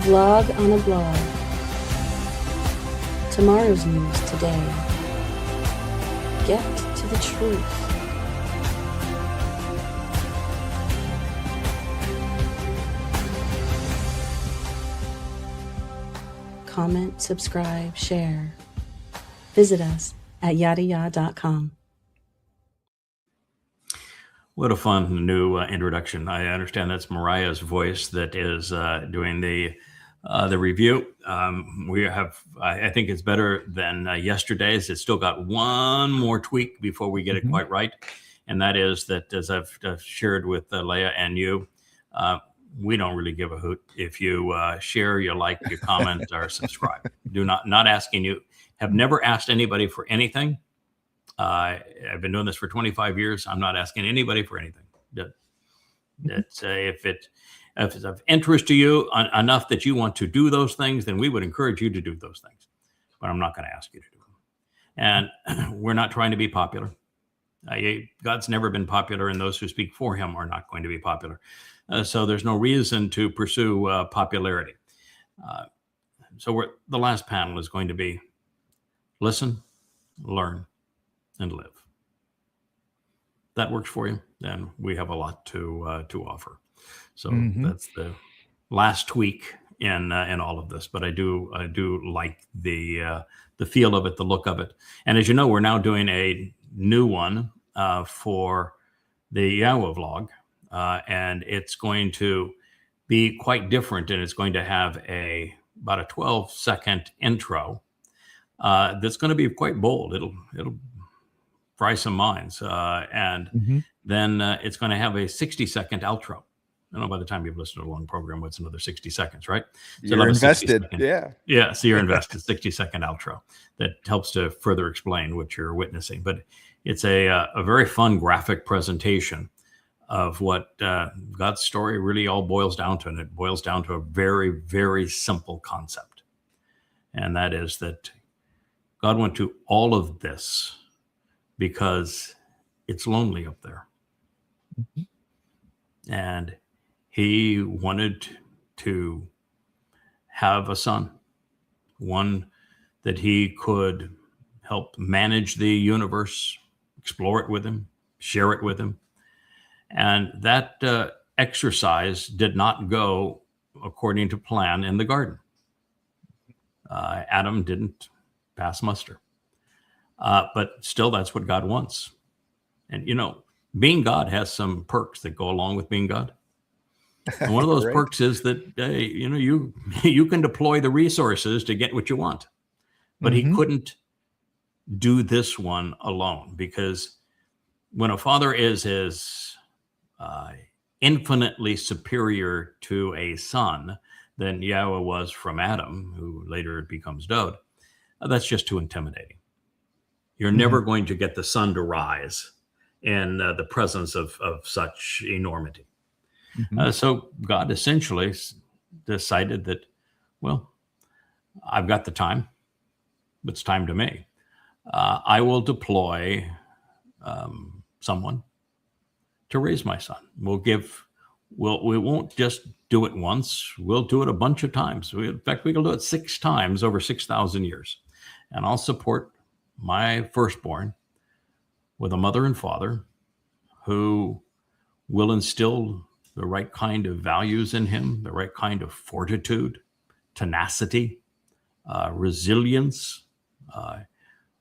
Vlog on a blog. Tomorrow's news today. Get to the truth. Comment, subscribe, share. Visit us at yadaya.com. What a fun new introduction. I understand that's Mariah's voice that is doing the review. We have, I think it's better than yesterday's. It's still got one more tweak before we get it quite right. And that is that, as I've shared with Leah and you, we don't really give a hoot if you share, you like, you comment, or subscribe. Not asking you, have never asked anybody for anything. I've been doing this for 25 years. I'm not asking anybody for anything. If it's of interest to you enough that you want to do those things, then we would encourage you to do those things. But I'm not going to ask you to do them. And we're not trying to be popular. God's never been popular, and those who speak for him are not going to be popular. So there's no reason to pursue popularity. So the last panel is going to be listen, learn, and live. That works for you, then we have a lot to offer. So that's the last tweak in all of this. But I do like the feel of it, the look of it. And as you know, we're now doing a new one for the Yahweh vlog, and it's going to be quite different, and it's going to have about a 12-second intro that's going to be quite bold. It'll fry some minds, and then it's going to have a 60-second outro. I don't know, by the time you've listened to a long program, what's another 60 seconds, right? So you're invested. Yeah. So you're invested. 60-second outro that helps to further explain what you're witnessing. But it's a very fun graphic presentation of what God's story really all boils down to. And it boils down to a very, very simple concept. And that is that God went to all of this because it's lonely up there. And he wanted to have a son, one that he could help manage the universe, explore it with him, share it with him. And that exercise did not go according to plan in the garden. Adam didn't pass muster. But still, that's what God wants. And, being God has some perks that go along with being God. And one of those perks is that, you can deploy the resources to get what you want. But he couldn't do this one alone, because when a father is as infinitely superior to a son than Yahweh was from Adam, who later becomes Dod, that's just too intimidating. You're never going to get the sun to rise in the presence of such enormity. So God essentially decided that, well, I've got the time. It's time to me. I will deploy someone to raise my son. We won't just do it once. We'll do it a bunch of times. In fact, we can do it 6 times over 6,000 years. And I'll support my firstborn with a mother and father who will instill the right kind of values in him, the right kind of fortitude, tenacity, resilience,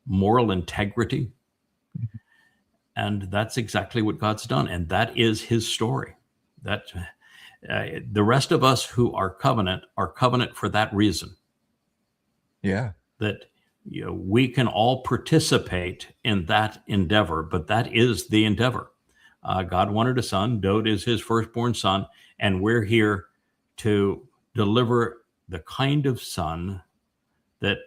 moral integrity. And that's exactly what God's done. And that is his story. That the rest of us who are covenant for that reason. Yeah. That we can all participate in that endeavor, but that is the endeavor. God wanted a son. Dod is his firstborn son, and we're here to deliver the kind of son that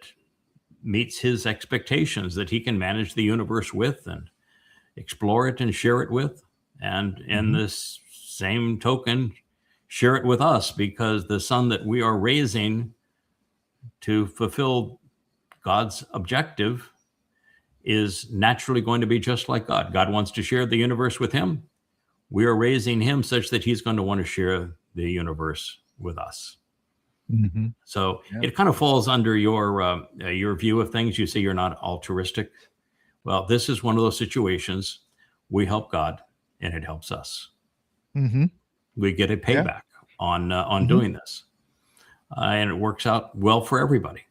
meets his expectations, that he can manage the universe with and explore it and share it with. And in this same token, share it with us, because the son that we are raising to fulfill God's objective is naturally going to be just like God. God wants to share the universe with him. We are raising him such that he's going to want to share the universe with us. Mhm. So Yeah. it kind of falls under your view of things. You say you're not altruistic. Well, this is one of those situations. We help God, and it helps us. Mhm. We get a Yeah. payback on Mhm. doing this, and it works out well for everybody.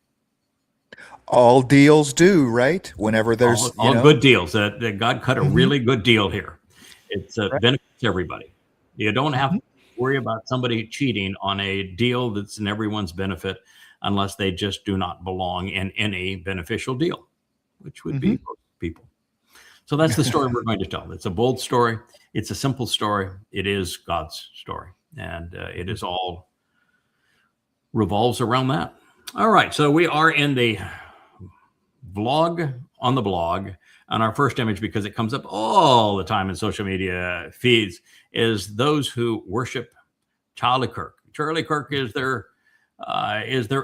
All deals do, right? Whenever there's, All good deals. That God cut a Mhm. really good deal here. It's Right. benefits everybody. You don't have Mhm. to worry about somebody cheating on a deal that's in everyone's benefit unless they just do not belong in any beneficial deal, which would be Mhm. most people. So that's the story we're going to tell. It's a bold story. It's a simple story. It is God's story. And it is all revolves around that. All right. So we are in the vlog on the blog. And our first image, because it comes up all the time in social media feeds, is those who worship Charlie Kirk. Charlie Kirk is their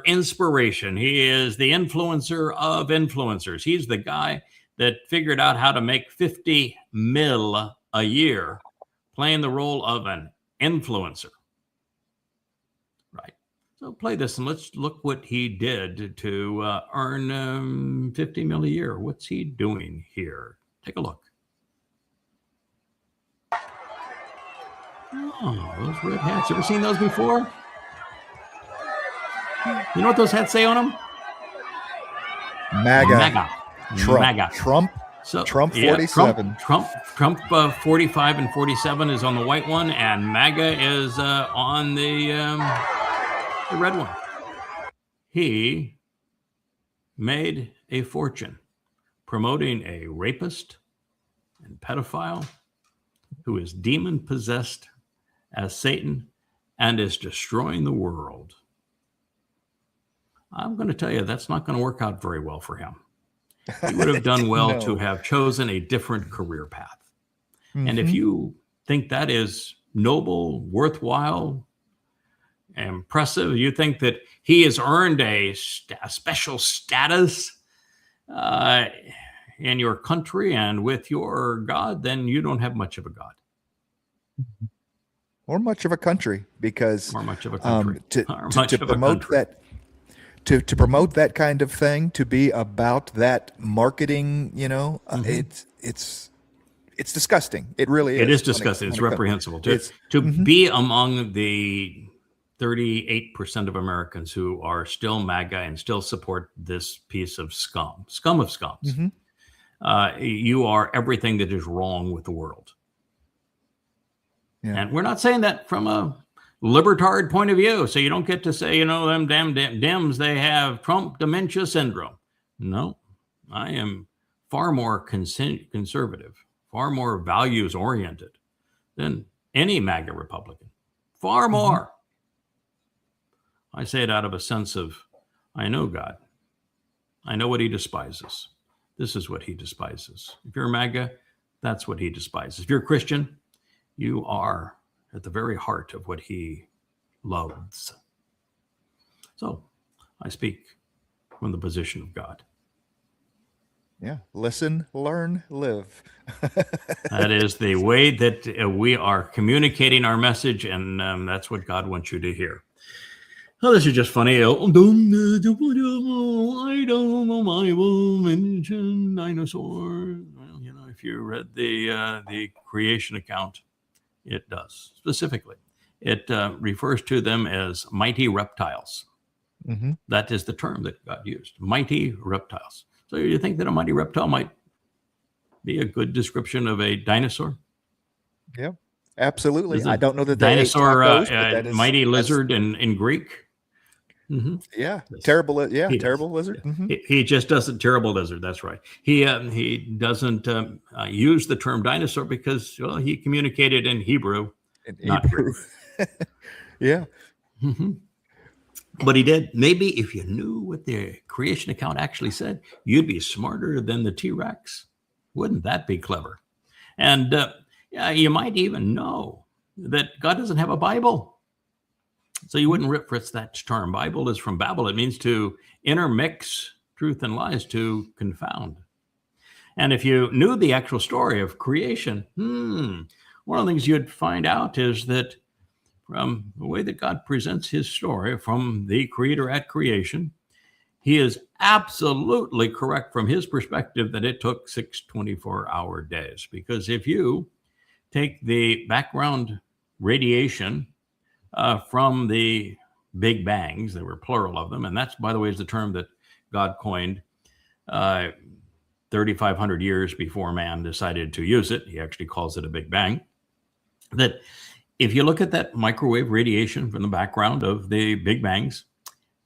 inspiration. He is the influencer of influencers. He's the guy that figured out how to make 50 mil a year playing the role of an influencer. Right. So play this and let's look what he did to earn 50 mil a year. What's he doing here? Take a look. Oh, those red hats. Ever seen those before? You know what those hats say on them? MAGA. MAGA. Trump. MAGA. So Trump yeah, 47. Trump 45 and 47 is on the white one, and MAGA is on the red one. He made a fortune promoting a rapist and pedophile who is demon possessed as Satan and is destroying the world. I'm going to tell you, that's not going to work out very well for him. He would have done well to have chosen a different career path. And if you think that is noble, worthwhile, impressive, you think that he has earned a special status in your country and with your God, then you don't have much of a God. Or much of a country, because Or much of a country. to promote that, to promote that kind of thing, to be about that marketing, it's disgusting. It really is. It is disgusting. It's reprehensible. To be among the 38% of Americans who are still MAGA and still support this piece of scum of scums, you are everything that is wrong with the world. Yeah. And we're not saying that from a libertard point of view. So you don't get to say, them damn Dems, they have Trump dementia syndrome. No, I am far more conservative, far more values oriented than any MAGA Republican. Far more. I say it out of a sense of, I know God. I know what he despises. This is what he despises. If you're a MAGA, that's what he despises. If you're a Christian, you are at the very heart of what he loathes. So I speak from the position of God. Yeah. Listen, learn, live. That is the way that we are communicating our message, and that's what God wants you to hear. Oh, this is just funny. I don't know, I will mention dinosaurs. Well, if you read the creation account, it does specifically. It refers to them as mighty reptiles. That is the term that God used, mighty reptiles. So you think that a mighty reptile might be a good description of a dinosaur? Yeah, absolutely. I don't know that dinosaur, mighty lizard in Greek. Yeah, terrible. Yeah, terrible lizard. He just doesn't terrible lizard. That's right. He doesn't use the term dinosaur because he communicated in Hebrew, not Greek. Yeah. But he did. Maybe if you knew what the creation account actually said, you'd be smarter than the T-Rex. Wouldn't that be clever? And you might even know that God doesn't have a Bible. So you wouldn't reference that term. Bible is from Babel. It means to intermix truth and lies, to confound. And if you knew the actual story of creation, one of the things you'd find out is that from the way that God presents his story from the creator at creation, he is absolutely correct from his perspective that it took 6 24-hour days. Because if you take the background radiation from the Big Bangs, there were plural of them, and that's, by the way, is the term that God coined 3,500 years before man decided to use it. He actually calls it a Big Bang. That if you look at that microwave radiation from the background of the Big Bangs,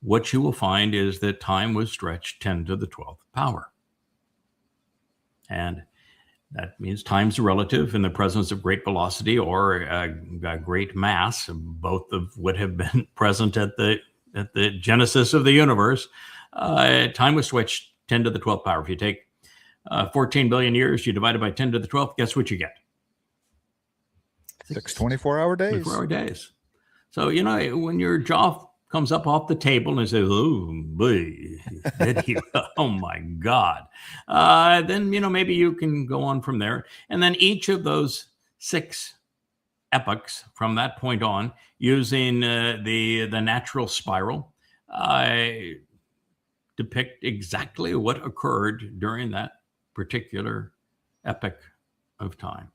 what you will find is that time was stretched 10 to the 12th power. And that means time's relative in the presence of great velocity or a great mass, both of would have been present at the genesis of the universe. Time was stretched 10 to the 12th power. If you take 14 billion years, you divide it by 10 to the 12th, guess what you get? 6 24-hour days. 24-hour days. So, when your jaw comes up off the table and says, oh, boy, oh my God. Then, maybe you can go on from there. And then each of those 6 epochs from that point on, using the natural spiral, depict exactly what occurred during that particular epoch of time.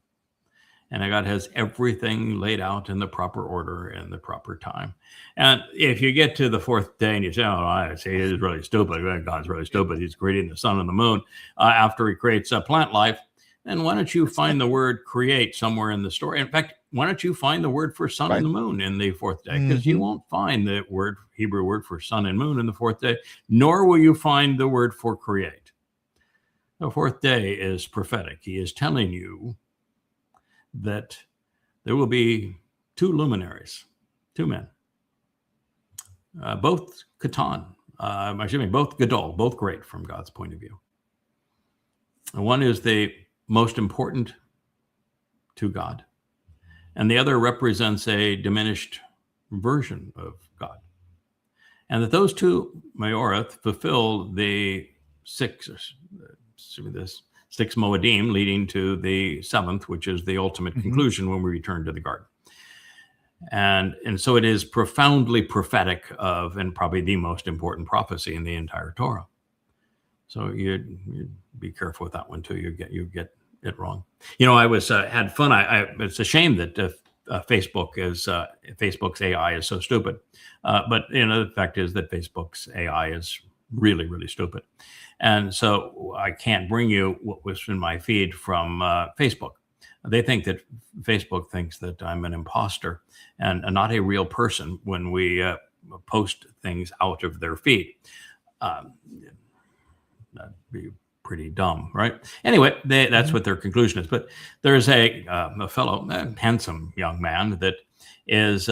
And God has everything laid out in the proper order and the proper time. And if you get to the 4th day and you say, oh, I see, it's really stupid. God's really stupid. He's creating the sun and the moon after he creates plant life. Then why don't you find the word create somewhere in the story? In fact, why don't you find the word for sun and the moon in the 4th day? Because you won't find the Hebrew word for sun and moon in the 4th day, nor will you find the word for create. The 4th day is prophetic. He is telling you that there will be 2 luminaries, 2 men, both Katan, both Gadol, both great from God's point of view. And one is the most important to God, and the other represents a diminished version of God. And that those 2 Maoreth fulfill the 6 Moedim leading to the 7th, which is the ultimate conclusion when we return to the garden. And so it is profoundly prophetic of, and probably the most important prophecy in the entire Torah. So you be careful with that one too. You get it wrong. I was had fun. It's a shame that Facebook's AI is so stupid. But the fact is that Facebook's AI is really, really stupid. And so I can't bring you what was in my feed from Facebook. They think that Facebook thinks that I'm an imposter and not a real person when we post things out of their feed. That'd be pretty dumb, right? Anyway, that's what their conclusion is. But there's a fellow, a handsome young man that is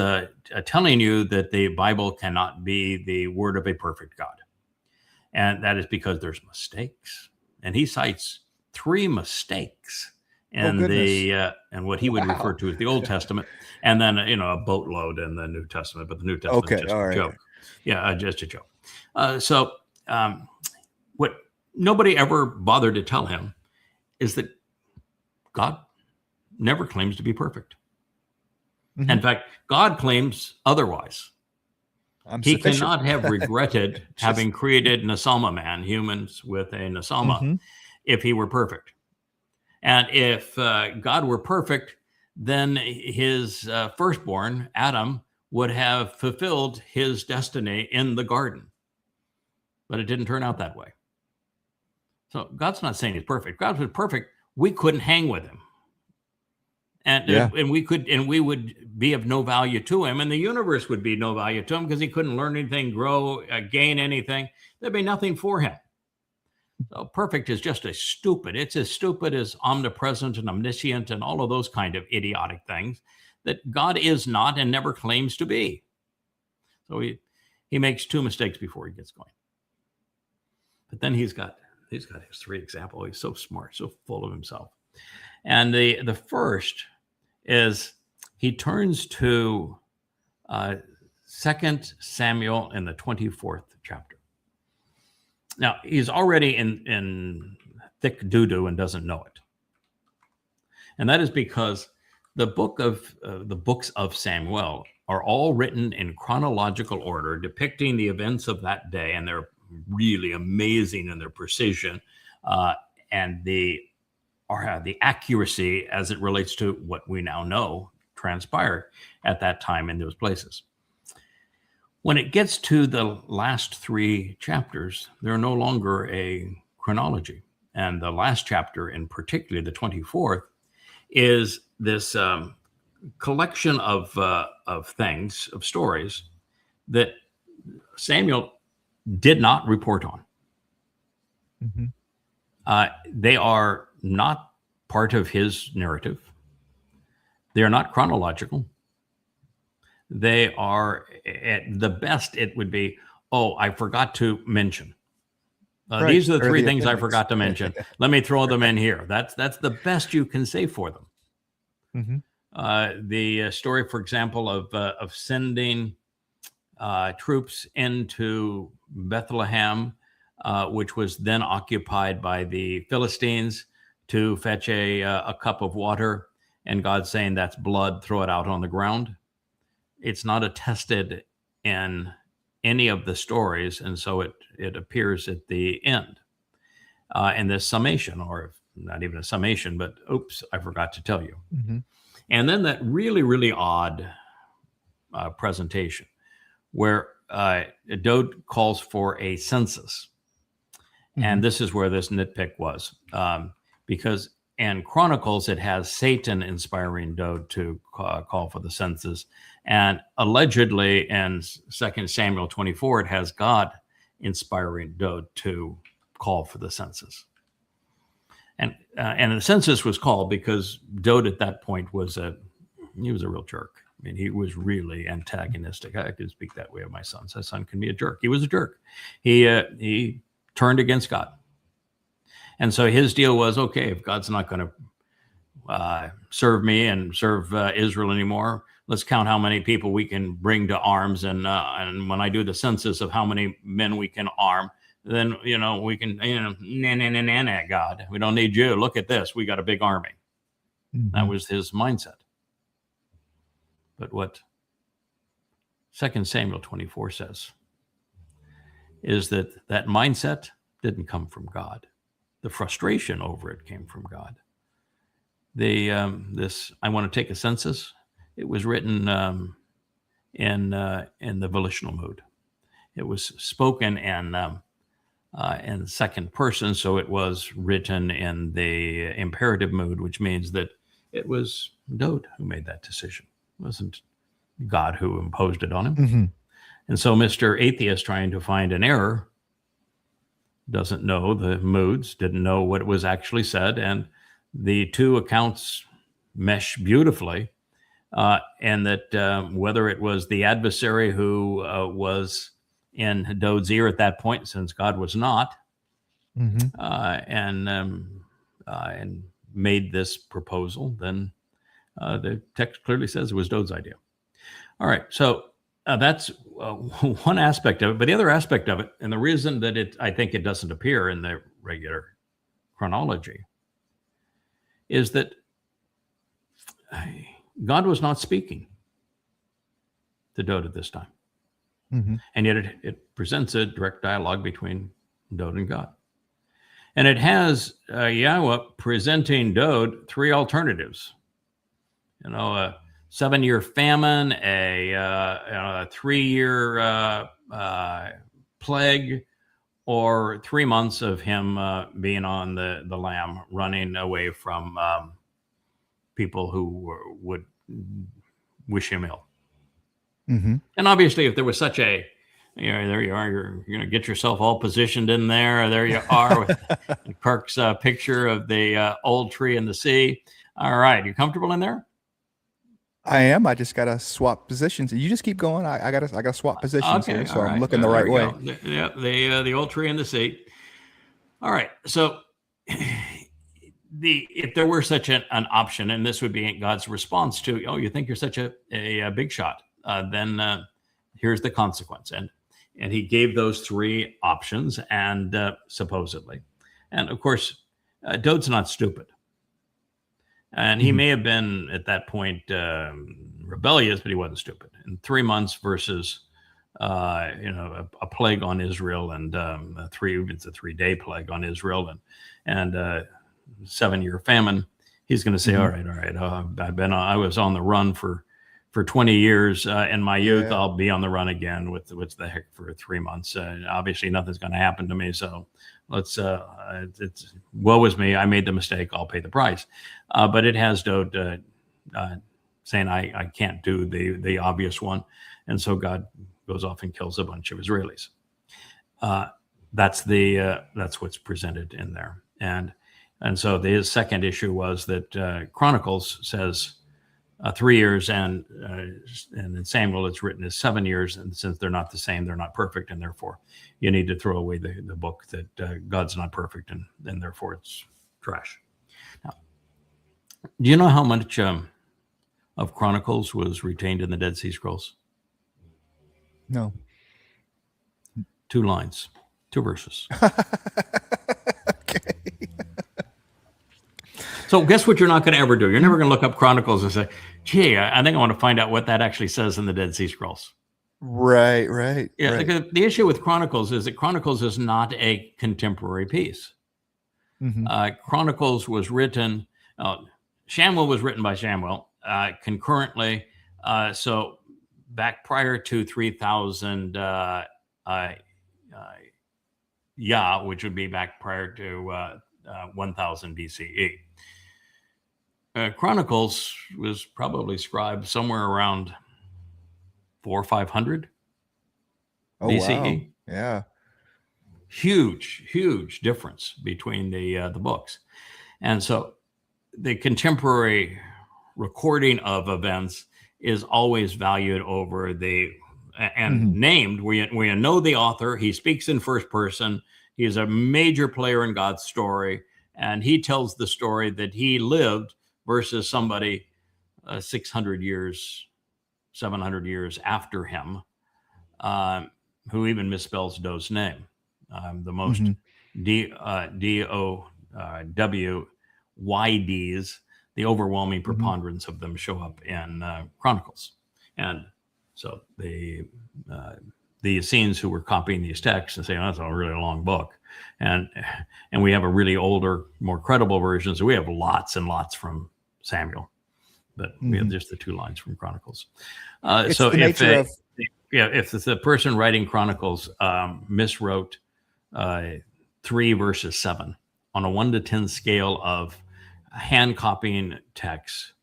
telling you that the Bible cannot be the word of a perfect God. And that is because there's mistakes. And he cites 3 mistakes in and what he would refer to as the Old Testament, and then a boatload in the New Testament. But the New Testament is just a joke. Yeah, just a joke. So what nobody ever bothered to tell him is that God never claims to be perfect. In fact, God claims otherwise. He cannot have regretted having created Nesama man, humans with a Nesama, if he were perfect. And if God were perfect, then his firstborn, Adam, would have fulfilled his destiny in the garden. But it didn't turn out that way. So God's not saying he's perfect. If God was perfect, we couldn't hang with him. And we would be of no value to him, and the universe would be no value to him because he couldn't learn anything, grow, gain anything. There'd be nothing for him. So perfect is just it's as stupid as omnipresent and omniscient and all of those kind of idiotic things that God is not and never claims to be. So he makes 2 mistakes before he gets going. But then he's got his 3 examples. He's so smart, so full of himself. And the first is he turns to 2 Samuel in the 24th chapter. Now, he's already in thick doo-doo and doesn't know it. And that is because the books of Samuel are all written in chronological order, depicting the events of that day, and they're really amazing in their precision and the accuracy as it relates to what we now know transpired at that time in those places. When it gets to the last 3 chapters, they're no longer a chronology. And the last chapter, in particular, the 24th, is this collection of things, of stories that Samuel did not report on. They are not part of his narrative. They are not chronological. They are, at the best, it would be, oh, I forgot to mention. Right. These are the Or 3 the things I appendix. forgot to mention. Let me throw them in here. That's the best you can say for them. The story, for example, of sending troops into Bethlehem, which was then occupied by the Philistines, to fetch a cup of water, and God saying that's blood, throw it out on the ground. It's not attested in any of the stories, and so it appears at the end in this summation, or not even a summation, but oops, I forgot to tell you. And then that really, really odd presentation where Dode calls for a census. And this is where this nitpick was, because in Chronicles, it has Satan inspiring Dode to call for the census. And allegedly in 2 Samuel 24, it has God inspiring Dode to call for the census. And the census was called because Dode at that point was a real jerk. I mean, he was really antagonistic. I could speak that way of my son. My son can be a jerk. He was a jerk. He turned against God. And so his deal was, okay, if God's not going to serve me and serve Israel anymore, let's count how many people we can bring to arms. And when I do the census of how many men we can arm, then, we can, God, we don't need you. Look at this. We got a big army. That was his mindset. But what 2 Samuel 24 says is that mindset didn't come from God. The frustration over it came from God. This, I want to take a census, it was written in the volitional mood. It was spoken in second person, so it was written in the imperative mood, which means that it was Dode who made that decision. It wasn't God who imposed it on him. And so Mr. Atheist, trying to find an error, doesn't know the moods, didn't know what was actually said, and the 2 accounts mesh beautifully, and that whether it was the adversary who was in Dode's ear at that point, since God was not, and made this proposal, then the text clearly says it was Dode's idea. All right, so that's one aspect of it. But the other aspect of it, and the reason that I think it doesn't appear in the regular chronology, is that God was not speaking to Dode at this time. And yet it presents a direct dialogue between Dode and God. And it has Yahweh presenting Dode 3 alternatives. A 7-year famine, a 3-year plague, or 3 months of him being on the lam, running away from people who would wish him ill. And obviously, if there was such a, there you are, you're going to get yourself all positioned in there. There you are with Kirk's picture of the old tree in the sea. All right, you comfortable in there? I am. I just gotta swap positions. You just keep going. I gotta swap positions here, so I'm looking the right way. Yeah, the old tree in the sea. All right. So if there were such an option, and this would be God's response to, you think you're such a big shot, then here's the consequence. And he gave those 3 options, and supposedly, and of course, Dode's not stupid. And he may have been at that point rebellious, but he wasn't stupid. In 3 months versus, a plague on Israel, and it's a 3-day plague on Israel, and 7-year famine. He's going to say, all right. I was on the run for 20 years in my youth. Yeah. I'll be on the run again with the heck for 3 months. Obviously, nothing's going to happen to me. So let's. It's woe is me. I made the mistake. I'll pay the price. But it has Dode saying I can't do the obvious one, and so God goes off and kills a bunch of Israelis. That's what's presented in there, and so the second issue was that Chronicles says 3 years, and in Samuel it's written as 7 years, and since they're not the same, they're not perfect, and therefore you need to throw away the book that God's not perfect, and therefore it's trash. Now, do you know how much of Chronicles was retained in the Dead Sea Scrolls? No. 2 lines, 2 verses. Okay. So guess what you're not going to ever do? You're never going to look up Chronicles and say, gee, I think I want to find out what that actually says in the Dead Sea Scrolls. Right. Yeah, Right. the issue with Chronicles is that Chronicles is not a contemporary piece. Chronicles was written, Samuel was written by Samuel concurrently. So back prior to 3000 which would be back prior to 1000 BCE. Chronicles was probably scribed somewhere around 400 or 500 BCE. Wow. Yeah. Huge difference between the books, and so the contemporary recording of events is always valued over named. We know the author. He speaks in first person. He is a major player in God's story, and he tells the story that he lived versus somebody 600 years, 700 years after him, who even misspells Doe's name. The most D-O-W-Y-Ds, the overwhelming preponderance of them show up in Chronicles. And so the Essenes who were copying these texts and saying, oh, that's a really long book. And we have a really older, more credible version. So we have lots and lots from Samuel, but we have just the 2 lines from Chronicles. So if the person writing Chronicles miswrote 3 versus 7 on a 1 to 10 scale of hand copying text,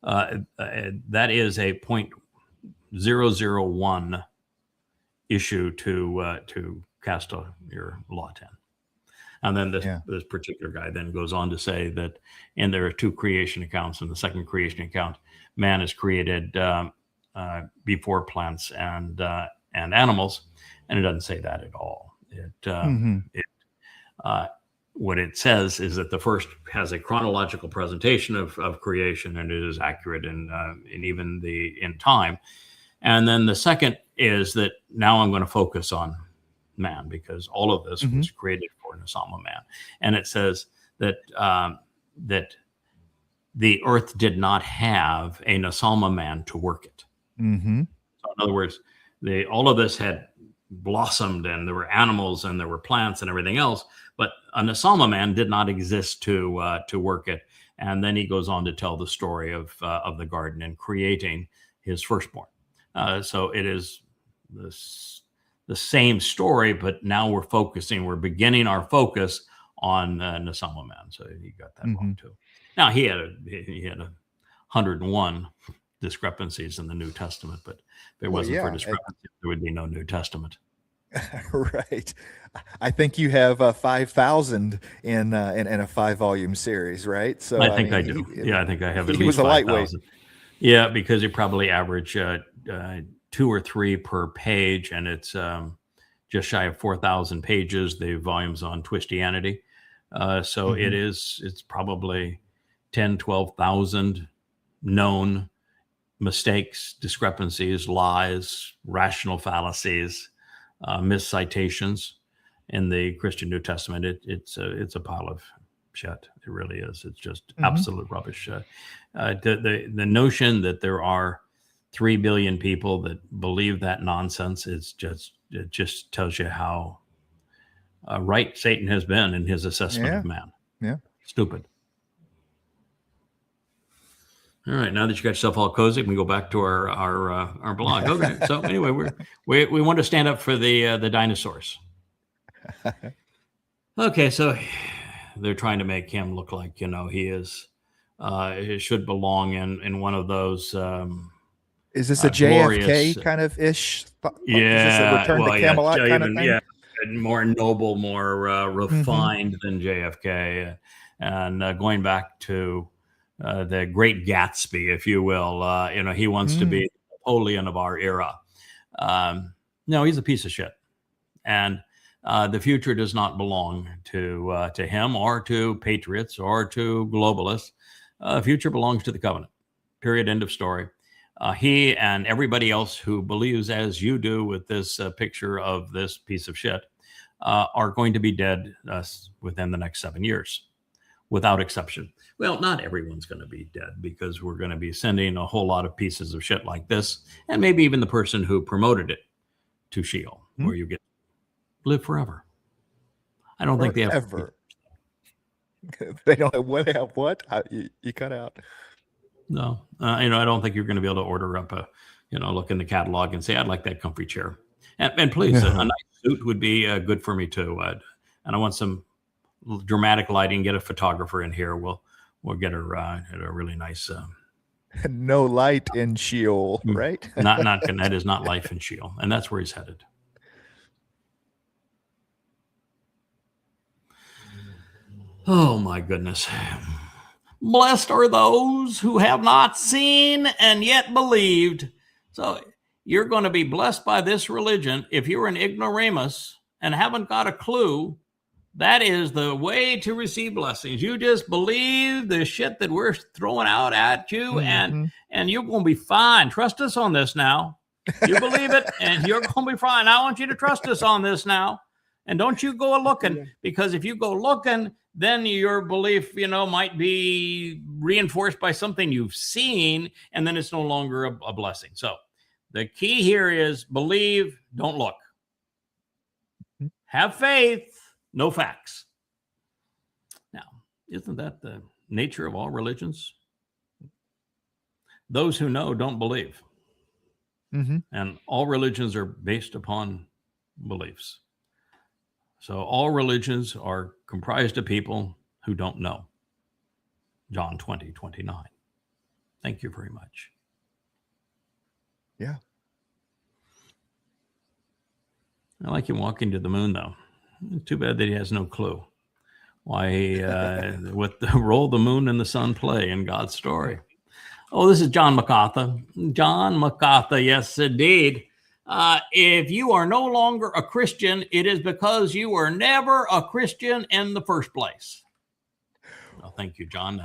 that is a 0.001 issue to cast your law 10. And then this particular guy then goes on to say that, and there are 2 creation accounts. In the second creation account, man is created before plants and animals, and it doesn't say that at all. What it says is that the first has a chronological presentation of creation, and it is accurate in even in time. And then the second is that now I'm going to focus on man, because all of this was created for Nesama man. And it says that that the earth did not have a Nesama man to work it. So in other words, all of this had blossomed, and there were animals and there were plants and everything else, but a Nesama man did not exist to work it. And then he goes on to tell the story of the garden and creating his firstborn. So it is the same story, but now we're beginning our focus on Nesama man. So he got that wrong too. Now he had 101 discrepancies in the New Testament, but if it wasn't for discrepancies, there would be no New Testament. Right. I think you have 5,000 in a 5-volume series, right? So I think I do. I think I have at least 5,000. He was a lightweight. Yeah, because you probably average 2 or 3 per page, and it's just shy of 4,000 pages. The volume's on Twistianity. So it's probably 10, 12,000 known mistakes, discrepancies, lies, rational fallacies, miscitations in the Christian New Testament. It's a pile of shit. It really is. It's just Mhm. absolute rubbish. The notion that there are 3 billion people that believe that nonsense is it just tells you how right Satan has been in his assessment Yeah. of man. Yeah. Stupid. All right, now that you got yourself all cozy, we can go back to our blog. Okay, so anyway, we want to stand up for the dinosaurs. Okay, so they're trying to make him look like he is. He should belong in one of those. Is this a Glorious. JFK kind of ish? Yeah, Is this a Return to Camelot kind of thing? Yeah, more noble, more refined than JFK, and going back to the Great Gatsby, if you will. He wants to be Napoleon of our era. No, he's a piece of shit, and the future does not belong to him or to patriots or to globalists. The future belongs to the covenant. Period. End of story. He and everybody else who believes as you do with this picture of this piece of shit are going to be dead within the next 7 years, without exception. Well, not everyone's going to be dead, because we're going to be sending a whole lot of pieces of shit like this, and maybe even the person who promoted it, to Sheol, where you get live forever. I don't think they have Forever. They don't have what? Have what? You cut out. No, I don't think you're going to be able to order up look in the catalog and say, I'd like that comfy chair. And please, a nice suit would be good for me too. And I want some dramatic lighting. Get a photographer in here. We'll get her a really nice. No light in Sheol, right? That is not life in Sheol, and that's where he's headed. Oh my goodness. Blessed are those who have not seen and yet believed. So you're going to be blessed by this religion. If you're an ignoramus and haven't got a clue, that is the way to receive blessings. You just believe the shit that we're throwing out at you, and you're going to be fine. Trust us on this now. You believe it, and you're going to be fine. I want you to trust us on this now. And don't you go looking, because if you go looking, then your belief, might be reinforced by something you've seen, and then it's no longer a blessing. So the key here is believe, don't look. Have faith, no facts. Now, isn't that the nature of all religions? Those who know don't believe. And all religions are based upon beliefs. So all religions are comprised of people who don't know. John 20:29. Thank you very much. Yeah. I like him walking to the moon, though. Too bad that he has no clue why what the role the moon and the sun play in God's story. Oh, this is John MacArthur. John MacArthur, yes, indeed. If you are no longer a Christian, it is because you were never a Christian in the first place. Well, thank you, John.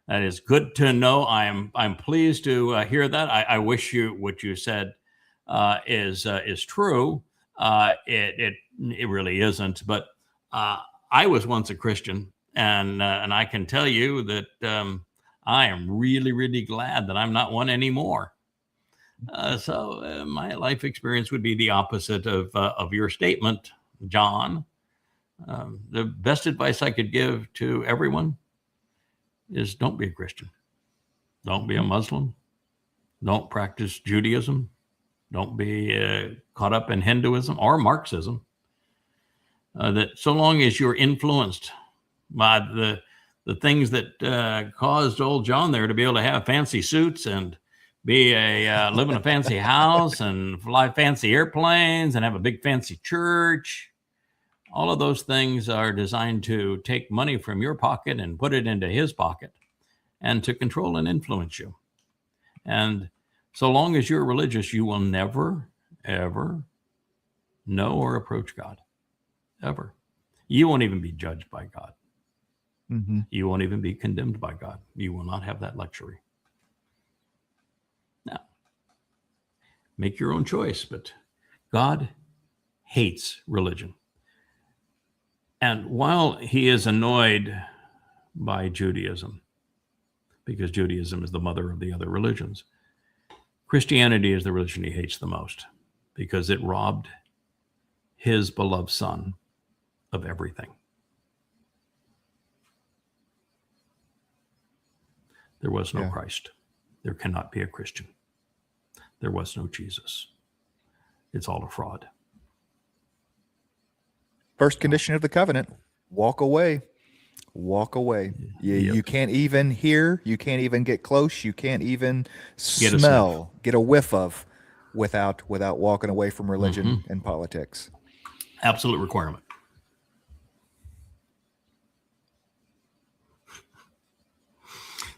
That is good to know. I'm pleased to hear that. I wish what you said is true. It really isn't. But I was once a Christian, and I can tell you that I am really, really glad that I'm not one anymore. So my life experience would be the opposite of your statement, John. The best advice I could give to everyone is don't be a Christian. Don't be a Muslim. Don't practice Judaism. Don't be caught up in Hinduism or Marxism. That so long as you're influenced by the things that caused old John there to be able to have fancy suits and live in a fancy house and fly fancy airplanes and have a big fancy church. All of those things are designed to take money from your pocket and put it into his pocket and to control and influence you. And so long as you're religious, you will never, ever know or approach God. Ever. You won't even be judged by God. You won't even be condemned by God. You will not have that luxury. Now, make your own choice, but God hates religion. And while he is annoyed by Judaism, because Judaism is the mother of the other religions. Christianity is the religion he hates the most because it robbed his beloved son of everything. There was no Christ. There cannot be a Christian. There was no Jesus. It's all a fraud. First condition of the covenant, walk away. Walk away. You can't even hear. You can't even get close. You can't even smell, get a whiff of without walking away from religion and politics. Absolute requirement.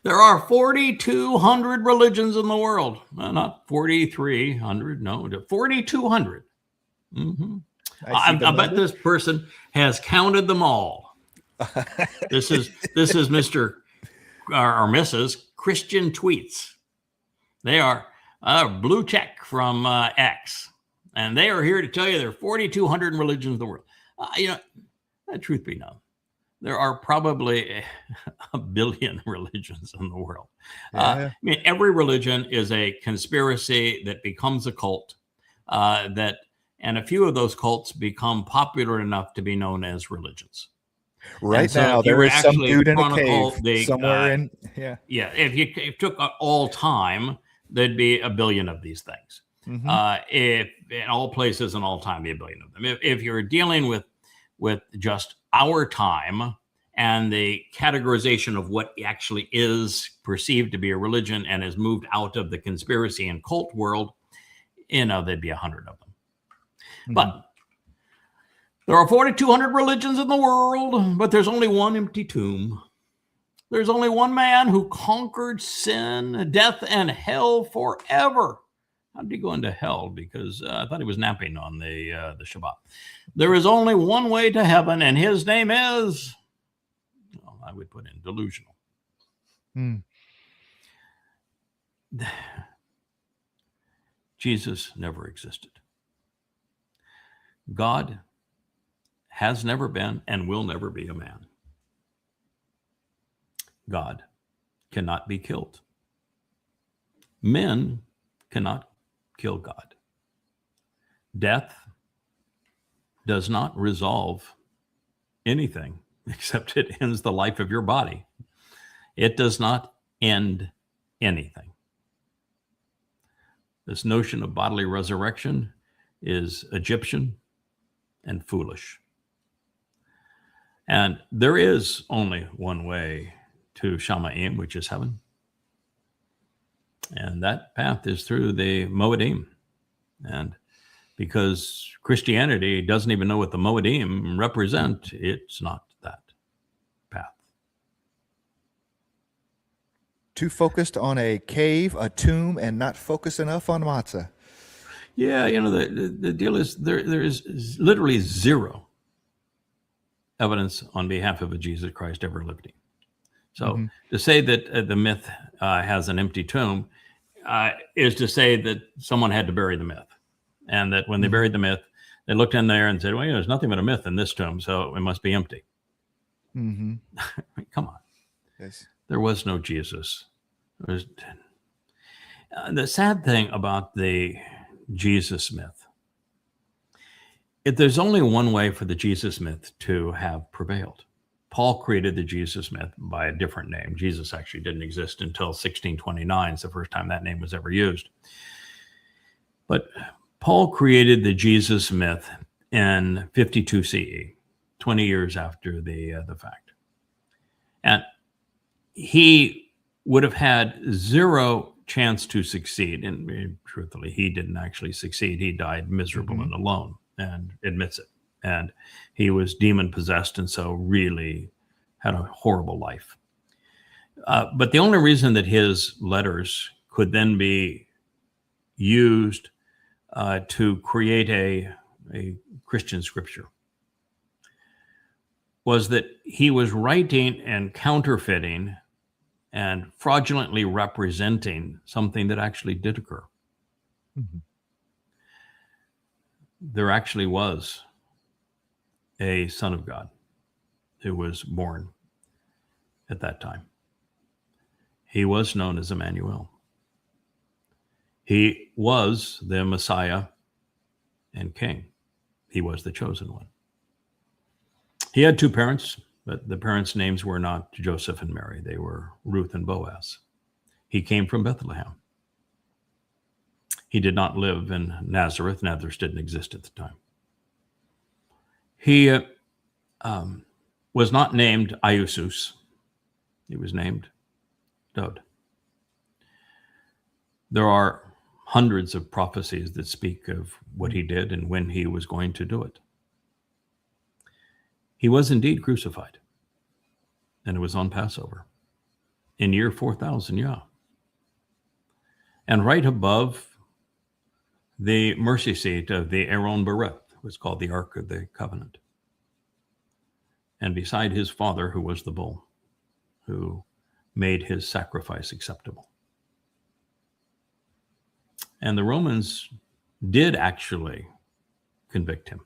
There are 4,200 religions in the world. Not 4,300. No, 4,200. I bet this person has counted them all. This is Mr. or Mrs. Christian Tweets. They are a blue check from X, and they are here to tell you there are 4,200 religions in the world. Truth be known, there are probably a billion religions in the world. I mean, every religion is a conspiracy that becomes a cult, and a few of those cults become popular enough to be known as religions. Right now, there is some dude in a cave somewhere in. If you took all time, there'd be a billion of these things. If in all places and all time, be a billion of them. If you're dealing with just our time and the categorization of what actually is perceived to be a religion and has moved out of the conspiracy and cult world, there'd be 100 of them. But there are 4,200 religions in the world, but there's only one empty tomb. There's only one man who conquered sin, death, and hell forever. How did he go into hell? Because I thought he was napping on the Shabbat. There is only one way to heaven, and his name is, I would put in delusional. Jesus never existed. God has never been and will never be a man. God cannot be killed. Men cannot kill God. Death does not resolve anything except it ends the life of your body. It does not end anything. This notion of bodily resurrection is Egyptian and foolish. And there is only one way to Shamayim, which is heaven. And that path is through the Moedim. And because Christianity doesn't even know what the Moedim represent, it's not that path. Too focused on a cave, a tomb, and not focused enough on matzah. Yeah, the deal is there is literally zero evidence on behalf of a Jesus Christ ever living. So to say that the myth has an empty tomb is to say that someone had to bury the myth. And that when they buried the myth, they looked in there and said, well, there's nothing but a myth in this tomb, so it must be empty. I mean, come on. Yes. There was no Jesus. The sad thing about the Jesus myth, there's only one way for the Jesus myth to have prevailed. Paul created the Jesus myth by a different name. Jesus actually didn't exist until 1629. It's the first time that name was ever used. But Paul created the Jesus myth in 52 CE, 20 years after the fact. And he would have had zero chance to succeed. And truthfully, he didn't actually succeed. He died miserable and alone and admits it. And he was demon possessed and so really had a horrible life. But the only reason that his letters could then be used to create a Christian scripture was that he was writing and counterfeiting and fraudulently representing something that actually did occur. There actually was a Son of God who was born at that time. He was known as Emmanuel. He was the Messiah and King. He was the chosen one. He had two parents, but the parents' names were not Joseph and Mary. They were Ruth and Boaz. He came from Bethlehem. He did not live in Nazareth. Nazareth didn't exist at the time. He was not named Iusus. He was named Dowd. There are hundreds of prophecies that speak of what he did and when he was going to do it. He was indeed crucified, and it was on Passover in year 4000, yeah. And right above the mercy seat of the Aaron Bereth was called the Ark of the Covenant. And beside his father, who was the bull, who made his sacrifice acceptable. And the Romans did actually convict him.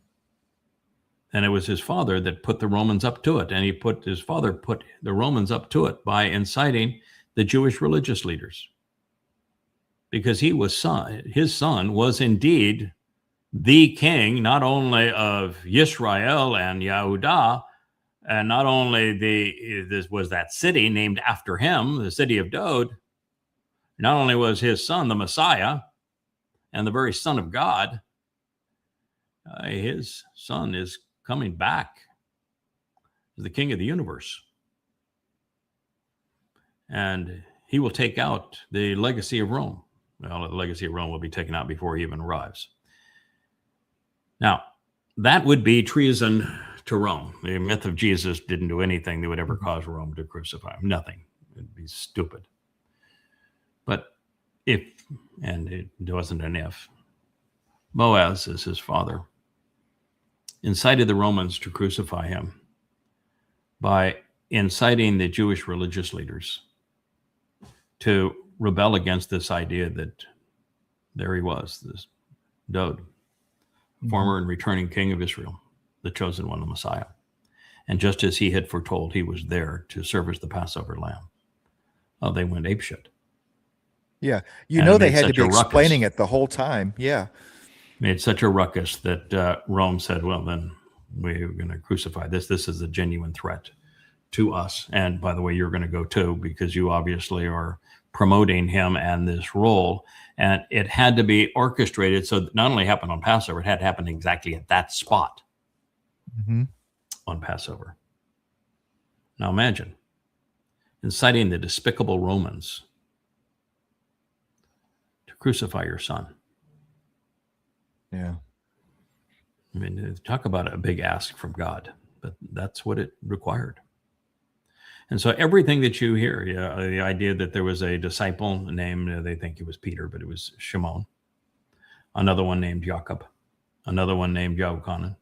And it was his father that put the Romans up to it. And his father put the Romans up to it by inciting the Jewish religious leaders. Because his son was indeed the king, not only of Yisrael and Yehudah, and not only this was that city named after him, the city of Dowd. Not only was his son the Messiah and the very Son of God, his son is coming back as the King of the universe. And he will take out the legacy of Rome. Well, the legacy of Rome will be taken out before he even arrives. Now, that would be treason to Rome. The myth of Jesus didn't do anything that would ever cause Rome to crucify him. Nothing. It'd be stupid. But if, and it wasn't an if, Boaz, as his father, incited the Romans to crucify him by inciting the Jewish religious leaders to rebel against this idea that there he was, this Dowd, former and returning king of Israel, the chosen one, the Messiah. And just as he had foretold, he was there to serve as the Passover lamb. Oh, they went apeshit. Yeah. They had to be explaining it the whole time. Yeah. Made such a ruckus that Rome said, well, then we're going to crucify this. This is a genuine threat to us. And by the way, you're going to go too, because you obviously are promoting him and this role. And it had to be orchestrated. So it not only happened on Passover, it had to happen exactly at that spot on Passover. Now imagine inciting the despicable Romans to crucify your son. Yeah. I mean, talk about a big ask from God, but that's what it required. And so everything that you hear, the idea that there was a disciple named, they think it was Peter, but it was Shimon, another one named Jacob, another one named Yochanan.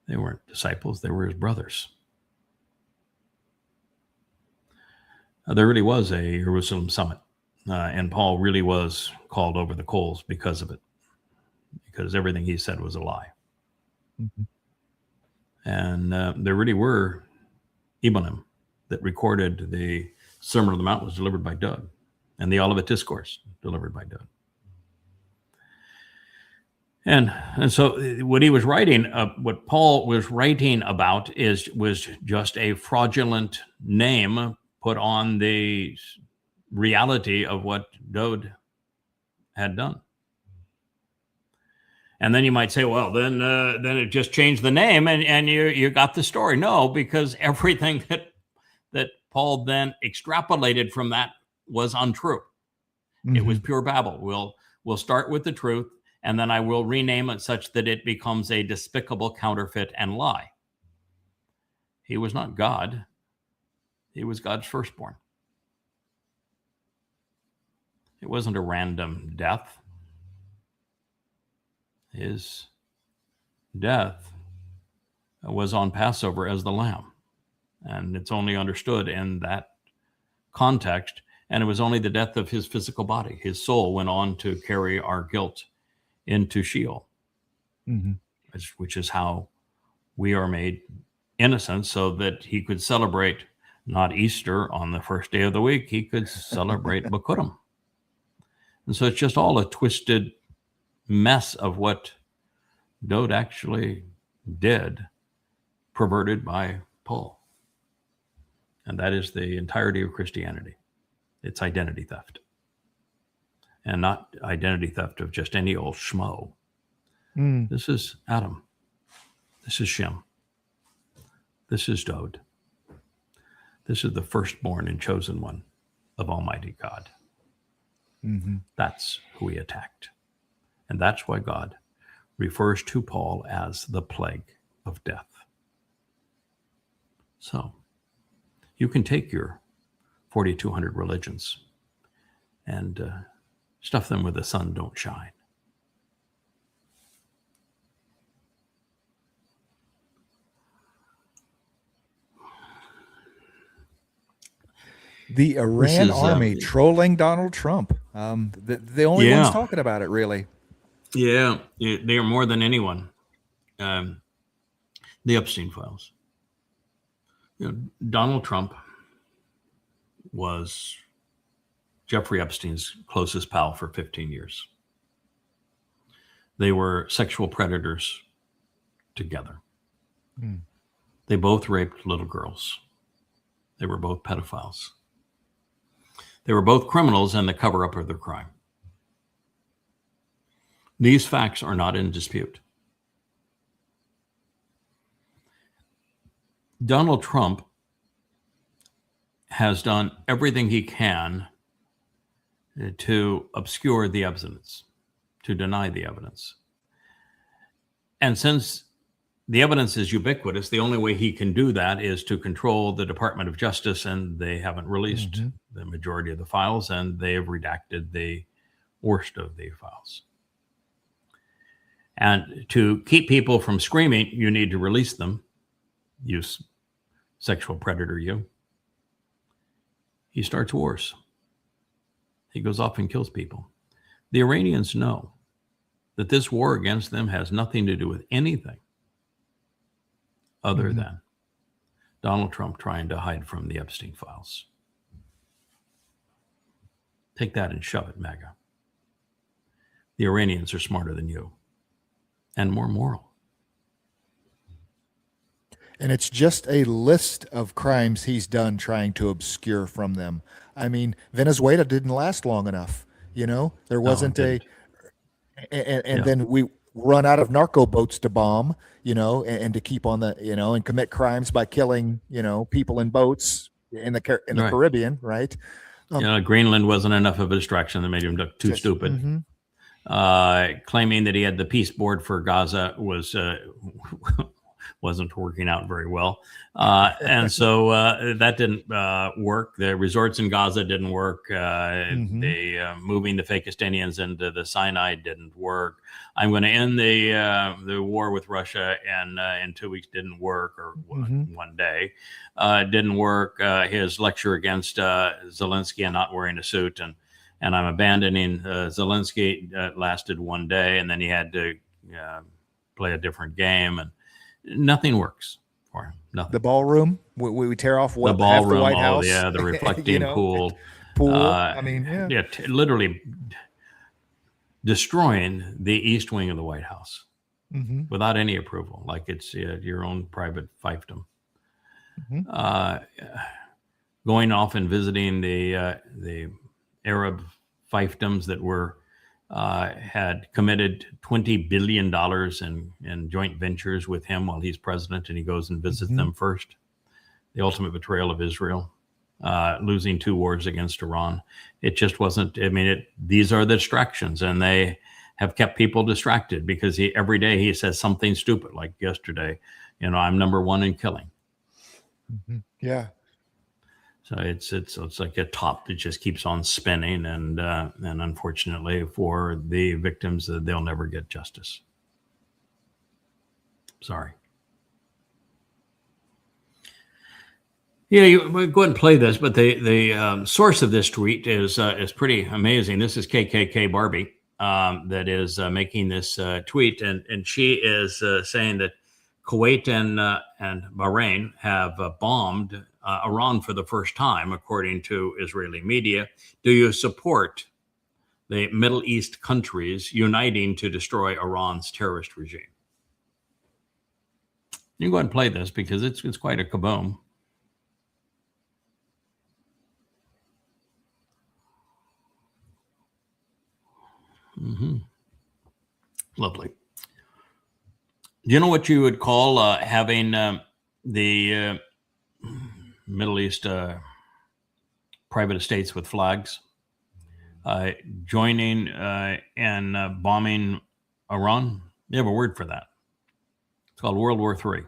They weren't disciples, they were his brothers. There really was a Jerusalem summit, and Paul really was called over the coals because of it, because everything he said was a lie. And there really were Ebonim that recorded the Sermon on the Mount was delivered by Dowd, and the Olivet Discourse delivered by Dowd. And so what he was writing, what Paul was writing about was just a fraudulent name put on the reality of what Dowd had done. And then you might say, well, then it just changed the name and you got the story. No, because everything that Paul then extrapolated from that was untrue. It was pure babble. We'll start with the truth, and then I will rename it such that it becomes a despicable counterfeit and lie. He was not God. He was God's firstborn. It wasn't a random death. His death was on Passover as the lamb. And it's only understood in that context. And it was only the death of his physical body. His soul went on to carry our guilt into Sheol, which is how we are made innocent, so that he could celebrate not Easter on the first day of the week, he could celebrate Bikurim. And so it's just all a twisted mess of what Dowd actually did, perverted by Paul. And that is the entirety of Christianity. It's identity theft. And not identity theft of just any old schmo. This is Adam. This is Shem. This is Dowd. This is the firstborn and chosen one of Almighty God. That's who he attacked. And that's why God refers to Paul as the plague of death. So you can take your 4,200 religions and stuff them where the sun don't shine. The Iran army trolling Donald Trump. The only ones talking about it, really. Yeah, they are more than anyone. The Epstein files. Donald Trump was Jeffrey Epstein's closest pal for 15 years. They were sexual predators together. They both raped little girls. They were both pedophiles. They were both criminals in the cover-up of their crime. These facts are not in dispute. Donald Trump has done everything he can to obscure the evidence, to deny the evidence. And since the evidence is ubiquitous, the only way he can do that is to control the Department of Justice, and they haven't released the majority of the files, and they have redacted the worst of the files. And to keep people from screaming, you need to release them. You sexual predator, you. He starts wars. He goes off and kills people. The Iranians know that this war against them has nothing to do with anything other than Donald Trump trying to hide from the Epstein files. Take that and shove it, MAGA. The Iranians are smarter than you and more moral. And it's just a list of crimes he's done trying to obscure from them. I mean, Venezuela didn't last long enough. There wasn't then we run out of narco boats to bomb, and to keep on the, and commit crimes by killing, people in boats in the Caribbean, right? Greenland wasn't enough of a distraction that made him look too stupid. Claiming that he had the peace board for Gaza wasn't working out very well. And so that didn't work. The resorts in Gaza didn't work. Moving the Fakistinians into the Sinai didn't work. I'm going to end the war with Russia in 2 weeks didn't work, or one day. Didn't work. His lecture against Zelensky and not wearing a suit and I'm abandoning Zelensky lasted one day, and then he had to play a different game, and nothing works for him. Nothing. The ballroom, we tear off the ballroom. The White House. The reflecting pool. Literally destroying the east wing of the White House without any approval, like it's your own private fiefdom. Going off and visiting the Arab fiefdoms that were had committed $20 billion in joint ventures with him while he's president, and he goes and visits them first. The ultimate betrayal of Israel, losing 2 wars against Iran. It just wasn't. These are the distractions, and they have kept people distracted because every day he says something stupid, like yesterday. I'm number 1 in killing. Yeah. So it's like a top that just keeps on spinning, and unfortunately for the victims, they'll never get justice. Sorry. Yeah, go ahead and play this, but the source of this tweet is pretty amazing. This is KKK Barbie that is making this tweet, and she is saying that Kuwait and Bahrain have bombed Iran for the first time, according to Israeli media. Do you support the Middle East countries uniting to destroy Iran's terrorist regime? You can go ahead and play this because it's quite a kaboom. Lovely. Do you know what you would call having the Middle East private estates with flags joining and bombing Iran? You have a word for that. It's called World War III.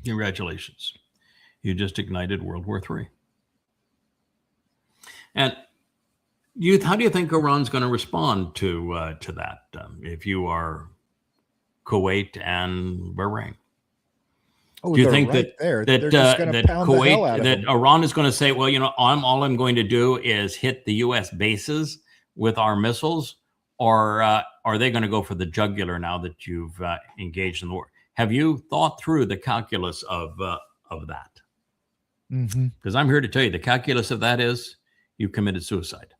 Congratulations. You just ignited World War III. And how do you think Iran's going to respond to that if you are Kuwait and Bahrain? Oh, Do you they're think right there. that They're just gonna that pound the hell out Kuwait, of that them. Iran is going to say, well, all I'm going to do is hit the U.S. bases with our missiles, or are they going to go for the jugular now that you've engaged in the war? Have you thought through the calculus of that? Because I'm here to tell you the calculus of that is you committed suicide.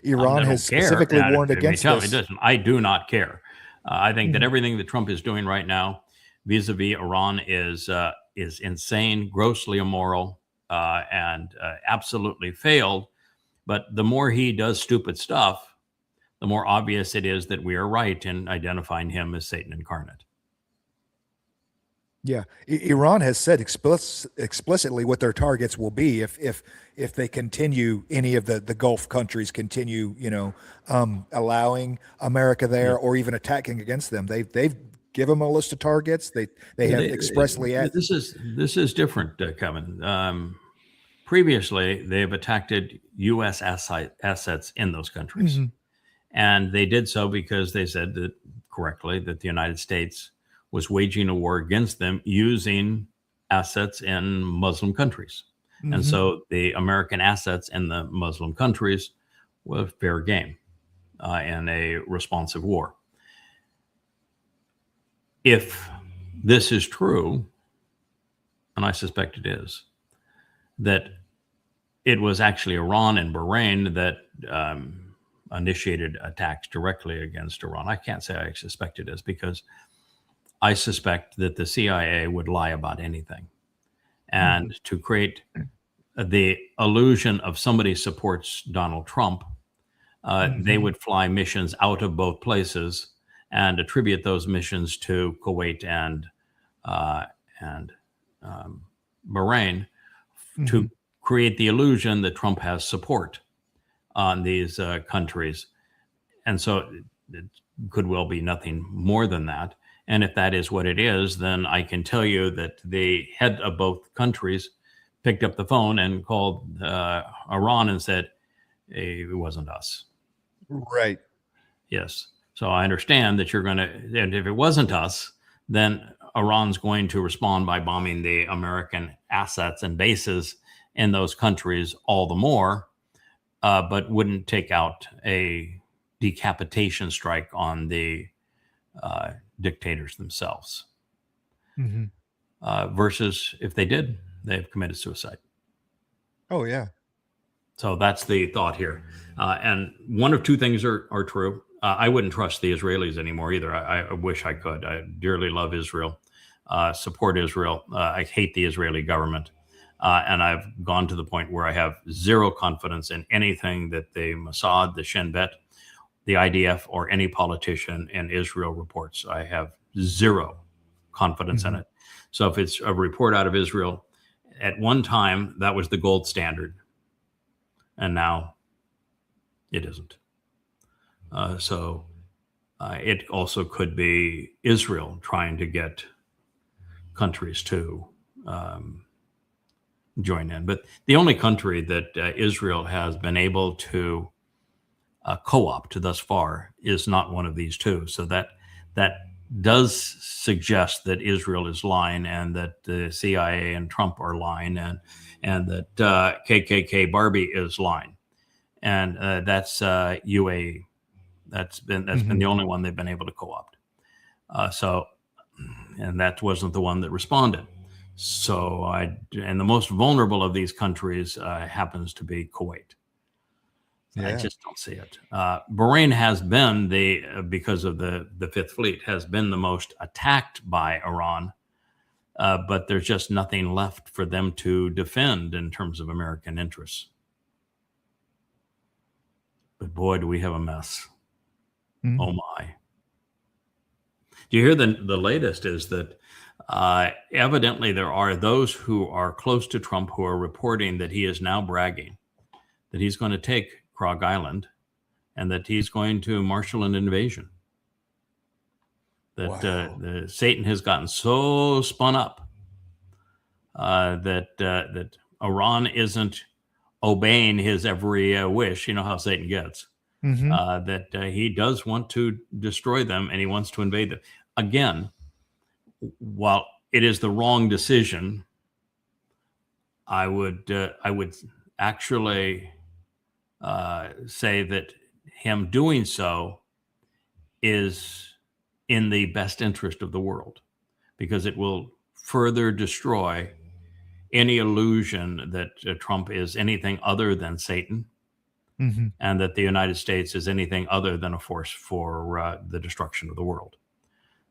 Iran has specifically warned against this. It doesn't. I do not care. I think that everything that Trump is doing right now vis-a-vis Iran is insane, grossly immoral, and absolutely failed. But the more he does stupid stuff, the more obvious it is that we are right in identifying him as Satan incarnate. Yeah, Iran has said explicitly what their targets will be if they continue, any of the Gulf countries continue, allowing America there or even attacking against them. They've given them a list of targets. They have expressly asked. This is different, Kevin. Previously, they've attacked U.S. assets in those countries, and they did so because they said that correctly that the United States was waging a war against them using assets in Muslim countries. And so the American assets in the Muslim countries were fair game in a responsive war. If this is true, and I suspect it is, that it was actually Iran and Bahrain that initiated attacks directly against Iran. I can't say I suspect it is because I suspect that the CIA would lie about anything. And to create the illusion of somebody supports Donald Trump, they would fly missions out of both places and attribute those missions to Kuwait and Bahrain to create the illusion that Trump has support on these countries. And so it could well be nothing more than that. And if that is what it is, then I can tell you that the head of both countries picked up the phone and called Iran and said, hey, it wasn't us. Right. Yes. So I understand that you're going to, and if it wasn't us, then Iran's going to respond by bombing the American assets and bases in those countries all the more, but wouldn't take out a decapitation strike on the dictators themselves. Versus if they did, they've committed suicide. Oh, yeah. So that's the thought here. And one of two things are true. I wouldn't trust the Israelis anymore either. I wish I could. I dearly love Israel, support Israel. I hate the Israeli government. And I've gone to the point where I have zero confidence in anything that the Mossad, the Shin Bet, the IDF, or any politician in Israel reports. I have zero confidence in it. So if it's a report out of Israel, at one time that was the gold standard, and now it isn't. So it also could be Israel trying to get countries to join in. But the only country that Israel has been able to co-opt thus far is not one of these two. So that does suggest that Israel is lying, and that the CIA and Trump are lying, and that KKK Barbie is lying, and that's UAE. That's been the only one they've been able to co-opt. And that wasn't the one that responded. So and the most vulnerable of these countries happens to be Kuwait. I just don't see it. Bahrain has been because of the Fifth Fleet, has been the most attacked by Iran, but there's just nothing left for them to defend in terms of American interests. But boy, do we have a mess. Mm-hmm. Oh my. Do you hear the latest is that evidently there are those who are close to Trump who are reporting that he is now bragging that he's going to take Krog Island and that he's going to marshal an invasion. That Satan has gotten so spun up that Iran isn't obeying his every wish. You know how Satan gets. Mm-hmm. That he does want to destroy them and he wants to invade them. Again, while it is the wrong decision, I would actually say that him doing so is in the best interest of the world, because it will further destroy any illusion that Trump is anything other than Satan, mm-hmm. and that the United States is anything other than a force for the destruction of the world.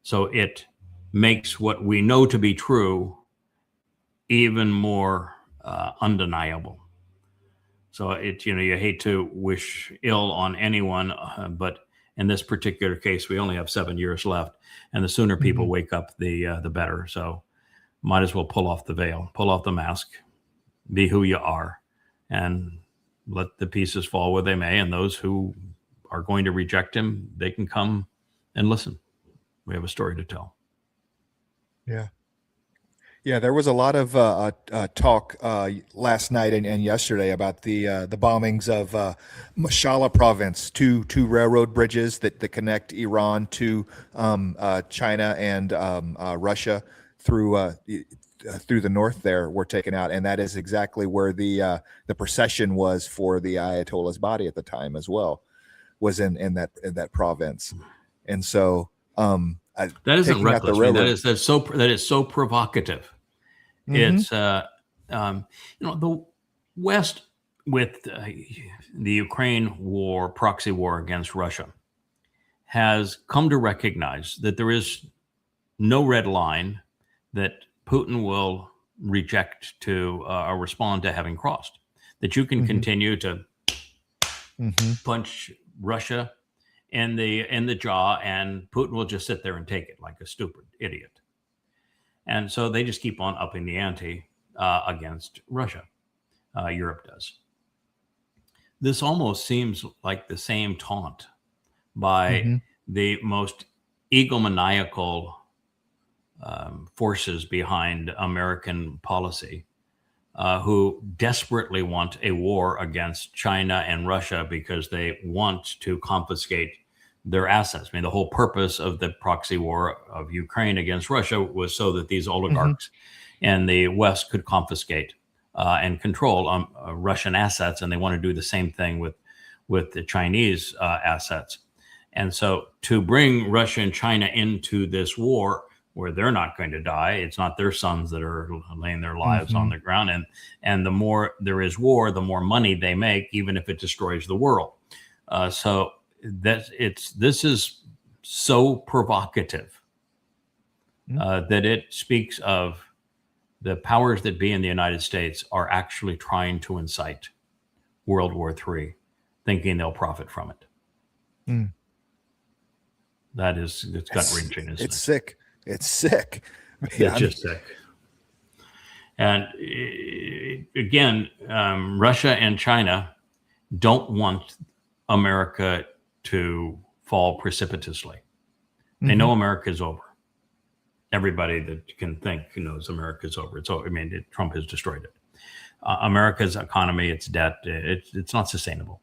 So it makes what we know to be true even more undeniable. So you hate to wish ill on anyone, but in this particular case, we only have 7 years left, and the sooner people mm-hmm. wake up, the better. So might as well pull off the veil, pull off the mask, be who you are, and let the pieces fall where they may. And those who are going to reject him, they can come and listen. We have a story to tell. Yeah. Yeah, there was a lot of talk last night and yesterday about the bombings of Mashallah province, two railroad bridges that connect Iran to China and Russia through the north there were taken out, and that is exactly where the procession was for the Ayatollah's body at the time as well, was in that province, and so that isn't reckless. That is so provocative. Mm-hmm. It's the West with the Ukraine war, proxy war against Russia, has come to recognize that there is no red line that Putin will reject to respond to having crossed. That you can mm-hmm. continue to mm-hmm. punch Russia in the jaw, and Putin will just sit there and take it like a stupid idiot. And so they just keep on upping the ante against Russia. Europe does. This almost seems like the same taunt by mm-hmm. the most egomaniacal forces behind American policy, who desperately want a war against China and Russia because they want to confiscate their assets. I mean, the whole purpose of the proxy war of Ukraine against Russia was so that these oligarchs mm-hmm. and the West could confiscate and control Russian assets, and they want to do the same thing with the Chinese assets. And so to bring Russia and China into this war where they're not going to die, it's not their sons that are laying their lives mm-hmm. on the ground, and the more there is war, the more money they make, even if it destroys the world. So this is so provocative that it speaks of the powers that be in the United States are actually trying to incite World War III, thinking they'll profit from it. Mm. It's gut-wrenching, isn't it? It's sick. It's sick. It's just sick. And again, Russia and China don't want America to fall precipitously. They mm-hmm. know America's over. Everybody that can think knows America's over. It's over. I mean, Trump has destroyed it. America's economy, its debt, it's not sustainable.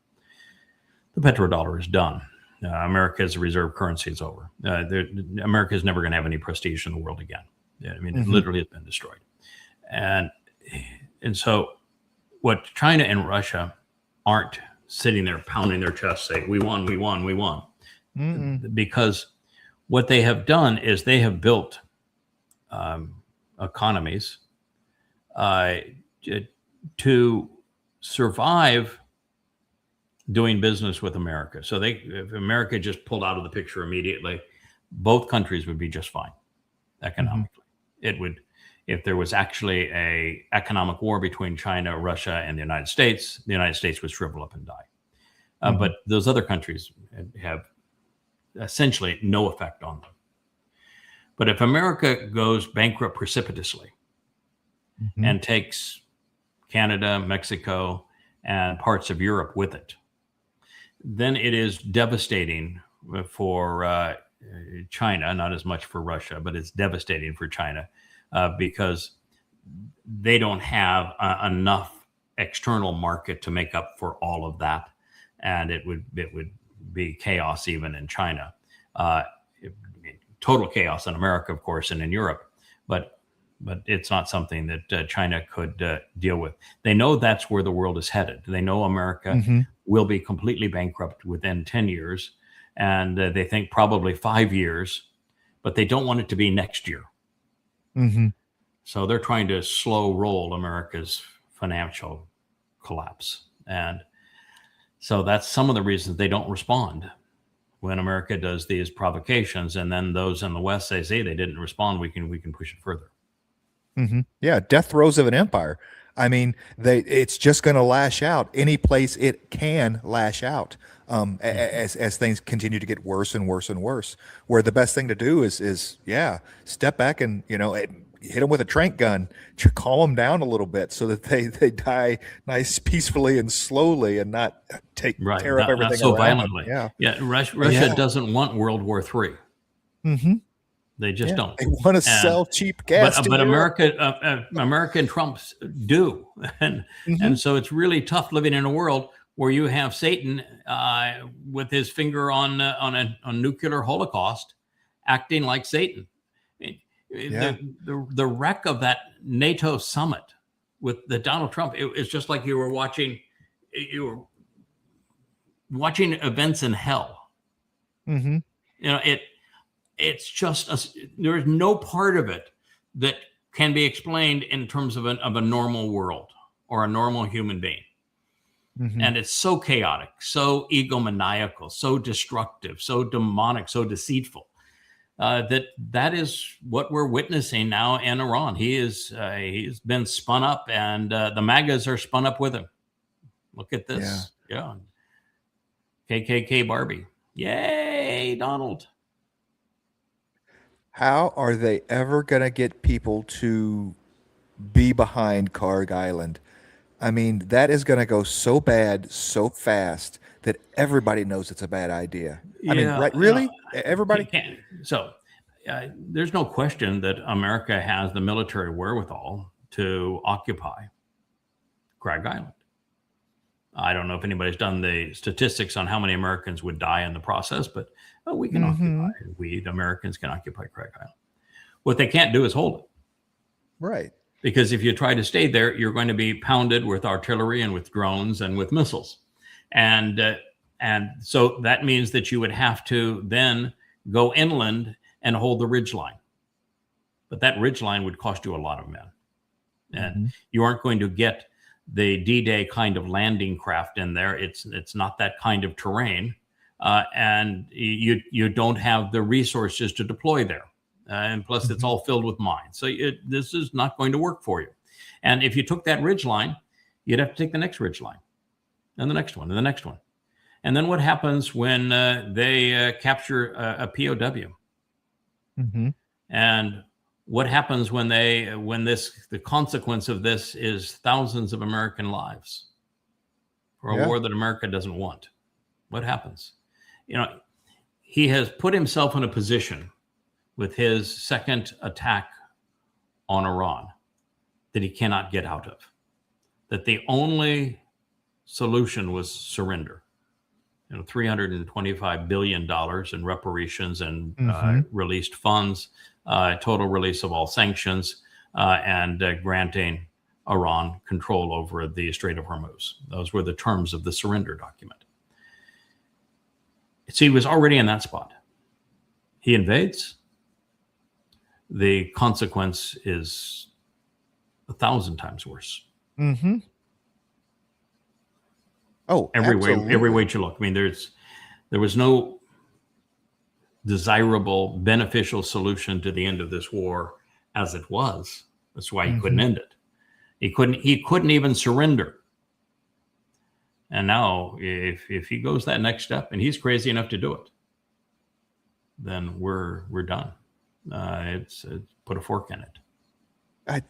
The petrodollar is done. America's reserve currency is over. America is never going to have any prestige in the world again. I mean, mm-hmm. it literally has been destroyed. And so what China and Russia aren't sitting there pounding their chest saying, we won, we won, we won. Mm-mm. Because what they have done is they have built economies uh, to survive doing business with America. So if America just pulled out of the picture immediately, both countries would be just fine economically. It would, if there was actually a economic war between China, Russia, and the United States would shrivel up and die. But those other countries have essentially no effect on them. But if America goes bankrupt precipitously and takes Canada, Mexico, and parts of Europe with it, then it is devastating for China, not as much for Russia, but it's devastating for China because they don't have enough external market to make up for all of that. And it would be chaos even in China. Total chaos in America, of course, and in Europe. But it's not something that China could deal with. They know that's where the world is headed. They know America will be completely bankrupt within 10 years. And they think probably 5 years, but they don't want it to be next year. So they're trying to slow roll America's financial collapse. And so that's some of the reasons they don't respond when America does these provocations. And then those in the West say, see, they didn't respond. We can push it further. Yeah, death throes of an empire. I mean, it's just going to lash out any place it can lash out as things continue to get worse and worse and worse. Where the best thing to do is step back and hit them with a trank gun to calm them down a little bit so that they die nice, peacefully and slowly and not tear up everything not so around violently. them. Russia doesn't want World War III. They just don't. They want to sell cheap gas. But America and Trump do, and so it's really tough living in a world where you have Satan with his finger on a nuclear holocaust, acting like Satan. The wreck of that NATO summit with the Donald Trump, it's just like you were watching events in hell. It's just there's no part of it that can be explained in terms of a normal world or a normal human being. And it's so chaotic, so egomaniacal, so destructive, so demonic, so deceitful. That is what we're witnessing now in Iran. He's been spun up, and the MAGAs are spun up with him. Look at this. Yeah. KKK Barbie. Yay, Donald. How are they ever going to get people to be behind Kharg Island? I mean, that is going to go so bad, so fast that everybody knows it's a bad idea. I mean, right? Really? Everybody? There's no question that America has the military wherewithal to occupy Kharg Island. I don't know if anybody's done the statistics on how many Americans would die in the process, but we can occupy. We, the Americans, can occupy Kharg Island. What they can't do is hold it. Right. Because if you try to stay there, you're going to be pounded with artillery and with drones and with missiles. And so that means that you would have to then go inland and hold the ridgeline. But that ridgeline would cost you a lot of men. And you aren't going to get the D-Day kind of landing craft in there. It's not that kind of terrain. And you don't have the resources to deploy there. And plus, it's all filled with mines. So this is not going to work for you. And if you took that ridgeline, you'd have to take the next ridgeline, and the next one, and the next one. And then what happens when they capture a POW? And what happens when the consequence of this is thousands of American lives for a war that America doesn't want? What happens? He has put himself in a position with his second attack on Iran that he cannot get out of. That the only solution was surrender. $325 billion in reparations and released funds, total release of all sanctions, and granting Iran control over the Strait of Hormuz. Those were the terms of the surrender document. So he was already in that spot. He invades. The consequence is 1,000 times worse. Mm-hmm. Oh, Every absolutely. way you look. I mean, there was no desirable, beneficial solution to the end of this war as it was. That's why he couldn't end it. He couldn't even surrender. And now, if he goes that next step, and he's crazy enough to do it, then we're done. It's put a fork in it.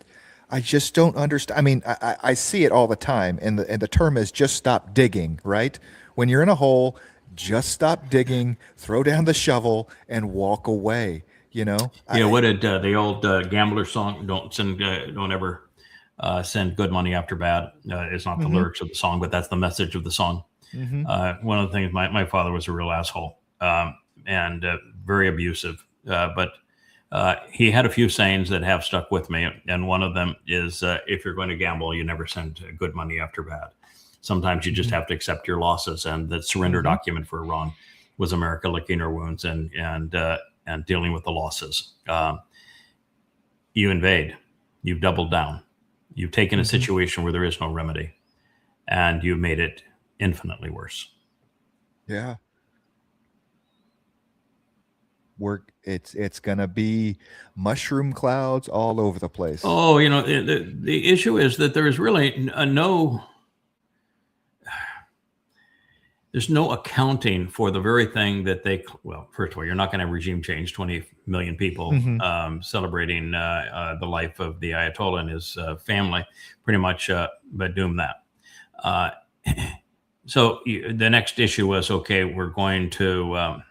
I just don't understand. I mean, I see it all the time, and the term is just stop digging, right? When you're in a hole, just stop digging, throw down the shovel, and walk away. You know, What did the old gambler song? Don't ever send good money after bad. It's not the lyrics of the song, but that's the message of the song. One of the things, my father was a real asshole, and very abusive, but he had a few sayings that have stuck with me. And one of them is, if you're going to gamble, you never send good money after bad. Sometimes you just have to accept your losses. And the surrender document for Iran was America licking her wounds and dealing with the losses. You invade, you've doubled down, you've taken a situation where there is no remedy, and you've made it infinitely worse. Yeah. It's gonna be mushroom clouds all over the place. Oh, the issue is that there is really there's no accounting for the very thing that first of all, you're not going to have regime change. 20 million people celebrating the life of the Ayatollah and his family, pretty much, but doom that. So the next issue was, okay, we're going to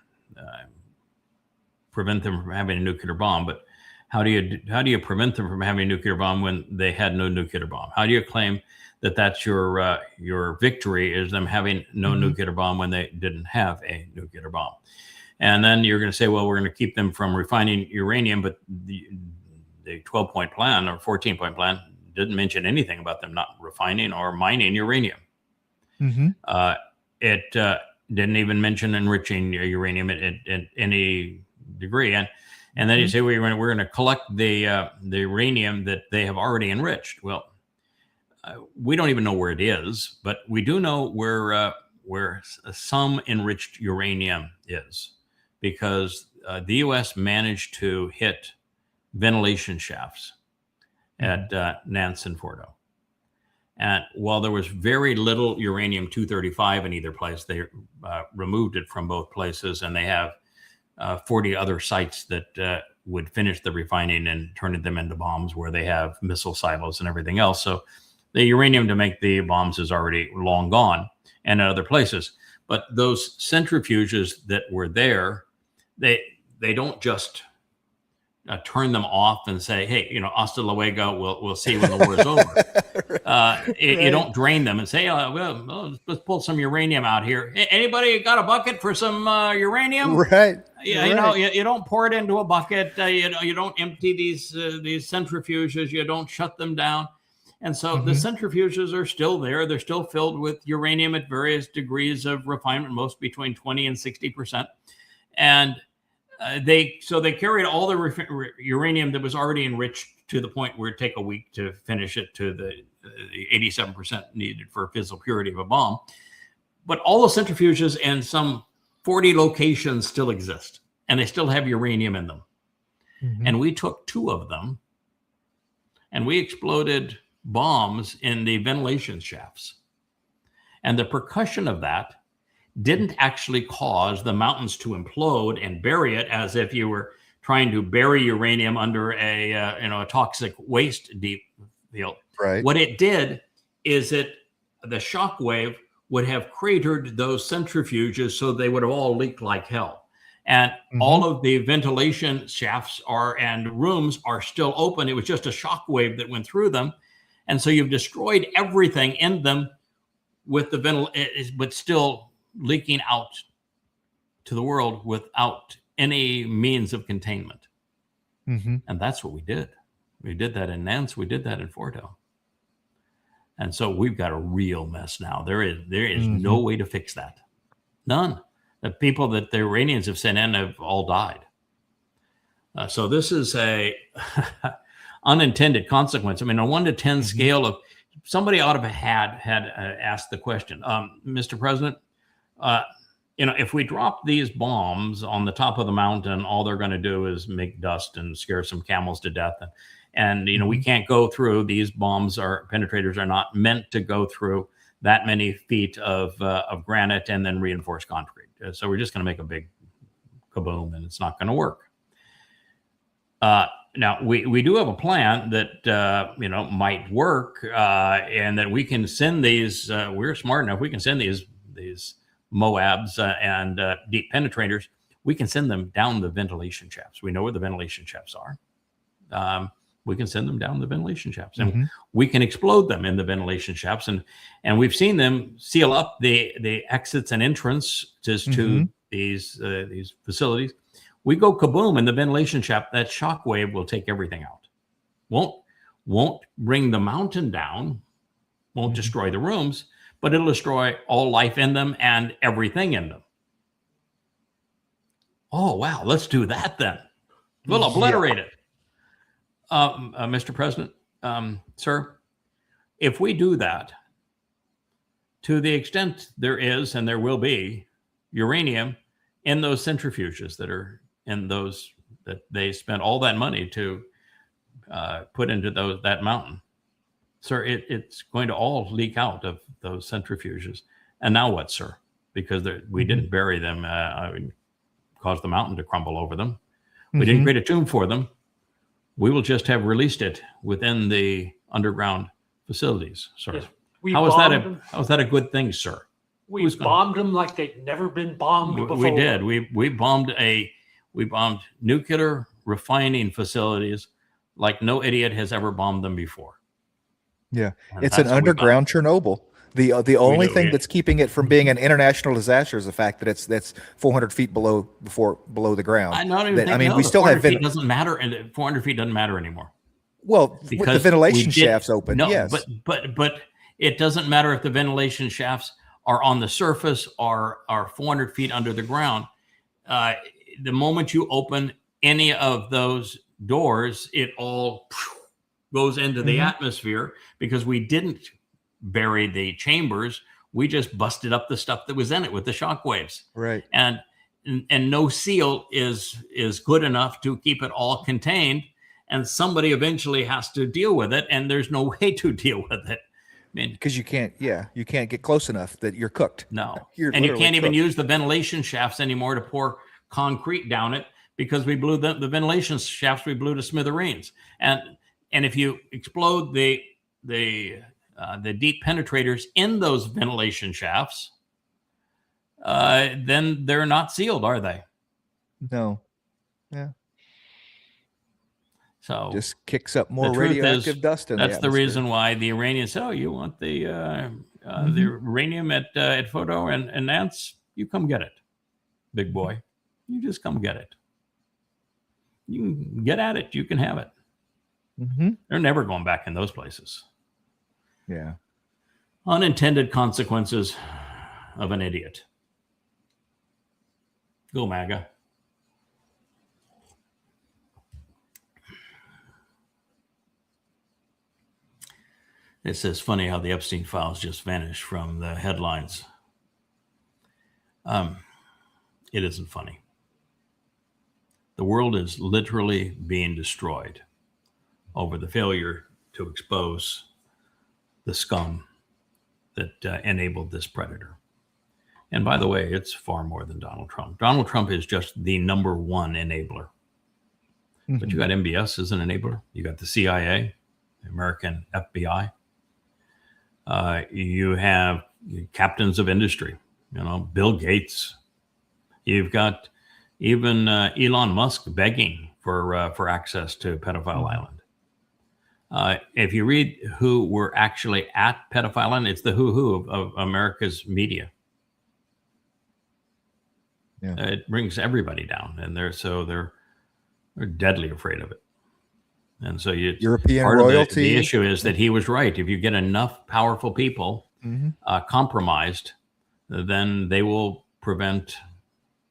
prevent them from having a nuclear bomb, but how do you prevent them from having a nuclear bomb when they had no nuclear bomb? How do you claim that that's your victory, is them having no nuclear bomb when they didn't have a nuclear bomb? And then you're going to say, well, we're going to keep them from refining uranium, but the 12-point plan or 14-point plan didn't mention anything about them not refining or mining uranium. It didn't even mention enriching uranium at any degree. And then you say, we're going to collect the uranium that they have already enriched. Well, we don't even know where it is, but we do know where some enriched uranium is, because the U.S. managed to hit ventilation shafts at Nance and Fordo. And while there was very little uranium-235 in either place, they removed it from both places, and they have 40 other sites that would finish the refining and turn them into bombs, where they have missile silos and everything else. So the uranium to make the bombs is already long gone, and in other places. But those centrifuges that were there, they don't just turn them off and say, hey, hasta luego, we'll see when the war is over. You don't drain them and say, well, let's pull some uranium out here. Hey, anybody got a bucket for some uranium? Right. Yeah, right. You don't pour it into a bucket. You don't empty these centrifuges. You don't shut them down. And so the centrifuges are still there. They're still filled with uranium at various degrees of refinement, most between 20 and 60%. And they carried all the uranium that was already enriched to the point where it'd take a week to finish it to the 87% needed for physical purity of a bomb. But all the centrifuges and some 40 locations still exist, and they still have uranium in them. And we took 2 of them, and we exploded bombs in the ventilation shafts. And the percussion of that didn't actually cause the mountains to implode and bury it, as if you were trying to bury uranium under a toxic waste deep field. Right. What it did is the shock wave would have cratered those centrifuges, so they would have all leaked like hell. And all of the ventilation shafts and rooms are still open. It was just a shock wave that went through them. And so you've destroyed everything in them with but still leaking out to the world without any means of containment. And that's what we did. We did that in Nance. We did that in Fordo. And so we've got a real mess now. There is no way to fix that. None. The people that the Iranians have sent in have all died. So this is unintended consequence. I mean, a 1 to 10 scale of somebody ought to have had asked the question, Mr. President, if we drop these bombs on the top of the mountain, all they're going to do is make dust and scare some camels to death. And we can't go through, these bombs penetrators are not meant to go through that many feet of granite and then reinforced concrete. So we're just going to make a big kaboom and it's not going to work. Now we do have a plan that, might work and that we can send these, we're smart enough, we can send these Moabs and deep penetrators, we can send them down the ventilation shafts. We know where the ventilation shafts are. We can send them down the ventilation shafts and we can explode them in the ventilation shafts. And we've seen them seal up the exits and entrances to these facilities. We go kaboom in the ventilation shaft, that shock wave will take everything out. Won't bring the mountain down, won't destroy the rooms, but it'll destroy all life in them and everything in them. Oh, wow, let's do that then. We'll obliterate it. Mr. President, sir, if we do that, to the extent there is and there will be uranium in those centrifuges that are in those, that they spent all that money to put into that mountain, sir, it's going to all leak out of those centrifuges. And now what, sir? Because we didn't bury them, cause the mountain to crumble over them. We didn't create a tomb for them. We will just have released it within the underground facilities, sir. Yes, How is that a good thing, sir? We bombed them like they'd never been bombed before. We did. We bombed nuclear refining facilities like no idiot has ever bombed them before. Yeah, it's an underground Chernobyl. The only thing that's keeping it from being an international disaster is the fact that that's 400 feet below the ground. We still have feet doesn't matter, and 400 feet doesn't matter anymore. Well, with the ventilation shafts open, no, yes. But it doesn't matter if the ventilation shafts are on the surface or are 400 feet under the ground. The moment you open any of those doors, it all goes into the atmosphere because we didn't bury the chambers. We just busted up the stuff that was in it with the shock waves. Right. And no seal is good enough to keep it all contained. And somebody eventually has to deal with it. And there's no way to deal with it. I mean, because you can't get close enough that you're cooked. No. And you can't even use the ventilation shafts anymore to pour concrete down it because we blew the ventilation shafts, we blew to smithereens. And if you explode the deep penetrators in those ventilation shafts, then they're not sealed, are they? No. Yeah. So just kicks up more radioactive dust in that's the reason why the Iranians said, "Oh, you want the uranium at Fordo and Nance? You come get it, big boy. You just come get it. You can get at it. You can have it." They're never going back in those places. Yeah. Unintended consequences of an idiot. Go MAGA. It says funny how the Epstein files just vanished from the headlines. It isn't funny. The world is literally being destroyed over the failure to expose the scum that enabled this predator. And by the way, it's far more than Donald Trump. Donald Trump is just the number one enabler. But you got MBS as an enabler. You got the CIA, the American FBI. You have captains of industry, Bill Gates. You've got even Elon Musk begging for access to Pedophile Island. If you read who were actually at Pedophile Island, it's the who of America's media. Yeah. It brings everybody down, and they're deadly afraid of it. And so European part royalty. The issue is that he was right. If you get enough powerful people compromised, then they will prevent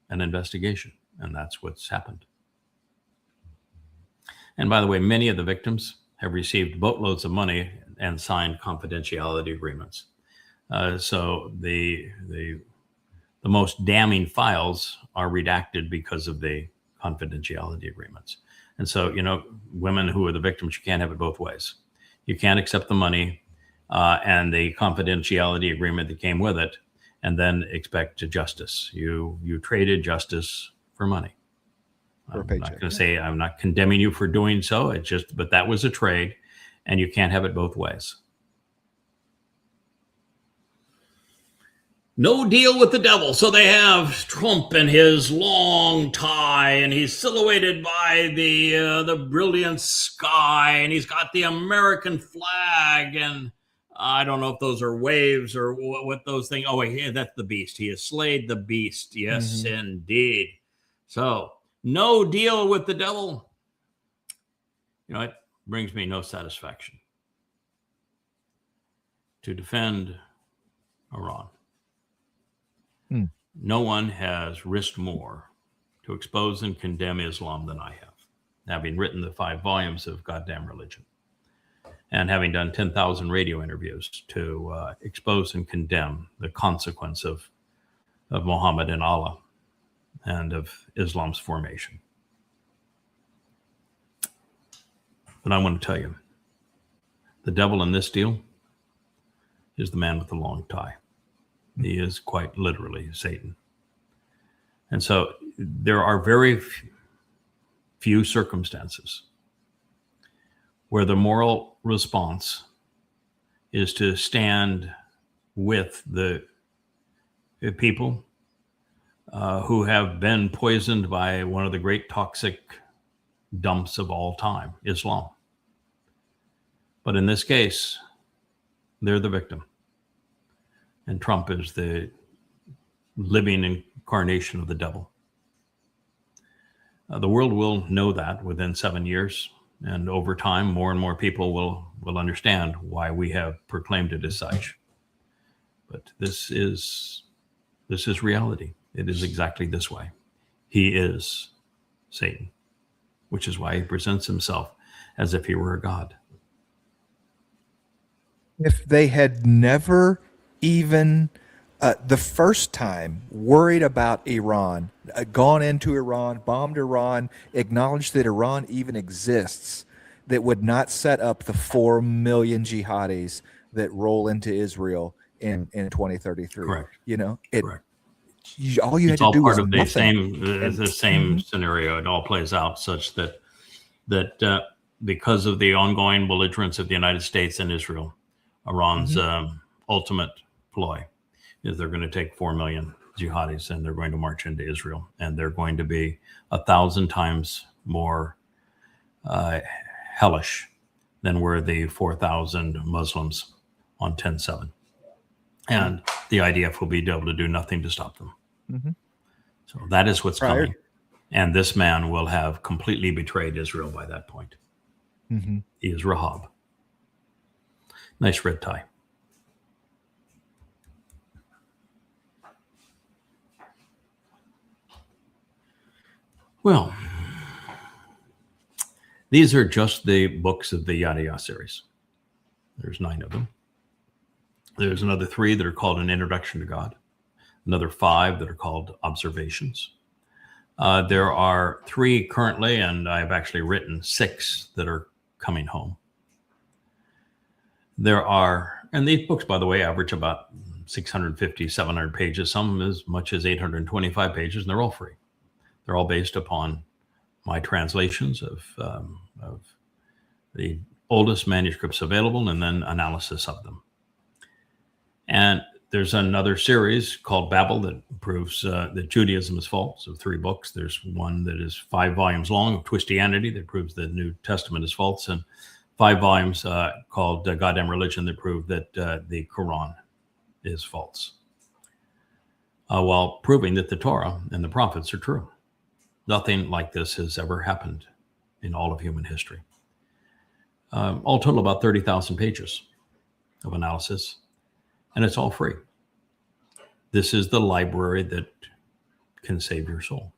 an investigation. And that's what's happened. And by the way, many of the victims have received boatloads of money and signed confidentiality agreements. So the most damning files are redacted because of the confidentiality agreements. And so, women who are the victims, you can't have it both ways. You can't accept the money and the confidentiality agreement that came with it, and then expect justice. You traded justice for money. For a I'm paycheck, not going to say I'm not condemning you for doing so. But that was a trade, and you can't have it both ways. No deal with the devil. So they have Trump and his long tie, and he's silhouetted by the brilliant sky, and he's got the American flag, and I don't know if those are waves or what those things. Oh, yeah, that's the beast. He has slayed the beast. Yes, indeed. So no deal with the devil. It brings me no satisfaction to defend Iran. No one has risked more to expose and condemn Islam than I have, having written the 5 volumes of Goddamn Religion and having done 10,000 radio interviews to expose and condemn the consequence of Muhammad and Allah and of Islam's formation. But I want to tell you, the devil in this deal is the man with the long tie. He is quite literally Satan. And so there are very few circumstances where the moral response is to stand with the people who have been poisoned by one of the great toxic dumps of all time, Islam. But in this case, they're the victim. And Trump is the living incarnation of the devil. The world will know that within 7 years. And over time, more and more people will understand why we have proclaimed it as such. But this is reality. It is exactly this way. He is Satan, which is why he presents himself as if he were a god. If they had never even the first time worried about Iran, gone into Iran, bombed Iran, acknowledged that Iran even exists, that would not set up the 4 million jihadis that roll into Israel in 2033. Correct. Correct. All you had It's to all do part was of the nothing. same scenario. It all plays out such that because of the ongoing belligerence of the United States and Israel, Iran's ultimate ploy is they're going to take 4 million jihadis and they're going to march into Israel, and they're going to be 1,000 times more hellish than were the 4,000 Muslims on 10/7. And the IDF will be able to do nothing to stop them. So that is what's coming. And this man will have completely betrayed Israel by that point. He is Rahab. Nice red tie. Well, these are just the books of the Yada Yah series. There's 9 of them. There's another 3 that are called An Introduction to God, another 5 that are called Observations. There are 3 currently, and I've actually written 6 that are coming home. There are, and these books, by the way, average about 650, 700 pages, some as much as 825 pages, and they're all free. They're all based upon my translations of the oldest manuscripts available and then analysis of them. And there's another series called Babel that proves that Judaism is false, of 3 books. There's one that is 5 volumes long of Twistianity that proves the New Testament is false, and 5 volumes called Goddamn Religion that prove that the Quran is false, while proving that the Torah and the prophets are true. Nothing like this has ever happened in all of human history. All total about 30,000 pages of analysis, and it's all free. This is the library that can save your soul.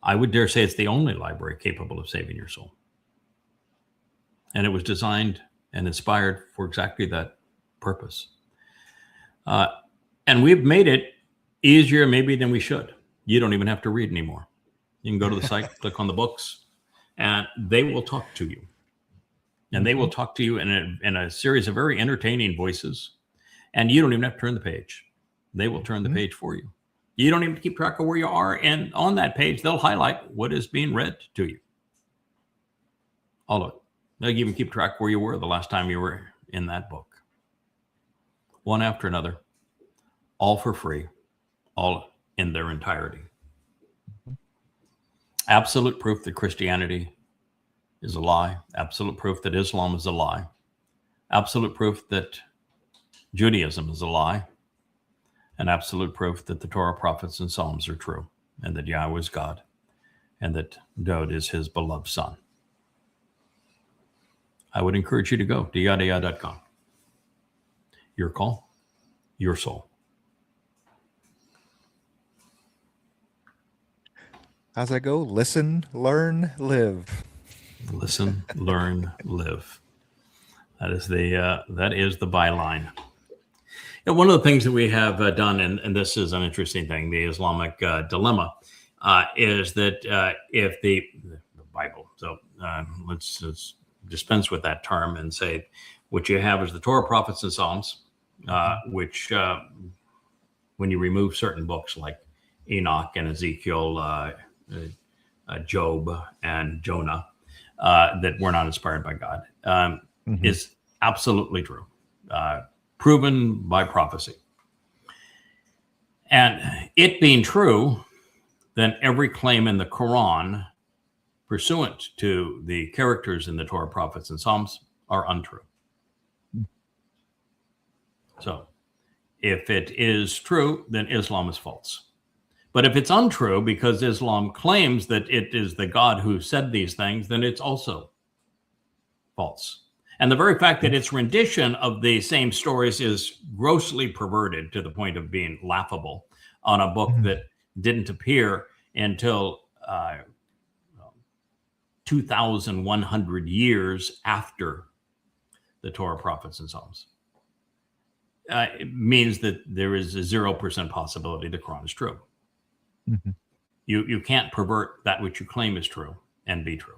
I would dare say it's the only library capable of saving your soul. And it was designed and inspired for exactly that purpose. And we've made it easier maybe than we should. You don't even have to read anymore. You can go to the site, click on the books, and they will talk to you. And they will talk to you in a series of very entertaining voices. And you don't even have to turn the page. They will turn the page for you. You don't even keep track of where you are. And on that page, they'll highlight what is being read to you. All of it. They'll even keep track where you were the last time you were in that book. One after another, all for free, all in their entirety. Absolute proof that Christianity is a lie. Absolute proof that Islam is a lie. Absolute proof that Judaism is a lie. And absolute proof that the Torah, prophets, and Psalms are true, and that Yahweh is God, and that Dowd is his beloved son. I would encourage you to go to yadayah.com. Your call, your soul. How's that go? Listen, learn, live. Listen, learn, live. That is the byline. And one of the things that we have done, and this is an interesting thing, the Islamic dilemma, is that if the Bible, so let's dispense with that term and say what you have is the Torah, prophets, and Psalms, which when you remove certain books like Enoch and Ezekiel, Job and Jonah, that were not inspired by God, is absolutely true, proven by prophecy. And it being true, then every claim in the Quran pursuant to the characters in the Torah, prophets, and Psalms are untrue. So if it is true, then Islam is false. But if it's untrue because Islam claims that it is the God who said these things, then it's also false. And the very fact that its rendition of the same stories is grossly perverted to the point of being laughable on a book that didn't appear until 2,100 years after the Torah, prophets, and Psalms, it means that there is a 0% possibility the Quran is true. You can't pervert that which you claim is true and be true.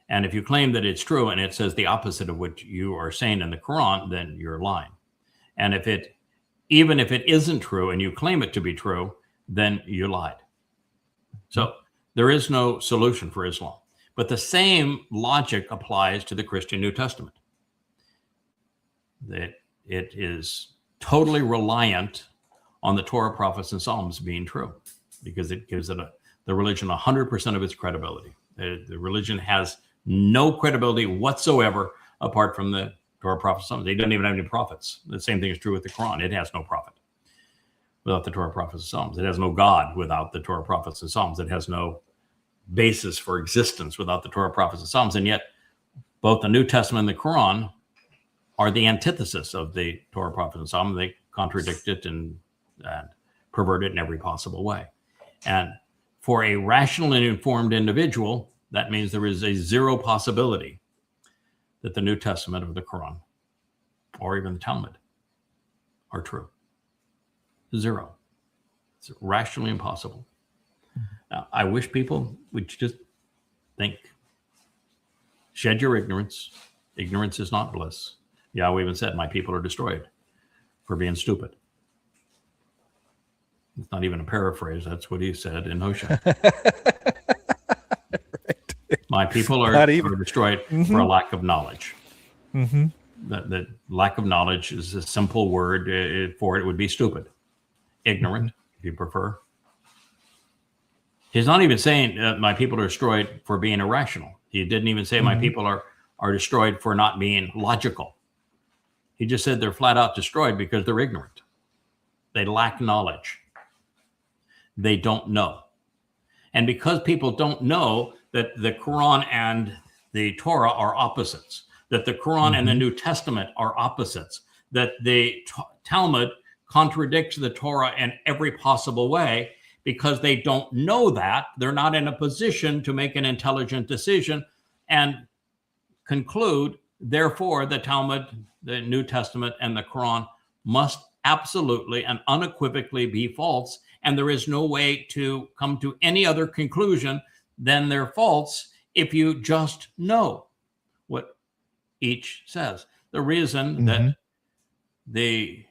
And if you claim that it's true and it says the opposite of what you are saying in the Quran, then you're lying. And even if it isn't true and you claim it to be true, then you lied. So there is no solution for Islam. But the same logic applies to the Christian New Testament. That it is totally reliant on the Torah, prophets, and Psalms being true, because it gives it the religion 100% of its credibility. The religion has no credibility whatsoever apart from the Torah, prophets, and Psalms. It doesn't even have any prophets. The same thing is true with the Quran. It has no prophet without the Torah, prophets, and Psalms. It has no God without the Torah, prophets, and Psalms. It has no basis for existence without the Torah, prophets, and Psalms. And yet both the New Testament and the Quran are the antithesis of the Torah, prophets, and Psalms. They contradict it and pervert it in every possible way. And for a rational and informed individual, that means there is a zero possibility that the New Testament or the Quran or even the Talmud are true. Zero. It's rationally impossible. Now, I wish people would just think, shed your ignorance. Ignorance is not bliss. Yahweh even said, my people are destroyed for being stupid. It's not even a paraphrase. That's what he said in Hosea. Right. My people are destroyed for a lack of knowledge. The lack of knowledge is a simple word for it would be stupid. Ignorant, if you prefer. He's not even saying my people are destroyed for being irrational. He didn't even say my people are destroyed for not being logical. He just said they're flat out destroyed because they're ignorant. They lack knowledge. They don't know. And because people don't know that the Quran and the Torah are opposites, that the Quran and the New Testament are opposites, that the Talmud contradicts the Torah in every possible way, because they don't know that, they're not in a position to make an intelligent decision. And conclude, therefore, the Talmud, the New Testament, and the Quran must absolutely and unequivocally be false. And there is no way to come to any other conclusion than they're false if you just know what each says. The reason that the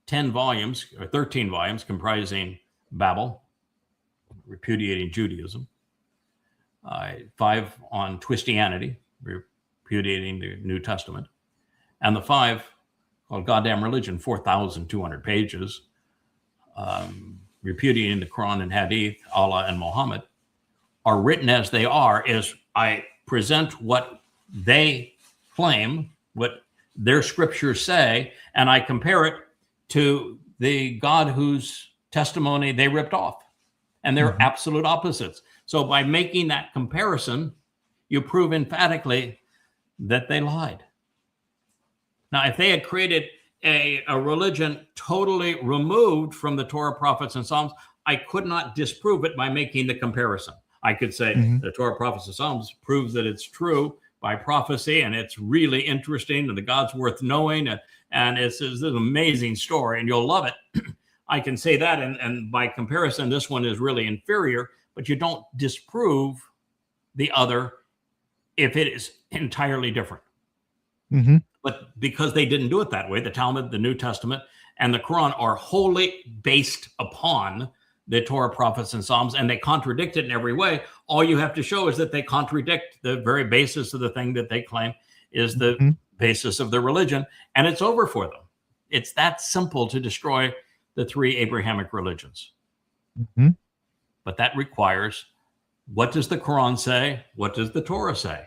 10 volumes or 13 volumes comprising Babel, repudiating Judaism, 5 on Twistianity, repudiating the New Testament, and the 5 called Goddamn Religion, 4,200 pages, repudiating the Quran and Hadith, Allah and Muhammad, are written as they are, as I present what they claim, what their scriptures say, and I compare it to the God whose testimony they ripped off. And they're absolute opposites. So by making that comparison, you prove emphatically that they lied. Now, if they had created a religion totally removed from the Torah, prophets, and Psalms, I could not disprove it by making the comparison. I could say the Torah, prophets, and Psalms proves that it's true by prophecy, and it's really interesting, and the God's worth knowing, and it's an amazing story, and you'll love it. I can say that, and by comparison, this one is really inferior, but you don't disprove the other if it is entirely different. But because they didn't do it that way, the Talmud, the New Testament, and the Quran are wholly based upon the Torah, prophets, and Psalms, and they contradict it in every way. All you have to show is that they contradict the very basis of the thing that they claim is the basis of their religion, and it's over for them. It's that simple to destroy the 3 Abrahamic religions. But that requires, what does the Quran say? What does the Torah say?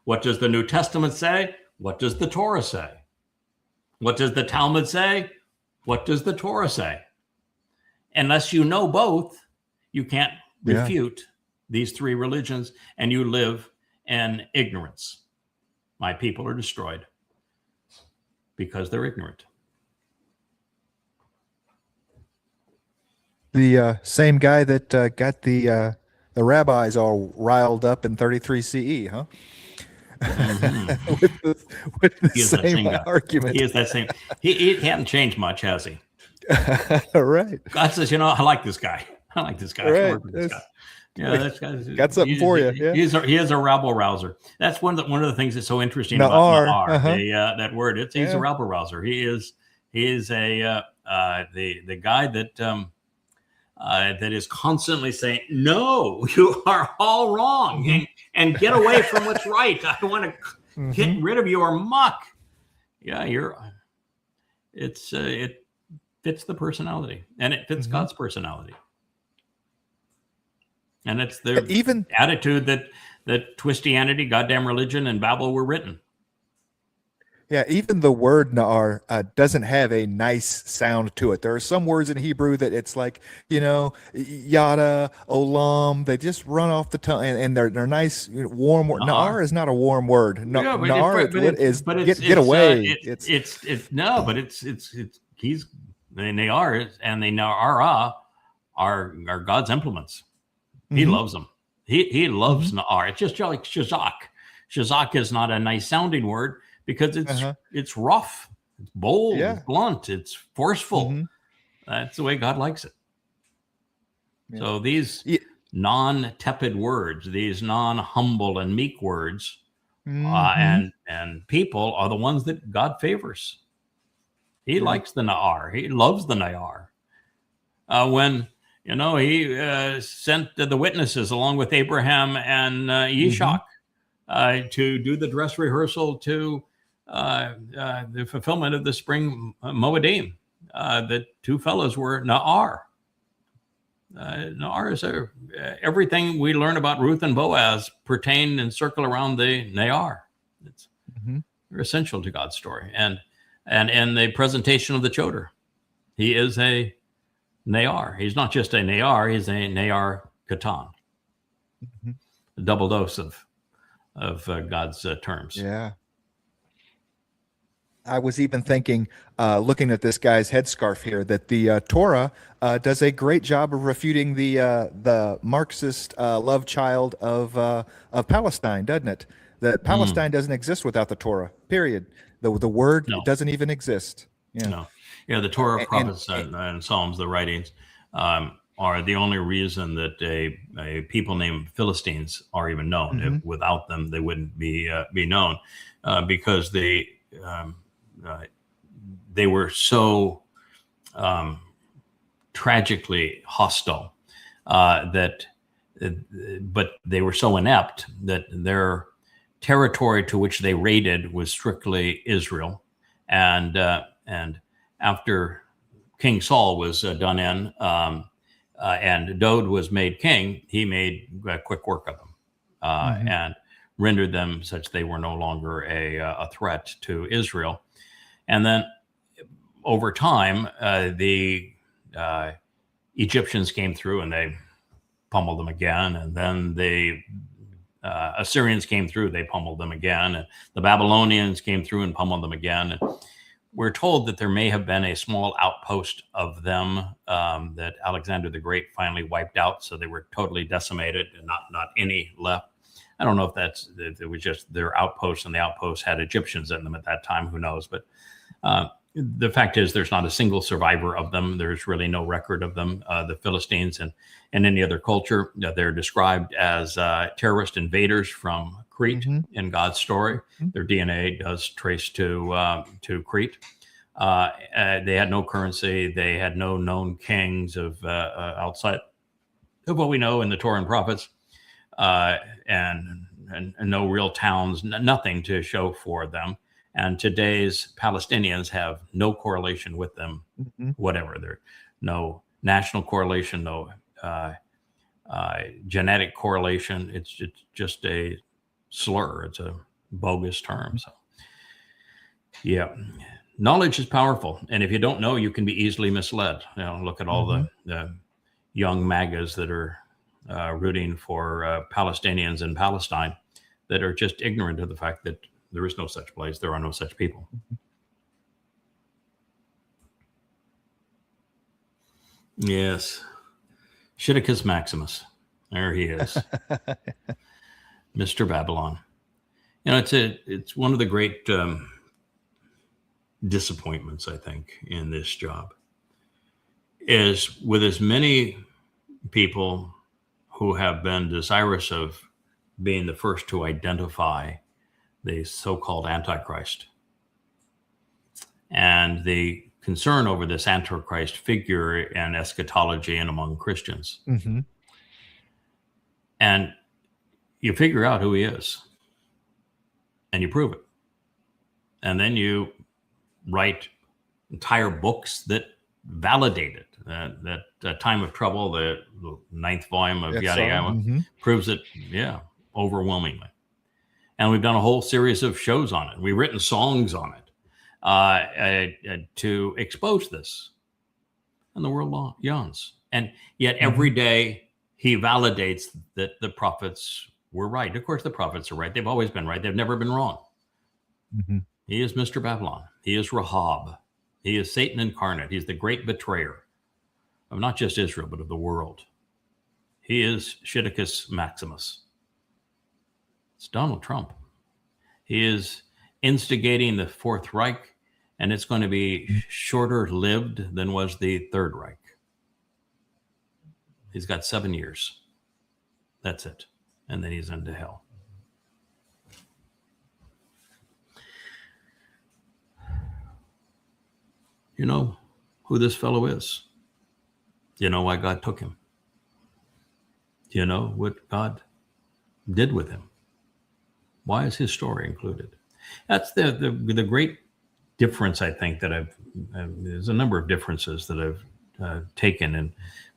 What does the New Testament say? What does the Torah say? What does the Talmud say? What does the Torah say? Unless you know both, you can't refute these 3 religions, and you live in ignorance. My people are destroyed because they're ignorant. The same guy that got the rabbis all riled up in 33 CE, huh? with the same argument. He is that same. He hadn't changed much, has he? Right. God says, I like this guy. I like this guy. Right. Yeah, this guy's got something for you. Yeah. He is a rabble rouser. That's one of the things that's so interesting Na'ar, about Na'ar. That word. He's a rabble rouser. He is a the guy that that is constantly saying, no, you are all wrong, and get away from what's right. I want to get rid of your muck. Yeah, it fits the personality, and it fits God's personality. And it's the attitude that Twistianity, Goddamn Religion, and Babel were written. Yeah, even the word Na'ar doesn't have a nice sound to it. There are some words in Hebrew that it's like, yada, olam, they just run off the tongue, and they're nice, warm word. Na'ar is not a warm word. Na'ar is get away. The Na'ar and the Na'ara are God's implements. He loves them. He loves Na'ar. It's just like Shazak. Shazak is not a nice sounding word, because it's rough, it's bold, it's blunt, it's forceful. That's the way God likes it. So these non-tepid words, these non-humble and meek words, and people are the ones that God favors. He likes the Na'ar. He loves the Na'ar. When he sent the witnesses along with Abraham and Yishak to do the dress rehearsal to the fulfillment of the spring Moedim. The 2 fellows were Na'ar. Na'ar is everything we learn about Ruth and Boaz pertain and circle around the Na'ar. They're essential to God's story. And the presentation of the Choder, he is a Na'ar. He's not just a Na'ar, he's a Na'ar Katan. A double dose of God's terms. Yeah. I was even thinking, looking at this guy's headscarf here, that the Torah does a great job of refuting the Marxist love child of Palestine, doesn't it? That Mm, Palestine doesn't exist without the Torah. Period. The word no, doesn't even exist. Yeah. no. Yeah, the Torah, And prophets, and Psalms, the writings, are the only reason that a people named Philistines are even known. If mhm, without them, they wouldn't be known, because um, uh, they were so um, tragically hostile, that, but they were so inept that their territory to which they raided was strictly Israel, and after King Saul was done in, and Dode was made king, he made quick work of them, mhm, and rendered them such they were no longer a threat to Israel. And then over time, the uh, Egyptians came through and they pummeled them again, and then the Assyrians came through, they pummeled them again, and the Babylonians came through and pummeled them again. And we're told that there may have been a small outpost of them, that Alexander the Great finally wiped out, so they were totally decimated and not any left. I don't know if it was just their outpost, and the outpost had Egyptians in them at that time. Who knows? But the fact is, there's not a single survivor of them. There's really no record of them. The Philistines and any other culture, they're described as terrorist invaders from Crete mhm, in God's story. mhm, Their DNA does trace to Crete. They had no currency. They had no known kings of outside of what we know in the Torah and prophets, uh, and no real towns, nothing to show for them. And today's Palestinians have no correlation with them, mhm. whatever. There, no national correlation, no genetic correlation. It's just a slur. It's a bogus term. So yeah, knowledge is powerful, and if you don't know, you can be easily misled. Look at all Mhm. the young MAGAs that are rooting for Palestinians in Palestine, that are just ignorant of the fact that there is no such place. There are no such people. Yes. Shitticus Maximus. There he is. Mr. Babylon. It's one of the great disappointments, I think, in this job, is with as many people who have been desirous of being the first to identify the so-called Antichrist, and the concern over this Antichrist figure and eschatology and among Christians. Mhm. And you figure out who he is and you prove it. And then you write entire books that validate it. That Time of Trouble, the ninth volume of Yes, Yada sir. Yada, Mhm. proves it, yeah, overwhelmingly. And we've done a whole series of shows on it. We've written songs on it to expose this. And the world yawns. And yet every day he validates that the prophets were right. Of course, the prophets are right. They've always been right. They've never been wrong. Mhm. He is Mr. Babylon. He is Rahab. He is Satan incarnate. He's the great betrayer of not just Israel, but of the world. He is Shitticus Maximus. It's Donald Trump. He is instigating the Fourth Reich, and it's going to be shorter lived than was the Third Reich. He's got 7 years. That's it. And then he's into hell. You know who this fellow is? You know why God took him? Do you know what God did with him? Why is his story included? That's the great difference, I think, that there's a number of differences that I've taken in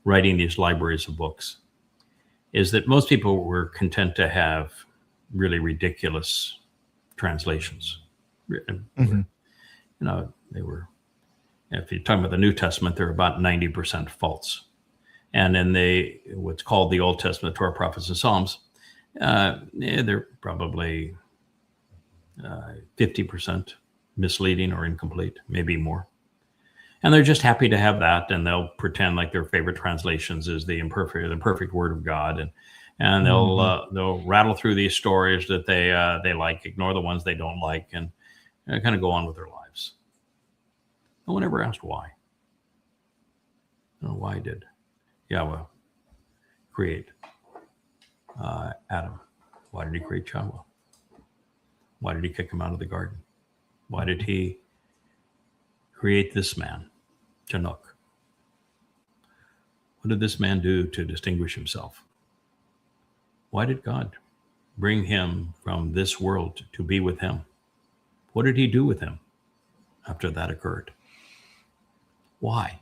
writing these libraries of books, is that most people were content to have really ridiculous translations. Mhm. They were, if you're talking about the New Testament, they're about 90% false. And in what's called the Old Testament, Torah, Prophets, and Psalms, they're probably 50% misleading or incomplete, maybe more. And they're just happy to have that, and they'll pretend like their favorite translations is the perfect Word of God, and they'll rattle through these stories that they like, ignore the ones they don't like, and kind of go on with their lives. No one ever asked why. No, why did Yahweh create Adam? Why did he create Yahweh? Why did he kick him out of the garden? Why did he create this man, Chanuk? What did this man do to distinguish himself? Why did God bring him from this world to be with him? What did he do with him after that occurred? Why?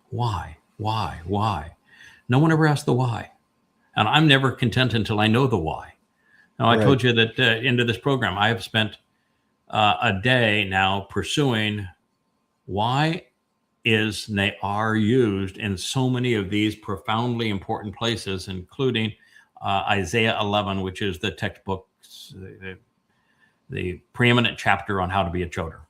Why? Why? Why? No one ever asked the why. And I'm never content until I know the why. Now, I told you that into this program, I have spent a day now pursuing why they are used in so many of these profoundly important places, including Isaiah 11, which is the textbook, the preeminent chapter on how to be a choder.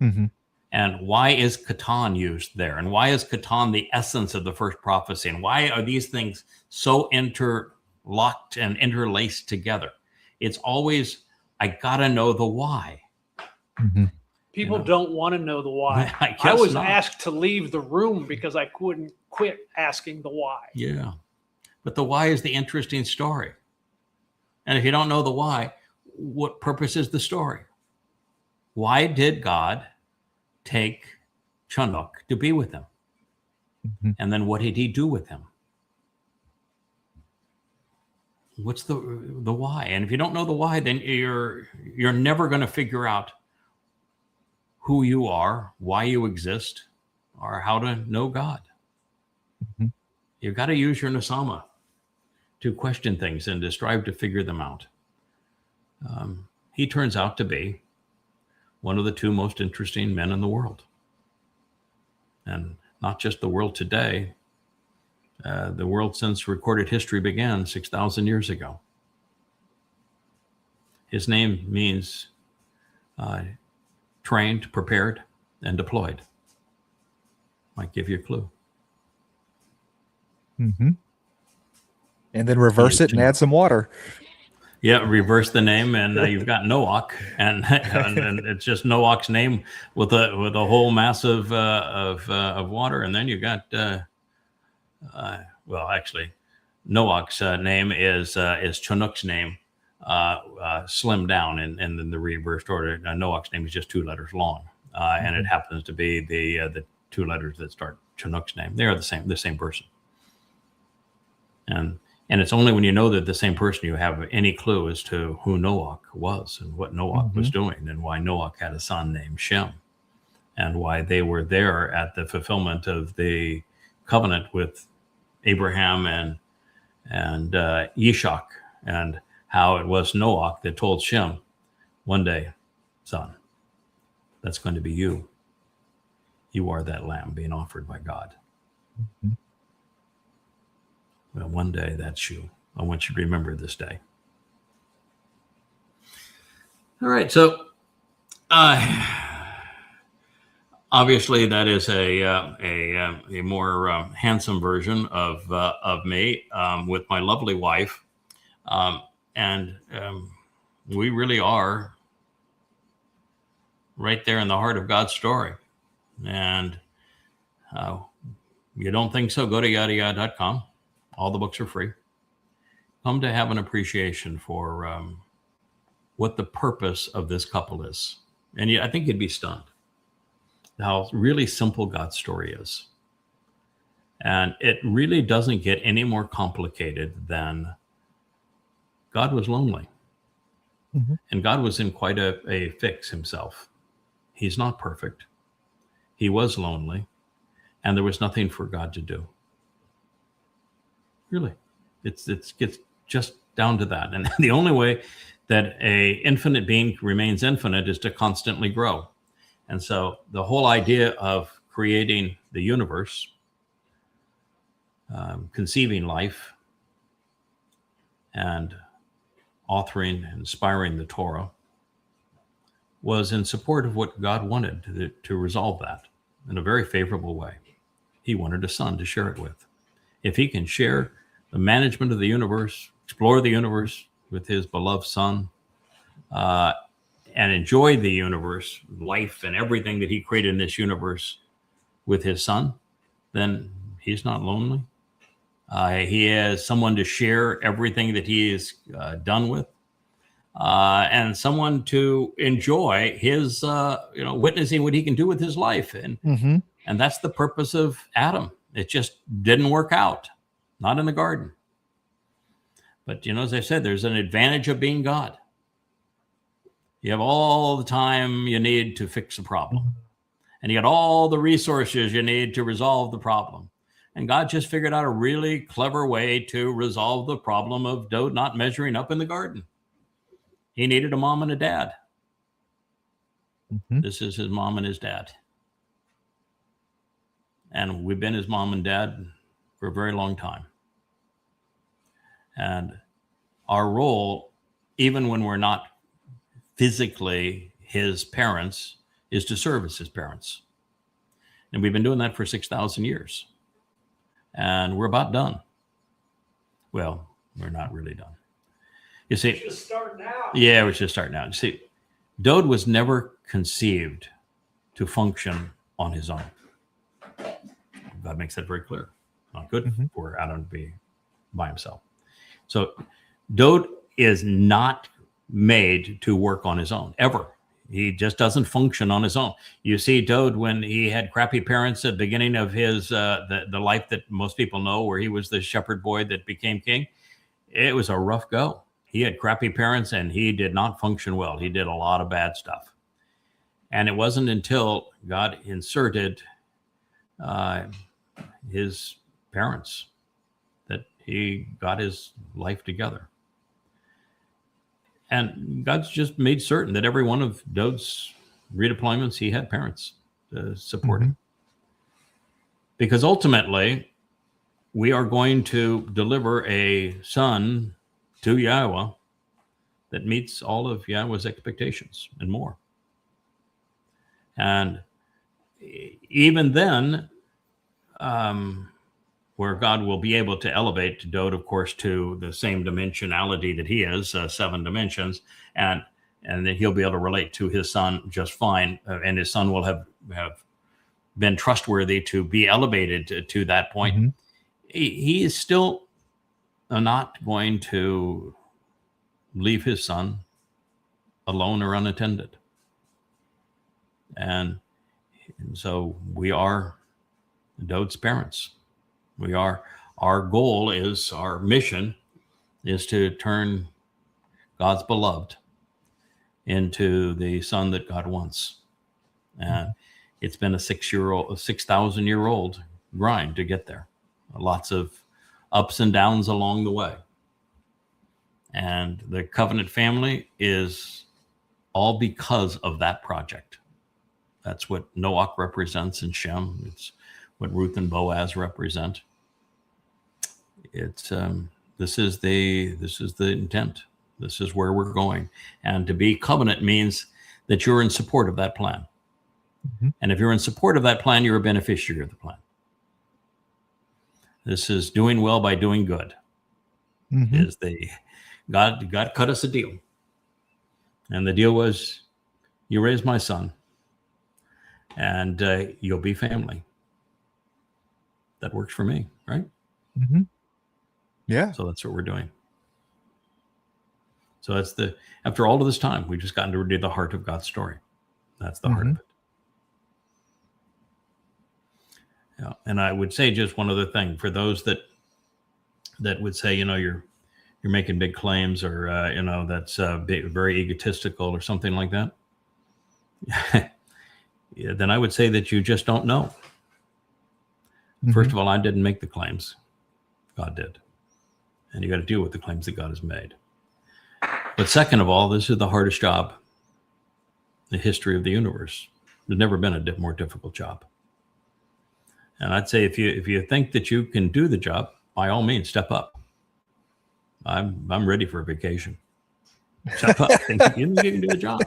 Mm-hmm. And why is Catan used there? And why is Catan the essence of the first prophecy? And why are these things so interlocked and interlaced together? It's always, I gotta know the why. Mm-hmm. People don't want to know the why. I was asked to leave the room because I couldn't quit asking the why. Yeah. But the why is the interesting story. And if you don't know the why, what purpose is the story? Why did God take Chanuk to be with him? Mm-hmm. And then what did he do with him? What's the why? And if you don't know the why, then you're never going to figure out who you are, why you exist, or how to know God. Mm-hmm. You've got to use your Nasama to question things and to strive to figure them out. He turns out to be one of the two most interesting men in the world. And not just the world today, the world since recorded history began 6,000 years ago. His name means trained, prepared, and deployed. Might give you a clue. Mm-hmm. And then reverse it and add some water. Yeah, reverse the name, and you've got Noach, and it's just Noach's name with a whole mass of water, and then you got actually, Noach's name is Chanuk's name, slimmed down, and then the reversed order. Noach's name is just 2 letters long, and it happens to be the 2 letters that start Chanuk's name. They are the same person, and it's only when you know that the same person you have any clue as to who Noach was and what Noach was doing, and why Noach had a son named Shem, and why they were there at the fulfillment of the covenant with Abraham and Yishak, and how it was Noach that told Shem, one day, son, that's going to be you. You are that lamb being offered by God. Mm-hmm. Well, one day that's you. I want you to remember this day. All right. So, obviously, that is a more handsome version of me with my lovely wife, and we really are right there in the heart of God's story. And you don't think so? Go to yadayada.com. All the books are free. Come to have an appreciation for what the purpose of this couple is. And I think you'd be stunned how really simple God's story is. And it really doesn't get any more complicated than God was lonely. Mm-hmm. And God was in quite a fix himself. He's not perfect. He was lonely. And there was nothing for God to do. Really, it gets just down to that. And the only way that a infinite being remains infinite is to constantly grow. And so the whole idea of creating the universe, conceiving life, and authoring, inspiring the Torah, was in support of what God wanted to resolve that in a very favorable way. He wanted a son to share it with. If he can share the management of the universe, explore the universe with his beloved son, and enjoy the universe, life, and everything that he created in this universe with his son, then he's not lonely. He has someone to share everything that he is done with, and someone to enjoy his, witnessing what he can do with his life. And that's the purpose of Adam. It just didn't work out, not in the garden. But, as I said, there's an advantage of being God. You have all the time you need to fix a problem. And you got all the resources you need to resolve the problem. And God just figured out a really clever way to resolve the problem of Dode not measuring up in the garden. He needed a mom and a dad. This is his mom and his dad. And we've been his mom and dad for a very long time. And our role, even when we're not physically his parents, is to serve as his parents. And we've been doing that for 6,000 years. And we're about done. Well, we're not really done. You see, We're just starting out. Yeah, we're just starting out. You see, Dode was never conceived to function on his own. God makes that very clear. Not good for Adam to be by himself. So Dode is not made to work on his own, ever. He just doesn't function on his own. You see Dode when he had crappy parents at the beginning of his the life that most people know, where he was the shepherd boy that became king. It was a rough go. He had crappy parents and he did not function well. He did a lot of bad stuff. And it wasn't until God inserted his parents that he got his life together. And God's just made certain that every one of Dode's redeployments, he had parents to support him. Because ultimately, we are going to deliver a son to Yahweh that meets all of Yahweh's expectations and more. And even then, where God will be able to elevate Dode, of course, to the same dimensionality that he is, 7 dimensions, and then he'll be able to relate to his son just fine, and his son will have been trustworthy to be elevated to that point. He is still not going to leave his son alone or unattended. And so we are Dode's parents. Our goal is, our mission is to turn God's beloved into the son that God wants. And it's been a 6,000-year-old grind to get there. Lots of ups and downs along the way. And the covenant family is all because of that project. That's what Noach represents in Shem. It's what Ruth and Boaz represent. It's this is the intent. This is where we're going. And to be covenant means that you're in support of that plan. And if you're in support of that plan, you're a beneficiary of the plan. This is doing well by doing good. Is God cut us a deal. And the deal was, you raise my son and you'll be family. That works for me, right? Yeah. So that's what we're doing. So that's after all of this time, we've just gotten to do the heart of God's story. That's the heart of it. Yeah. And I would say just one other thing for those that would say, you're making big claims, or that's very egotistical or something like that. Yeah, then I would say that you just don't know. First of all, I didn't make the claims. God did. And you got to deal with the claims that God has made. But second of all, this is the hardest job in the history of the universe. There's never been a more difficult job. And I'd say if you think that you can do the job, by all means, step up. I'm ready for a vacation. Step up. Think you can do the job.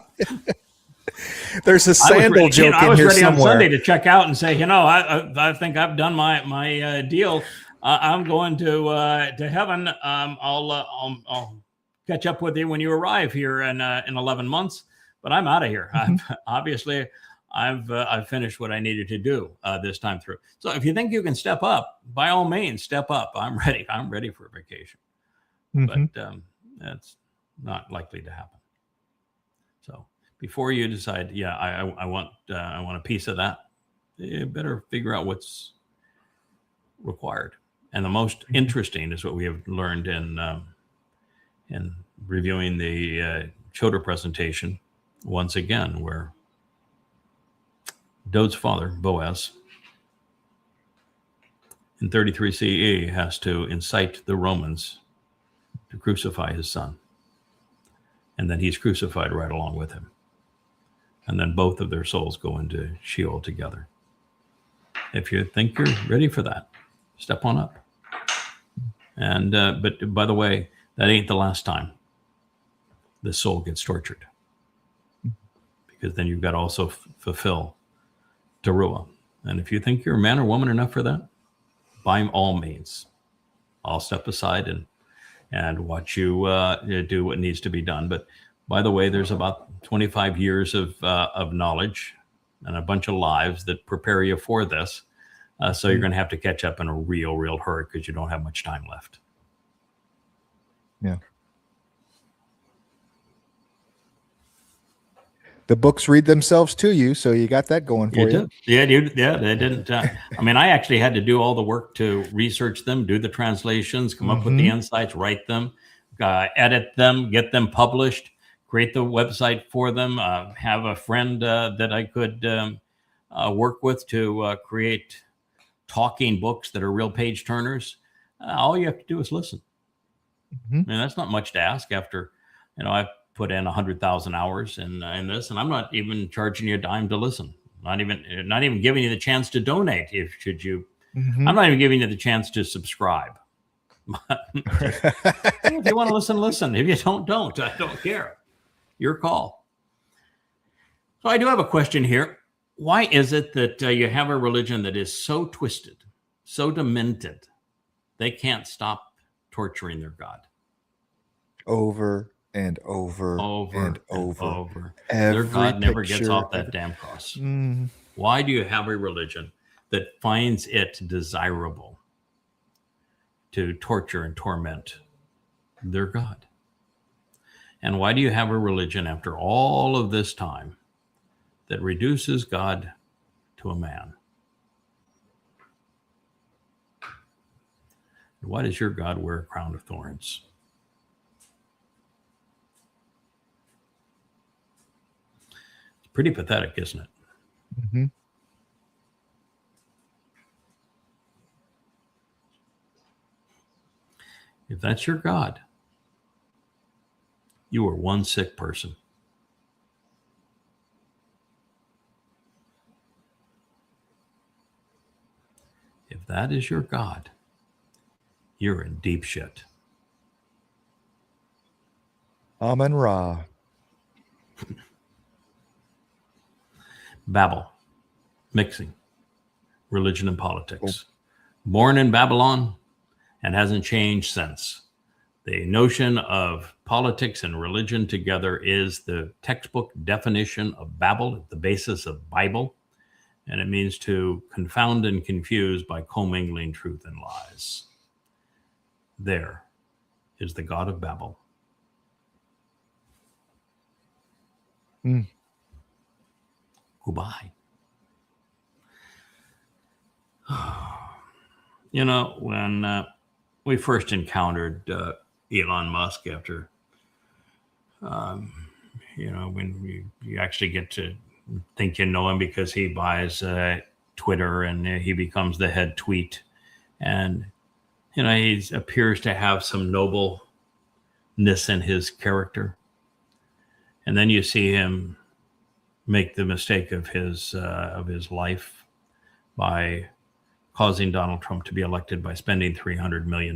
There's a sandal joke I in was here ready somewhere. on Sunday to check out and say, I think I've done my deal. I'm going to heaven. I'll catch up with you when you arrive here in 11 months. But I'm out of here. Obviously, I've finished what I needed to do this time through. So if you think you can step up, by all means, step up. I'm ready. I'm ready for a vacation. But that's not likely to happen. So before you decide, I want a piece of that, you better figure out what's required. And the most interesting is what we have learned in reviewing the Choder presentation once again, where Dode's father, Boaz, in 33 CE has to incite the Romans to crucify his son. And then he's crucified right along with him. And then both of their souls go into Sheol together. If you think you're ready for that, step on up. And but by the way, that ain't the last time the soul gets tortured. Because then you've got to also fulfill Teruah. And if you think you're a man or woman enough for that, by all means, I'll step aside and watch you do what needs to be done. But by the way, there's about 25 years of knowledge and a bunch of lives that prepare you for this. So you're going to have to catch up in a real hurry because you don't have much time left. Yeah. The books read themselves to you, so you got that going for you. Yeah, dude. Yeah, they didn't. I mean, I actually had to do all the work to research them, do the translations, come up with the insights, write them, edit them, get them published, create the website for them, have a friend that I could work with to create talking books that are real page turners. All you have to do is listen. I mean, that's not much to ask after, I've put in 100,000 hours in this, and I'm not even charging you a dime to listen. Not even giving you the chance to donate. I'm not even giving you the chance to subscribe. If you want to listen, listen. If you don't. I don't care. Your call. So I do have a question here. Why is it that you have a religion that is so twisted, so demented, they can't stop torturing their God? Over and over and over. Their God never gets off that damn cross. Why do you have a religion that finds it desirable to torture and torment their God? And why do you have a religion after all of this time that reduces God to a man? Why does your God wear a crown of thorns? Pretty pathetic, isn't it? If that's your God, you are one sick person. If that is your God, you're in deep shit. Amen-Ra. Babel, mixing religion and politics. Born in Babylon and hasn't changed since. The notion of politics and religion together is the textbook definition of Babel, the basis of Bible, and it means to confound and confuse by commingling truth and lies. There is the God of Babel. Goodbye. When we first encountered Elon Musk after, when you actually get to think you know him because he buys Twitter and he becomes the head tweet. And, he appears to have some nobleness in his character. And then you see him make the mistake of his life by causing Donald Trump to be elected by spending $300 million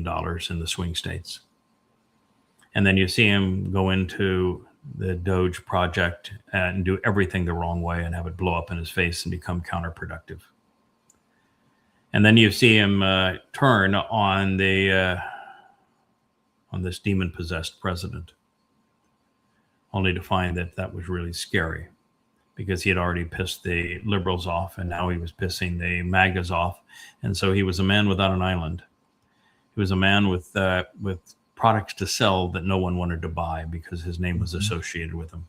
in the swing states. And then you see him go into the Doge project and do everything the wrong way and have it blow up in his face and become counterproductive. And then you see him turn on this demon-possessed president, only to find that that was really scary, because he had already pissed the liberals off, and now he was pissing the MAGAs off. And so he was a man without an island. He was a man with products to sell that no one wanted to buy because his name was associated with them.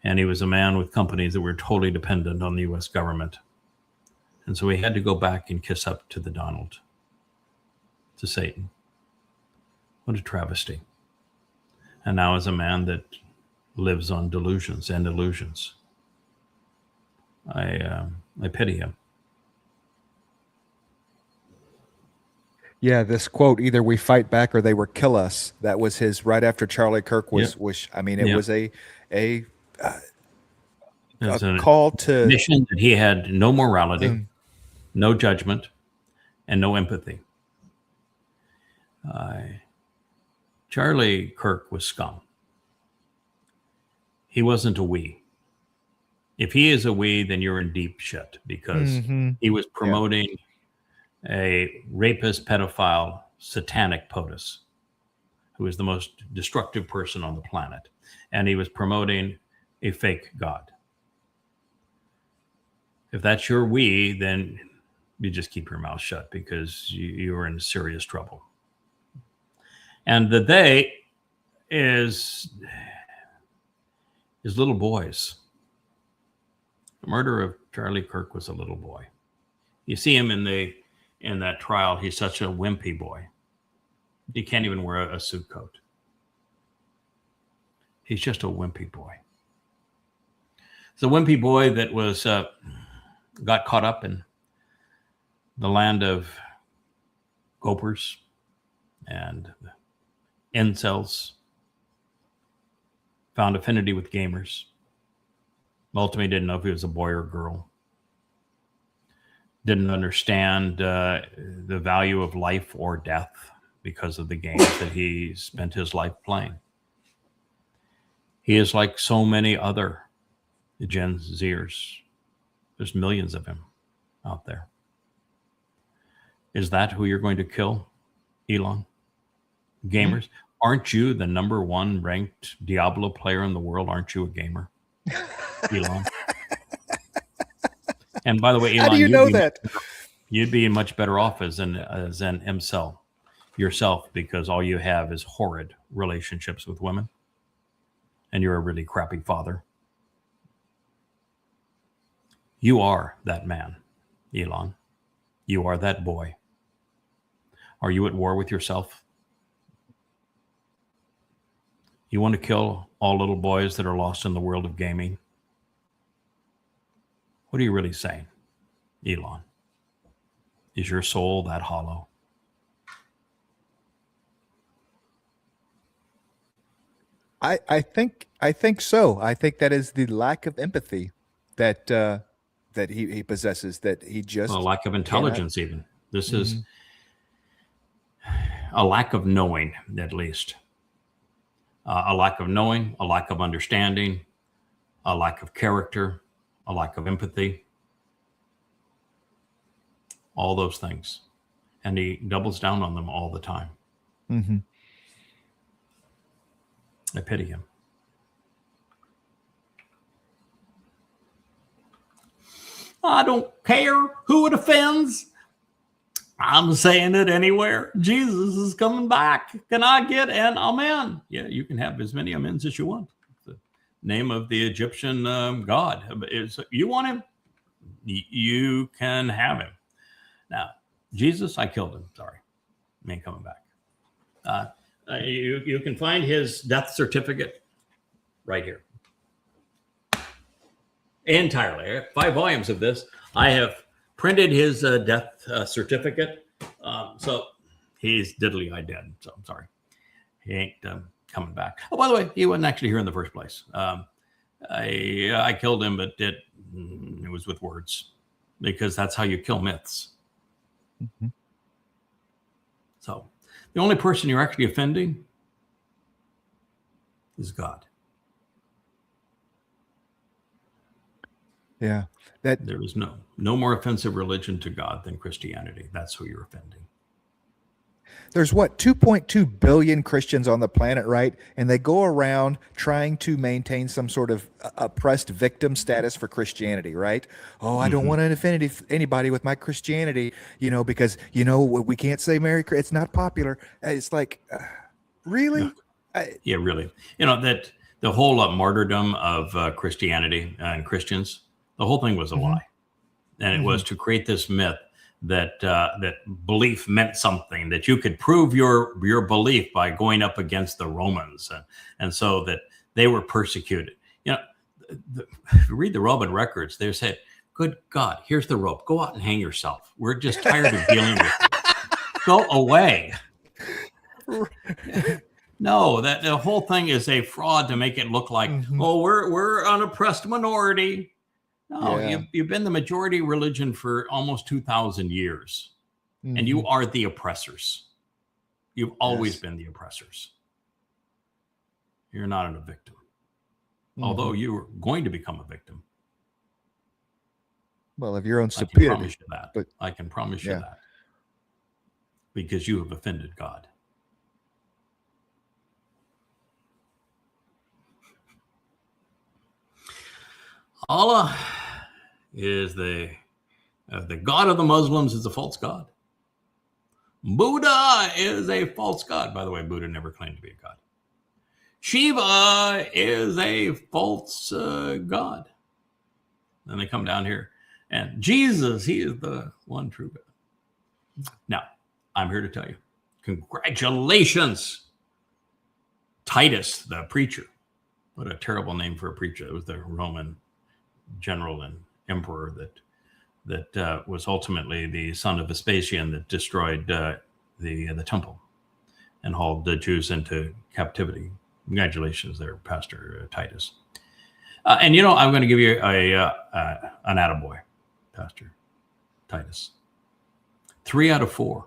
And he was a man with companies that were totally dependent on the U.S. government. And so he had to go back and kiss up to the Donald, to Satan. What a travesty. And now is a man that lives on delusions and illusions. I pity him. Yeah, this quote, either we fight back or they will kill us. That was his right after Charlie Kirk was, I mean, it was a call to mission that he had no morality, no judgment, and no empathy. Charlie Kirk was scum. He wasn't a we. If he is a we, then you're in deep shit, because he was promoting a rapist, pedophile, satanic POTUS, who is the most destructive person on the planet. And he was promoting a fake God. If that's your we, then you just keep your mouth shut, because you are in serious trouble. And the they is little boys. The murder of Charlie Kirk was a little boy. You see him in that trial. He's such a wimpy boy. He can't even wear a suit coat. He's just a wimpy boy. It's a wimpy boy that was got caught up in the land of gopers and incels, found affinity with gamers. Ultimately didn't know if he was a boy or a girl. Didn't understand the value of life or death because of the games that he spent his life playing. He is like so many other Gen Zers. There's millions of him out there. Is that who you're going to kill, Elon? Gamers? Aren't you the number one ranked Diablo player in the world? Aren't you a gamer, Elon? And by the way, Elon, how do you know that? You'd be much better off as an incel yourself, because all you have is horrid relationships with women, and you're a really crappy father. You are that man, Elon. You are that boy. Are you at war with yourself? You want to kill all little boys that are lost in the world of gaming? What are you really saying, Elon? Is your soul that hollow? I think so. I think that is the lack of empathy that that he possesses, that he just a lack of intelligence even. This is a lack of knowing, at least. A lack of knowing, a lack of understanding, a lack of character, a lack of empathy. All those things. And he doubles down on them all the time. I pity him. I don't care who it offends. I'm saying it anywhere. Jesus is coming back. Can I get an amen? Yeah, you can have as many amens as you want. The name of the Egyptian god. You want him? You can have him. Now, Jesus, I killed him. Sorry. He ain't coming back. You can find his death certificate right here. Entirely. I have 5 volumes of this. I have printed his death certificate. So he's diddly-eyed dead. So I'm sorry. He ain't coming back. Oh, by the way, he wasn't actually here in the first place. I killed him, but it was with words, because that's how you kill myths. So the only person you're actually offending is God. Yeah. There is no more offensive religion to God than Christianity. That's who you're offending. There's 2.2 billion Christians on the planet, right? And they go around trying to maintain some sort of oppressed victim status for Christianity, right? Oh, I don't want to offend anybody with my Christianity, because, we can't say Merry Christmas. It's not popular. It's like, really? Yeah, really. That the whole martyrdom of Christianity and Christians, the whole thing was a lie. And it was to create this myth that belief meant something, that you could prove your belief by going up against the Romans, and so that they were persecuted. If you read the Roman records, they said, "Good God, here's the rope. Go out and hang yourself. We're just tired of dealing with it. Go away." No, that the whole thing is a fraud to make it look like, oh, we're an oppressed minority. No, you've been the majority religion for almost 2,000 years, and you are the oppressors. You've always been the oppressors. You're not a victim, although you are going to become a victim. Well, of your own stupidity. I can promise you that, because you have offended God. Allah is the God of the Muslims is a false god. Buddha is a false god. By the way, Buddha never claimed to be a god. Shiva is a false god. Then they come down here, and Jesus, he is the one true God. Now, I'm here to tell you, congratulations, Titus, the preacher. What a terrible name for a preacher. It was the Roman general and emperor that was ultimately the son of Vespasian that destroyed the temple and hauled the Jews into captivity. Congratulations there, Pastor Titus. And I'm going to give you an attaboy, Pastor Titus. 3 out of 4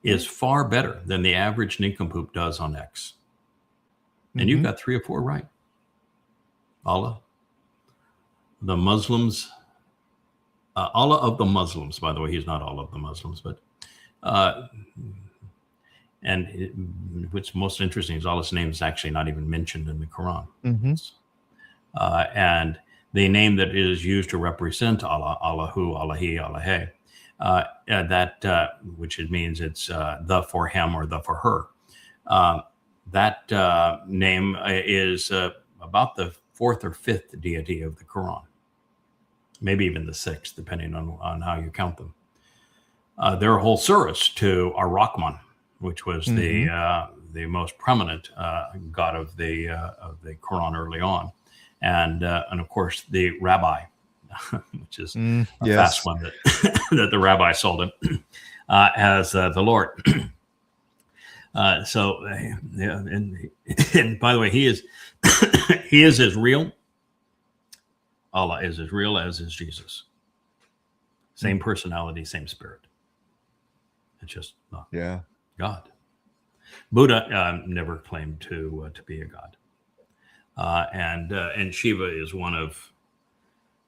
is far better than the average nincompoop does on X. And you've got 3 or 4 right. Allah. The Muslims, Allah of the Muslims, by the way, he's not all of the Muslims, but, what's most interesting is Allah's name is actually not even mentioned in the Quran. And the name that is used to represent Allah, Allahu, Allahi, Allahe, which it means it's the for him or the for her. That name is about the 4th or 5th deity of the Quran, maybe even the 6th, depending on how you count them. There are whole surahs to Ar-Rahman, which was the most prominent god of the Quran early on, and of course the rabbi, which is a fast one that the rabbi sold him as the Lord. And by the way, he is he is as real. Allah is as real as is Jesus. Same personality, same spirit. It's just not God. Buddha never claimed to be a god, and Shiva is one of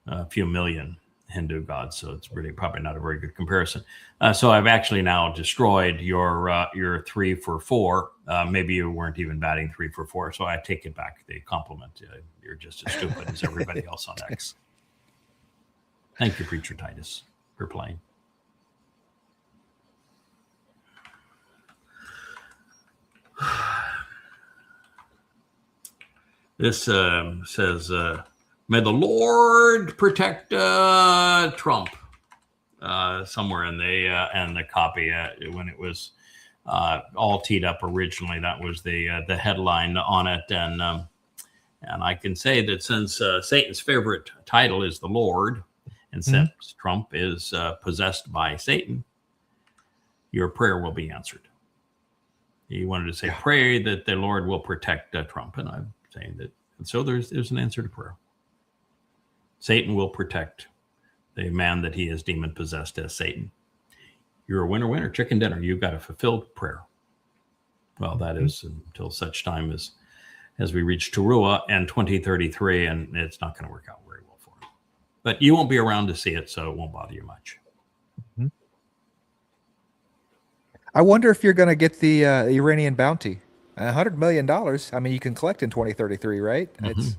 a few million Hindu gods, so it's really probably not a very good comparison. So I've actually now destroyed your 3 for 4. Maybe you weren't even batting 3 for 4, so I take it back, the compliment. You're just as stupid as everybody else on X. Thank you, Preacher Titus, for playing. This says, may the Lord protect Trump. Somewhere in the copy, when it was all teed up originally, that was the headline on it, and I can say that since Satan's favorite title is the Lord, and since Trump is possessed by Satan, your prayer will be answered. He wanted to say, pray that the Lord will protect Trump, and I'm saying that, and so there's an answer to prayer. Satan will protect the man that he is demon possessed as Satan. You're a winner, chicken dinner. You've got a fulfilled prayer. Well, that is until such time as we reach Teruah and 2033, and it's not going to work out very well for him. But you won't be around to see it, so it won't bother you much. I wonder if you're going to get the Iranian bounty. $100 million. I mean, you can collect in 2033, right? It's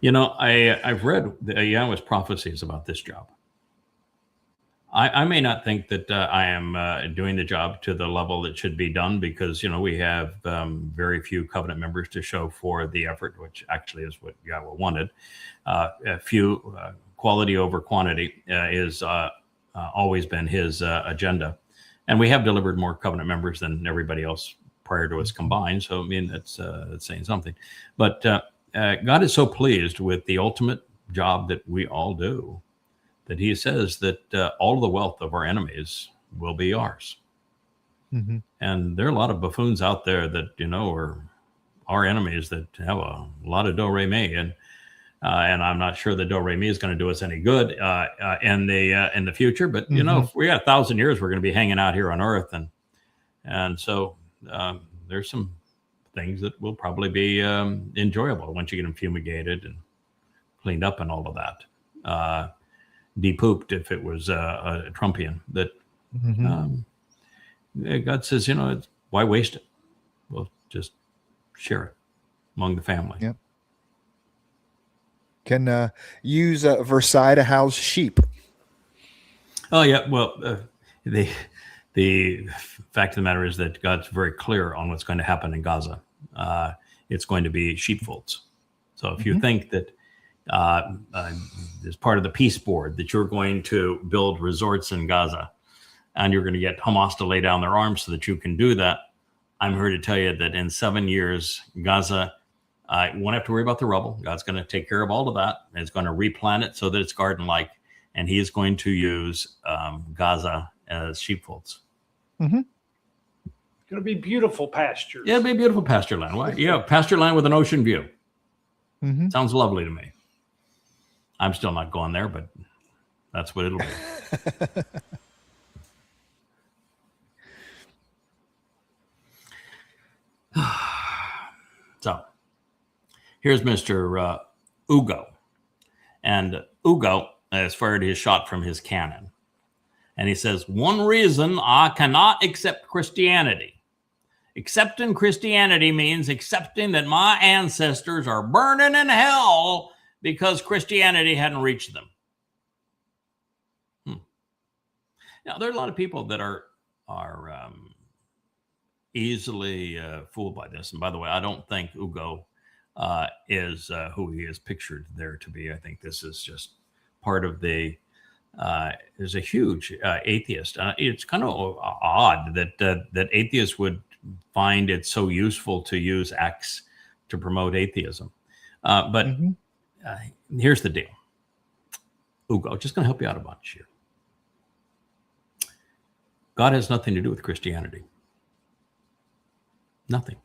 I've read the Yahweh's prophecies about this job. I may not think that I am doing the job to the level that should be done, because we have very few covenant members to show for the effort, which actually is what Yahweh wanted. A few quality over quantity is always been his agenda, and we have delivered more covenant members than everybody else prior to us combined. So I mean, that's saying something. But God is so pleased with the ultimate job that we all do, that he says that all of the wealth of our enemies will be ours. Mm-hmm. And there are a lot of buffoons out there that, are our enemies, that have a lot of do-re-mi. And I'm not sure that do-re-mi is going to do us any good in the future. But, if we got 1,000 years, we're going to be hanging out here on Earth. And so there's some things that will probably be enjoyable once you get them fumigated and cleaned up and all of that. De-pooped, if it was a Trumpian, that God says, why waste it? Well, just share it among the family. Yep. Can use Versailles to house sheep. Oh yeah. Well, the fact of the matter is that God's very clear on what's going to happen in Gaza. It's going to be sheepfolds. So if you think that as part of the peace board that you're going to build resorts in Gaza and you're going to get Hamas to lay down their arms so that you can do that, I'm here to tell you that in 7 years, Gaza won't have to worry about the rubble. God's going to take care of all of that. And it's going to replant it so that it's garden-like. And he is going to use Gaza as sheepfolds. It's going to be beautiful pastures. Yeah, it'll be beautiful pasture land. Why? Yeah, pasture land with an ocean view. Sounds lovely to me. I'm still not going there, but that's what it'll be. So here's Mr. Ugo. And Ugo has fired his shot from his cannon. And he says, one reason I cannot accept Christianity. Accepting Christianity means accepting that my ancestors are burning in hell because Christianity hadn't reached them. Now, there are a lot of people that are easily fooled by this. And by the way, I don't think Ugo is who he is pictured there to be. I think this is just part of the is a huge atheist. It's kind of odd that atheists would find it so useful to use X to promote atheism. But here's the deal. Ugo, just going to help you out a bunch here. God has nothing to do with Christianity. Nothing.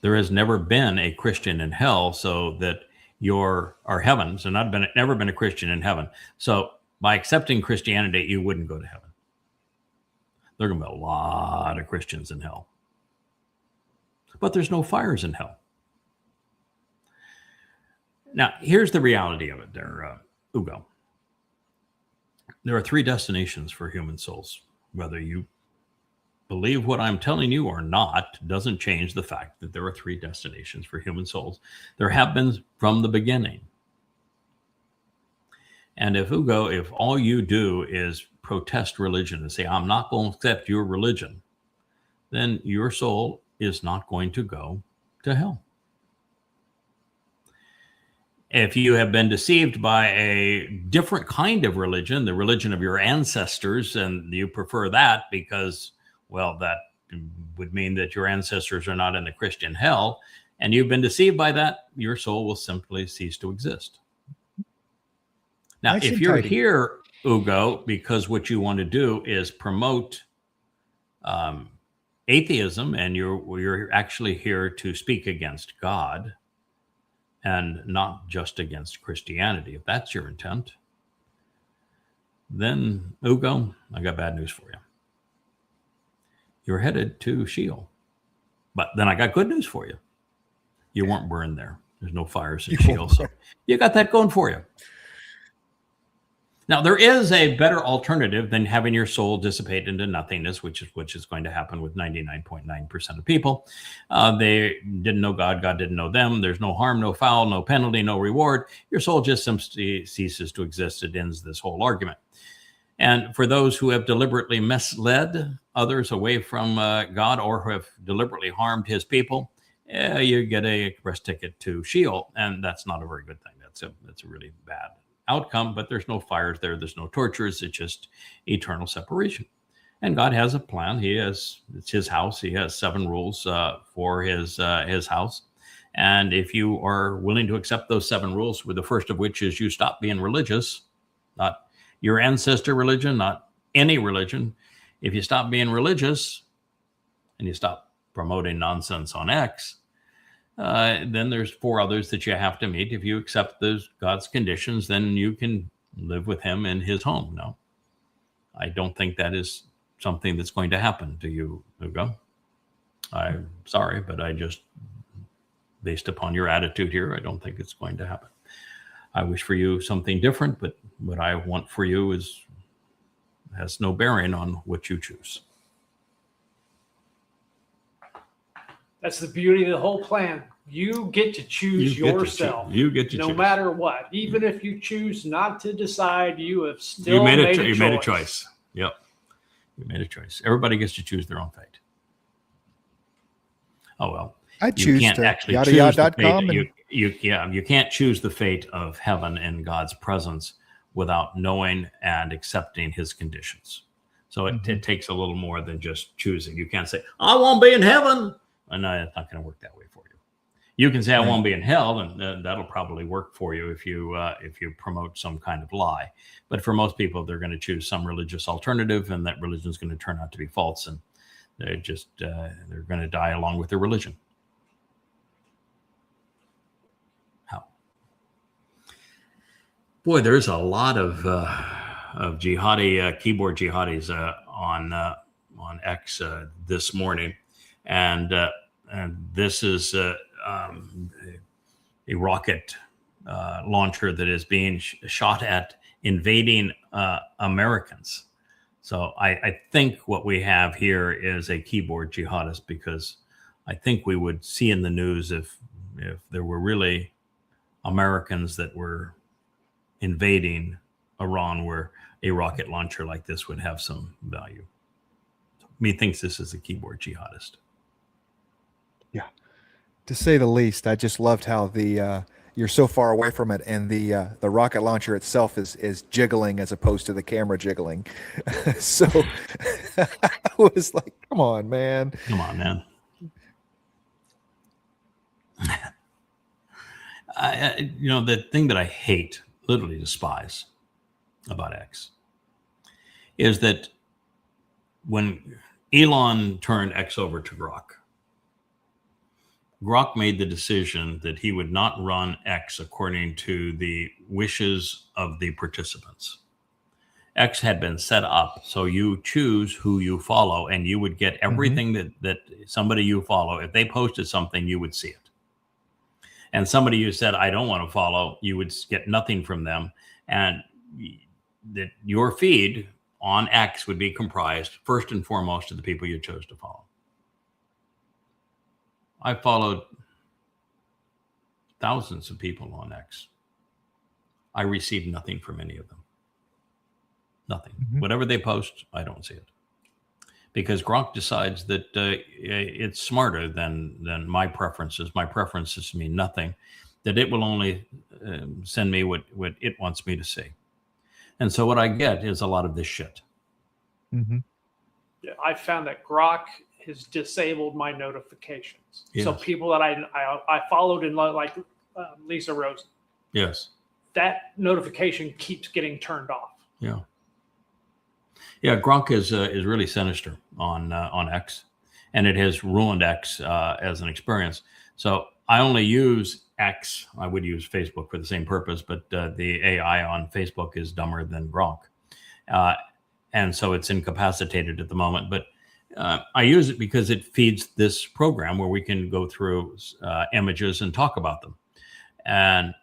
There has never been a Christian in hell, so that our heavens, and never been a Christian in heaven. So by accepting Christianity, you wouldn't go to heaven. There are going to be a lot of Christians in hell. But there's no fires in hell. Now, here's the reality of it there, Ugo. There are 3 destinations for human souls. Whether you believe what I'm telling you or not doesn't change the fact that there are 3 destinations for human souls. There have been from the beginning. And if all you do is protest religion and say, I'm not going to accept your religion, then your soul is not going to go to hell. If you have been deceived by a different kind of religion, the religion of your ancestors, and you prefer that because, well, that would mean that your ancestors are not in the Christian hell, and you've been deceived by that, your soul will simply cease to exist. Now, if you're here, Ugo, because what you want to do is promote atheism, and you're actually here to speak against God and not just against Christianity, if that's your intent, then, Ugo, I got bad news for you. You're headed to Sheol. But then I got good news for you. You weren't burned there. There's no fires in Sheol. So you got that going for you. Now, there is a better alternative than having your soul dissipate into nothingness, which is going to happen with 99.9% of people. They didn't know God. God didn't know them. There's no harm, no foul, no penalty, no reward. Your soul just simply ceases to exist. It ends this whole argument. And for those who have deliberately misled others away from God or who have deliberately harmed his people, you get a express ticket to Sheol. And that's not a very good thing. That's a really bad outcome, but there's no fires there. There's no tortures. It's just eternal separation. And God has a plan. It's his house. He has 7 rules for his house. And if you are willing to accept those 7 rules, with the first of which is you stop being religious, not your ancestor religion, not any religion. If you stop being religious and you stop promoting nonsense on X, then there's 4 others that you have to meet. If you accept those God's conditions, then you can live with him in his home. No, I don't think that is something that's going to happen to you, Hugo. I'm sorry, but I just, based upon your attitude here, I don't think it's going to happen. I wish for you something different, but what I want for you has no bearing on what you choose. That's the beauty of the whole plan. You get to choose yourself. You get to choose. No matter what. Even if you choose not to decide, you have still made a choice. You made a choice. Yep. You made a choice. Everybody gets to choose their own fate. Oh, well. I choose you can't to actually yada choose yada.com. you can't choose the fate of heaven in God's presence without knowing and accepting his conditions. So it takes a little more than just choosing. You can't say, I won't be in heaven. And it's not going to work that way for you. You can say I won't be in hell, and that'll probably work for you if you promote some kind of lie. But for most people, they're going to choose some religious alternative, and that religion is going to turn out to be false, and they're going to die along with their religion. How? Boy, there's a lot of jihadi keyboard jihadis on X this morning. And this is a rocket launcher that is being shot at invading Americans. So I think what we have here is a keyboard jihadist, because I think we would see in the news if there were really Americans that were invading Iran, where a rocket launcher like this would have some value. Methinks this is a keyboard jihadist. Yeah, to say the least. I just loved how you're so far away from it, and the rocket launcher itself is jiggling as opposed to the camera jiggling. So I was like, "Come on, man! Come on, man!" The thing that I hate, literally despise, about X is that when Elon turned X over to Grok made the decision that he would not run X according to the wishes of the participants. X had been set up so you choose who you follow, and you would get everything that somebody you follow. If they posted something, you would see it. And somebody you said, I don't want to follow, you would get nothing from them. And that your feed on X would be comprised first and foremost of the people you chose to follow. I followed thousands of people on X. I received nothing from any of them. Nothing. Whatever they post, I don't see it. Because Grok decides that it's smarter than my preferences. My preferences mean nothing. That it will only send me what it wants me to see. And so what I get is a lot of this shit. Yeah, I found that Grok has disabled my notifications. Yes. So people that I followed in, like Lisa Rosen. Yes. That notification keeps getting turned off. Yeah. Yeah, Grok is really sinister on X, and it has ruined X as an experience. So I only use X. I would use Facebook for the same purpose, but the AI on Facebook is dumber than Grok, and so it's incapacitated at the moment. But I use it because it feeds this program where we can go through images and talk about them. and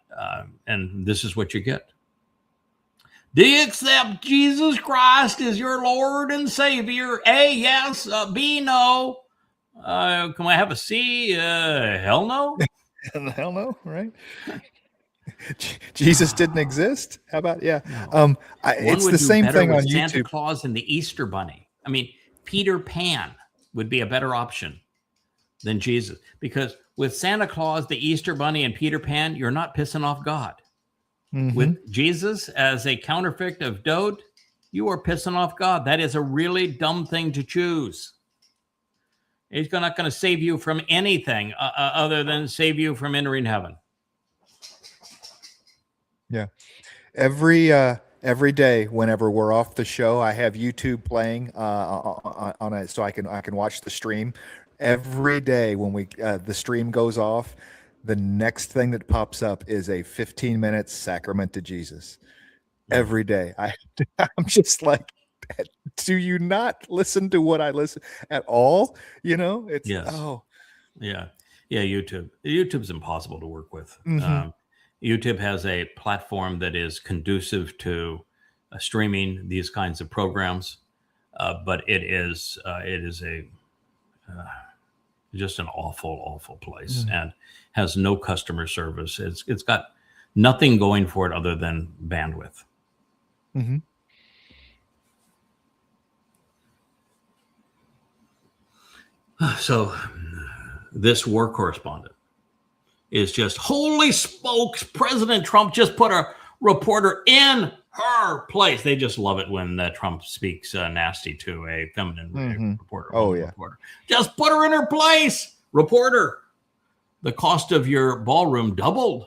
this is what you get. Do you accept Jesus Christ as your Lord and Savior? A, yes. B, no. Can I have a C? Hell no. Hell no, right? Jesus didn't exist. How about No. it's the same thing on Santa YouTube. Claus and the Easter Bunny. I mean, Peter Pan would be a better option than Jesus, because with Santa Claus, the Easter Bunny, and Peter Pan, you're not pissing off God. Mhm. With Jesus as a counterfeit of Dode, you are pissing off God. That is a really dumb thing to choose. He's not going to save you from anything other than save you from entering heaven. Yeah. Every day, whenever we're off the show, I have YouTube playing on it, so I can watch the stream. Every day when the stream goes off, the next thing that pops up is a 15-minute sacrament to Jesus. Every day, I'm just like, do you not listen to what I listen at all? It's Yes. oh Yeah. YouTube's impossible to work with. Mhm. YouTube has a platform that is conducive to streaming these kinds of programs, but it is just an awful place, and has no customer service. It's got nothing going for it other than bandwidth. Mm-hmm. So this war correspondent is just, holy smokes, President Trump just put a reporter in her place. They just love it when Trump speaks nasty to a feminine reporter. Oh, yeah. Reporter. Just put her in her place. Reporter, the cost of your ballroom doubled.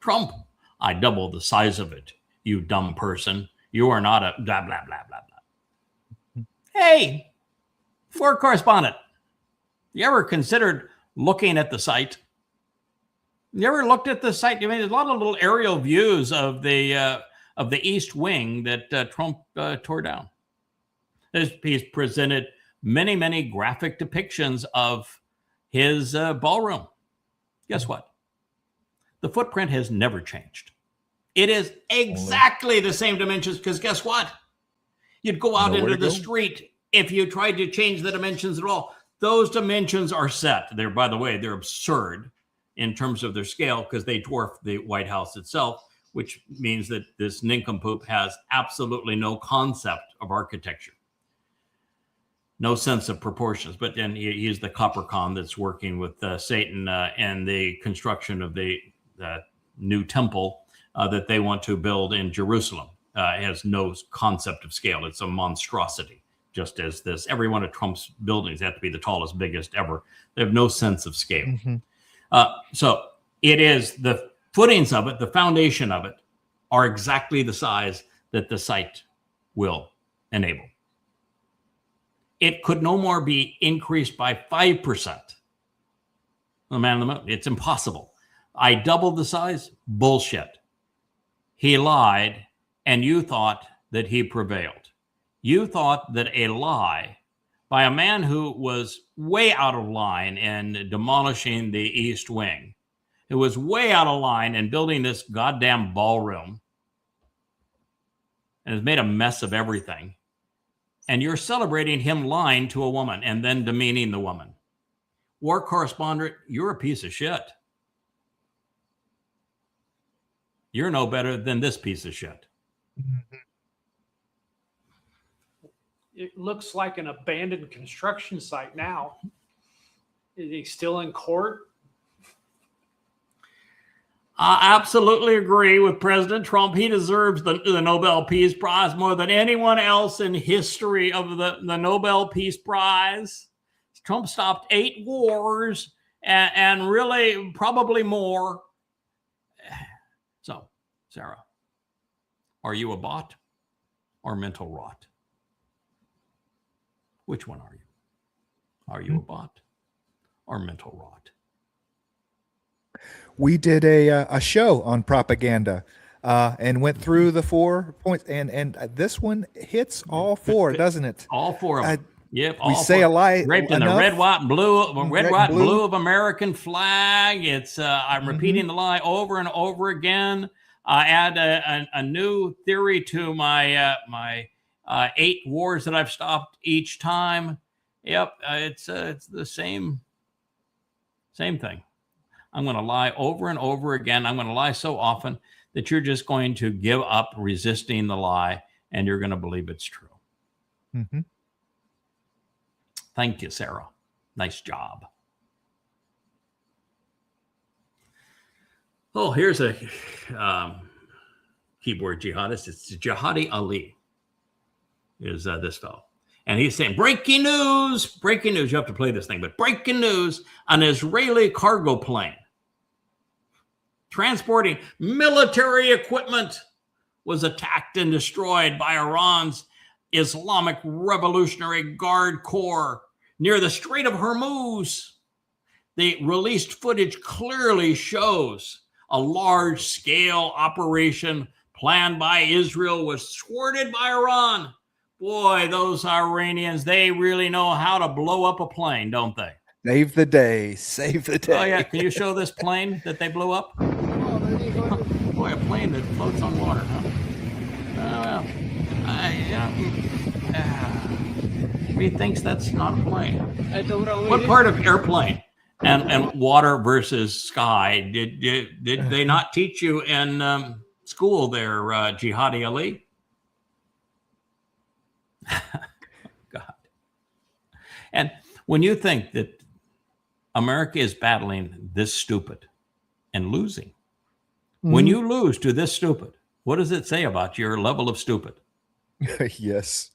Trump, I doubled the size of it, you dumb person. You are not a blah, blah, blah, blah, blah. Hey, war correspondent, you ever considered looking at the site? You ever looked at the site? I mean, there's a lot of little aerial views of the East Wing that Trump tore down. He's presented many graphic depictions of his ballroom. Guess what? The footprint has never changed. It is exactly the same dimensions, because guess what? You'd go out into the street if you tried to change the dimensions at all. Those dimensions are set. By the way, they're absurd in terms of their scale, because they dwarf the White House itself, which means that this nincompoop has absolutely no concept of architecture, no sense of proportions. But then he's the Coppercon that's working with Satan and the construction of the new temple that they want to build in Jerusalem. It has no concept of scale. It's a monstrosity, just as this. Every one of Trump's buildings have to be the tallest, biggest ever. They have no sense of scale. Mm-hmm. So it is the footings of it, the foundation of it, are exactly the size that the site will enable. It could no more be increased by 5%. The man on the moon, it's impossible. I doubled the size. Bullshit. He lied, and you thought that he prevailed. You thought that a lie by a man who was way out of line in demolishing the East Wing, who was way out of line in building this goddamn ballroom, and has made a mess of everything, and you're celebrating him lying to a woman and then demeaning the woman. War correspondent, you're a piece of shit. You're no better than this piece of shit. It looks like an abandoned construction site now. Is he still in court? I absolutely agree with President Trump. He deserves the Nobel Peace Prize more than anyone else in history of the Nobel Peace Prize. Trump stopped 8 wars and really probably more. So, Sarah, are you a bot or mental rot? Which one are you? Are you a bot or mental rot? We did a show on propaganda and went through the 4 points, and this one hits all 4, doesn't it? All 4 of them. Yep. We say a lie draped in the enough. red, white, and blue, Red, white, and blue. blue of American flag. It's I'm repeating the lie over and over again. I add a new theory to my my 8 wars that I've stopped each time. Yep, it's the same thing. I'm going to lie over and over again. I'm going to lie so often that you're just going to give up resisting the lie, and you're going to believe it's true. Mm-hmm. Thank you, Sarah. Nice job. Oh, here's a keyboard jihadist. It's Jihadi Ali is this fellow. And he's saying, breaking news, breaking news. You have to play this thing, but breaking news, an Israeli cargo plane transporting military equipment was attacked and destroyed by Iran's Islamic Revolutionary Guard Corps near the Strait of Hormuz. The released footage clearly shows a large-scale operation planned by Israel was thwarted by Iran. Boy, those Iranians, they really know how to blow up a plane, don't they? Save the day. Save the day. Oh, yeah. Can you show this plane that they blew up? Boy, a plane that floats on water, huh? He thinks that's not a plane. What part of airplane and water versus sky did they not teach you in school there, Jihadi Ali? God. And when you think that America is battling this stupid and losing, when you lose to this stupid, what does it say about your level of stupid? Yes.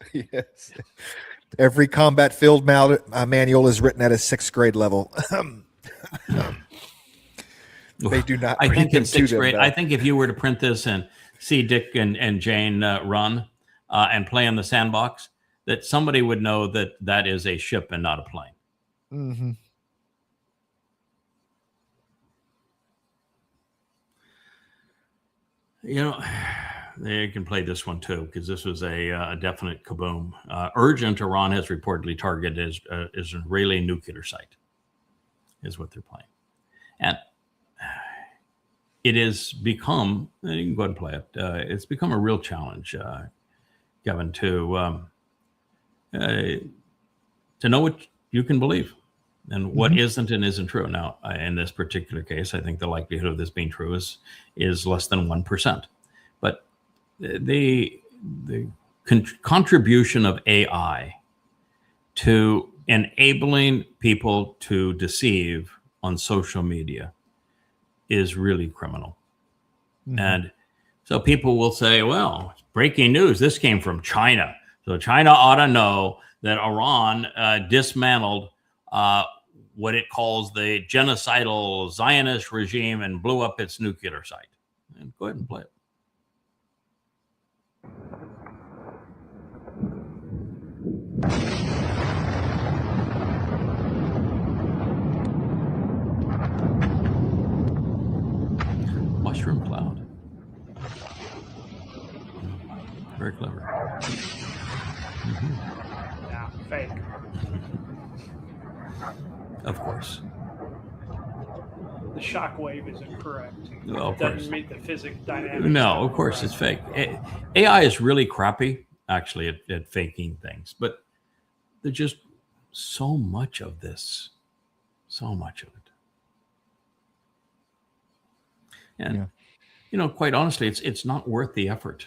Every combat field manual is written at a 6th grade level. They do not. I think in 6th grade, though. I think if you were to print this and see Dick and Jane run and play in the sandbox, that somebody would know that that is a ship and not a plane. Mm-hmm. You know, they can play this one too, because this was a definite kaboom. Urgent, Iran has reportedly targeted as an Israeli nuclear site, is what they're playing. And it has become, you can go ahead and play it, it's become a real challenge, Kevin, to know what you can believe and what isn't and isn't true. Now, in this particular case, I think the likelihood of this being true is less than 1%. But the contribution of AI to enabling people to deceive on social media is really criminal. And so people will say, well, breaking news, this came from China. So China ought to know that Iran dismantled what it calls the genocidal Zionist regime and blew up its nuclear site. And go ahead and play it. Mushroom cloud. Very clever. Yeah, fake. Of course. The shock wave isn't correct. Well, of It doesn't course. meet the physics dynamics. No, of course it's fake. AI is really crappy, actually, at faking things. But there's just so much of this. So much of it. And, you know, quite honestly, it's not worth the effort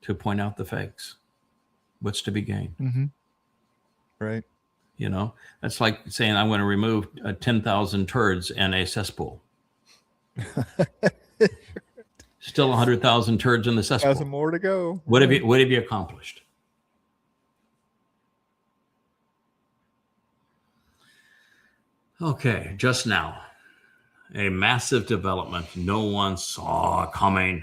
to point out the fakes. What's to be gained? Mm-hmm. Right. You know, that's like saying I'm going to remove 10,000 turds in a cesspool. Still 100,000 turds in the cesspool. 1,000 more to go. What have you accomplished? Okay, just now, a massive development no one saw coming.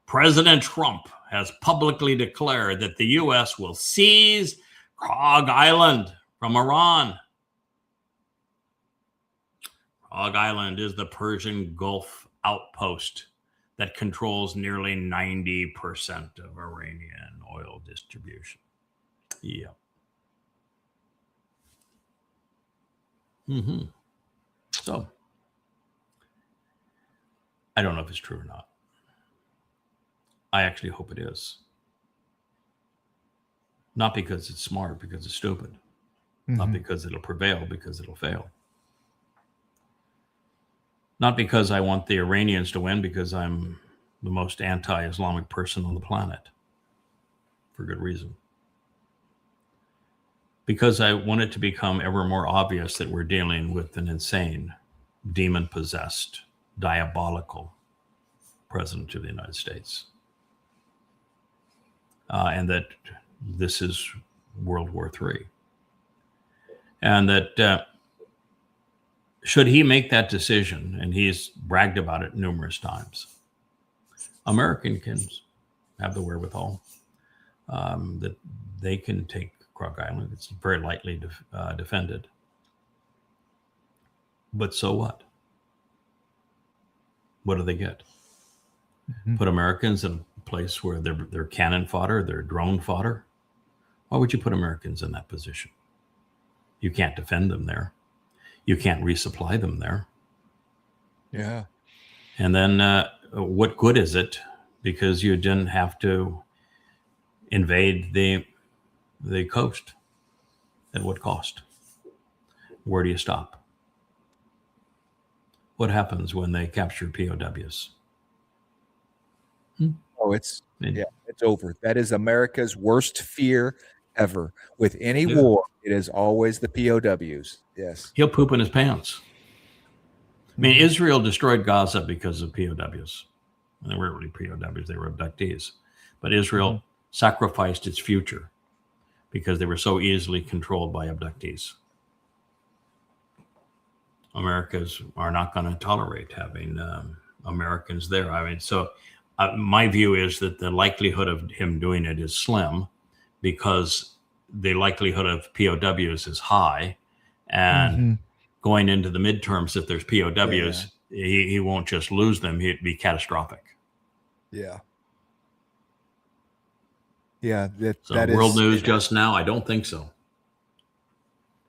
President Trump has publicly declared that the U.S. will seize Krog Island from Iran. Krog Island is the Persian Gulf outpost that controls nearly 90% of Iranian oil distribution. Yeah. Mm-hmm. So I don't know if it's true or not. I actually hope it is. Not because it's smart, because it's stupid. Not because it'll prevail, because it'll fail. Not because I want the Iranians to win, because I'm the most anti-Islamic person on the planet. For good reason. Because I want it to become ever more obvious that we're dealing with an insane, demon-possessed, diabolical president of the United States. And that this is World War III. And that should he make that decision, and he's bragged about it numerous times, Americans have the wherewithal that they can take Croc Island. It's very lightly defended. But so what? What do they get? Put Americans in a place where they're cannon fodder, they're drone fodder? Why would you put Americans in that position? You can't defend them there. You can't resupply them there. Yeah. And then what good is it? Because you didn't have to invade the coast. At what cost? Where do you stop? What happens when they capture POWs? Oh, it's over. That is America's worst fear ever. With any war, it is always the POWs. Yes. He'll poop in his pants. I mean, Israel destroyed Gaza because of POWs. And they weren't really POWs, they were abductees. But Israel sacrificed its future because they were so easily controlled by abductees. Americans are not going to tolerate having Americans there. I mean, so my view is that the likelihood of him doing it is slim because the likelihood of POWs is high. And going into the midterms, if there's POWs, he won't just lose them. He'd be catastrophic. Yeah. Yeah. So that world is, news just now? I don't think so.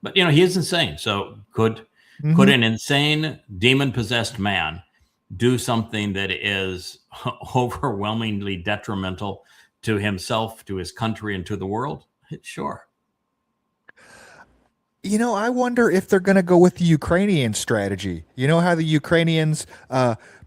But, you know, he is insane. So could an insane, demon-possessed man do something that is overwhelmingly detrimental to himself, to his country, and to the world? Sure. You know, I wonder if they're going to go with the Ukrainian strategy. You know how the Ukrainians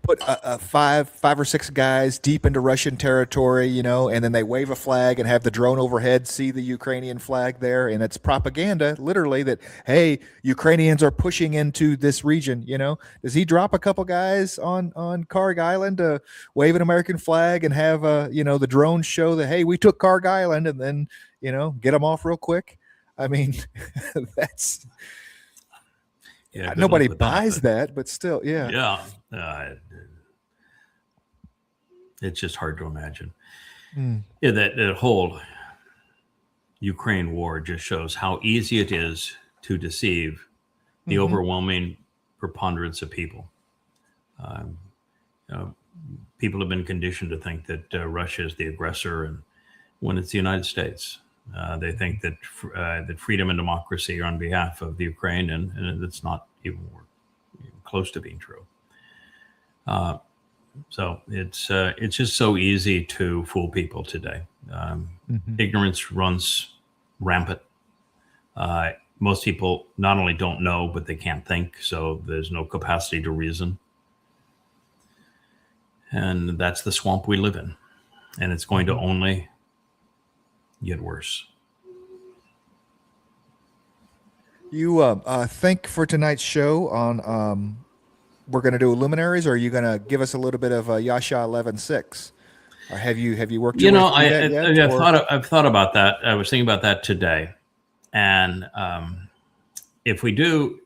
put five or six guys deep into Russian territory, you know, and then they wave a flag and have the drone overhead see the Ukrainian flag there. And it's propaganda, literally, that, hey, Ukrainians are pushing into this region, you know. Does he drop a couple guys on Karg Island to wave an American flag and have, the drones show that, hey, we took Karg Island, and then, you know, get them off real quick? I mean, that's nobody buys that, but still, yeah. It's just hard to imagine. Yeah, that whole Ukraine war just shows how easy it is to deceive the overwhelming preponderance of people. People have been conditioned to think that Russia is the aggressor, and when it's the United States. They think that that freedom and democracy are on behalf of the Ukraine, and it's not even close to being true. So it's just so easy to fool people today. Ignorance runs rampant. Most people not only don't know, but they can't think, so there's no capacity to reason. And that's the swamp we live in. And it's going to only get worse. You think for tonight's show on we're going to do luminaries, or are you going to give us a little bit of Yasha 11:6? Or have you worked? You know, I've thought about that. I was thinking about that today, and if we do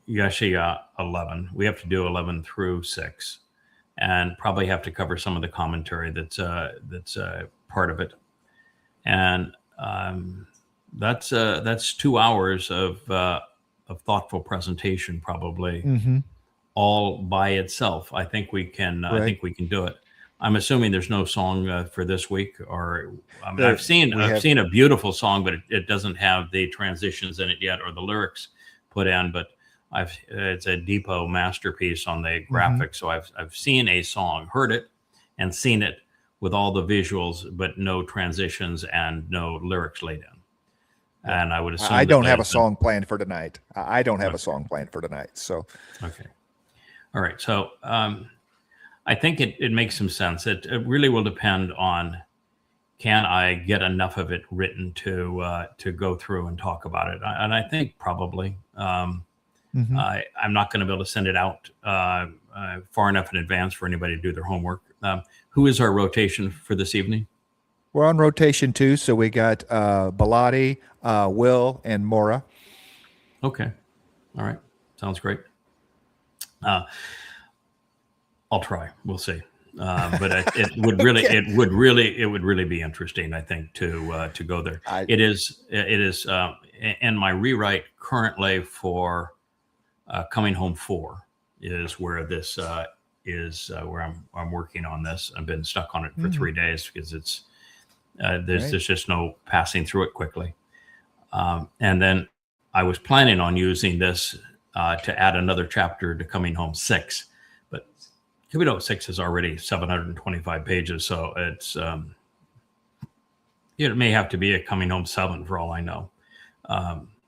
Yasha 11, we have to do 11 through 6, and probably have to cover some of the commentary that's part of it. And that's 2 hours of thoughtful presentation, probably all by itself. I think we can. Right. I think we can do it. I'm assuming there's no song for this week, or I've seen a beautiful song, but it doesn't have the transitions in it yet or the lyrics put in. But it's a Depot masterpiece on the graphics. So I've seen a song, heard it, and seen it with all the visuals, but no transitions and no lyrics laid in. And I would assume I don't have a song planned for tonight. I don't have a song planned for tonight. So, okay. All right. So I think it makes some sense. It really will depend on, can I get enough of it written to go through and talk about it? And I think probably. I'm not going to be able to send it out far enough in advance for anybody to do their homework. Who is our rotation for this evening? we're on rotation 2. So we got Bilotti, Will, and Mora. Okay. All right. Sounds great. I'll try. We'll see. But it would really be interesting, I think, to go there. It is and my rewrite currently for Coming Home 4 is where this is where I'm working on this. I've been stuck on it for 3 days because it's there's just no passing through it quickly. And then I was planning on using this to add another chapter to Coming Home 6, but Coming Home 6 is already 725 pages, so it's it may have to be a Coming Home 7 for all I know.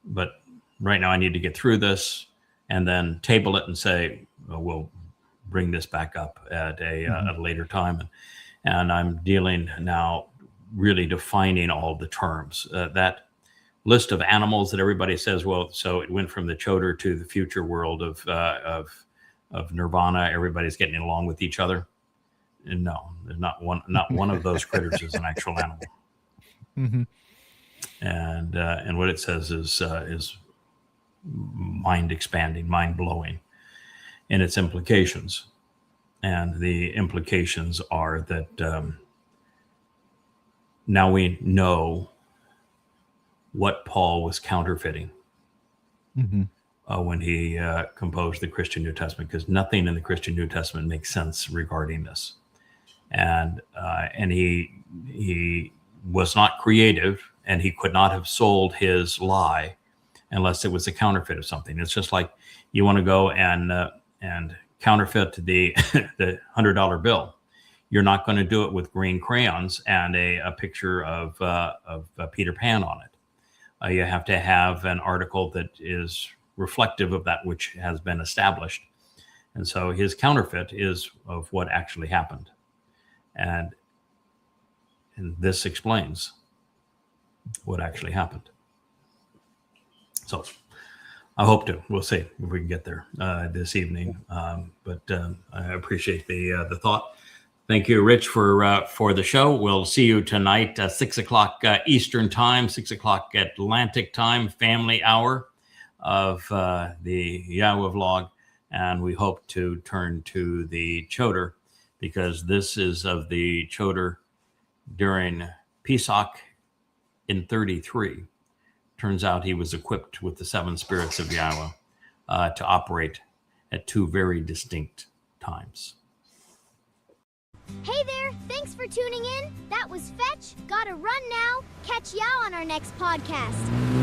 But right now I need to get through this and then table it and say, we'll bring this back up at a later time. And I'm dealing now really defining all the terms. That list of animals that everybody says, well, so it went from the Choder to the future world of Nirvana. Everybody's getting along with each other. And no, there's not one of those critters is an actual animal. And what it says is mind expanding, mind blowing in its implications. And the implications are that now we know what Paul was counterfeiting when he composed the Christian New Testament, because nothing in the Christian New Testament makes sense regarding this. And he was not creative, and he could not have sold his lie unless it was a counterfeit of something. It's just like you want to go and counterfeit the the $100 bill. You're not going to do it with green crayons and a picture of Peter Pan on it. You have to have an article that is reflective of that which has been established. And so his counterfeit is of what actually happened. And this explains what actually happened. So I hope to. We'll see if we can get there this evening. But I appreciate the thought. Thank you, Rich, for the show. We'll see you tonight, 6 o'clock Eastern time, 6 o'clock Atlantic time, family hour of the Yahweh vlog. And we hope to turn to the Choder, because this is of the Choder during Pesach in 33. Turns out he was equipped with the 7 spirits of Yahweh to operate at 2 very distinct times. Hey there, thanks for tuning in. That was Fetch. Gotta run now. Catch Yao on our next podcast.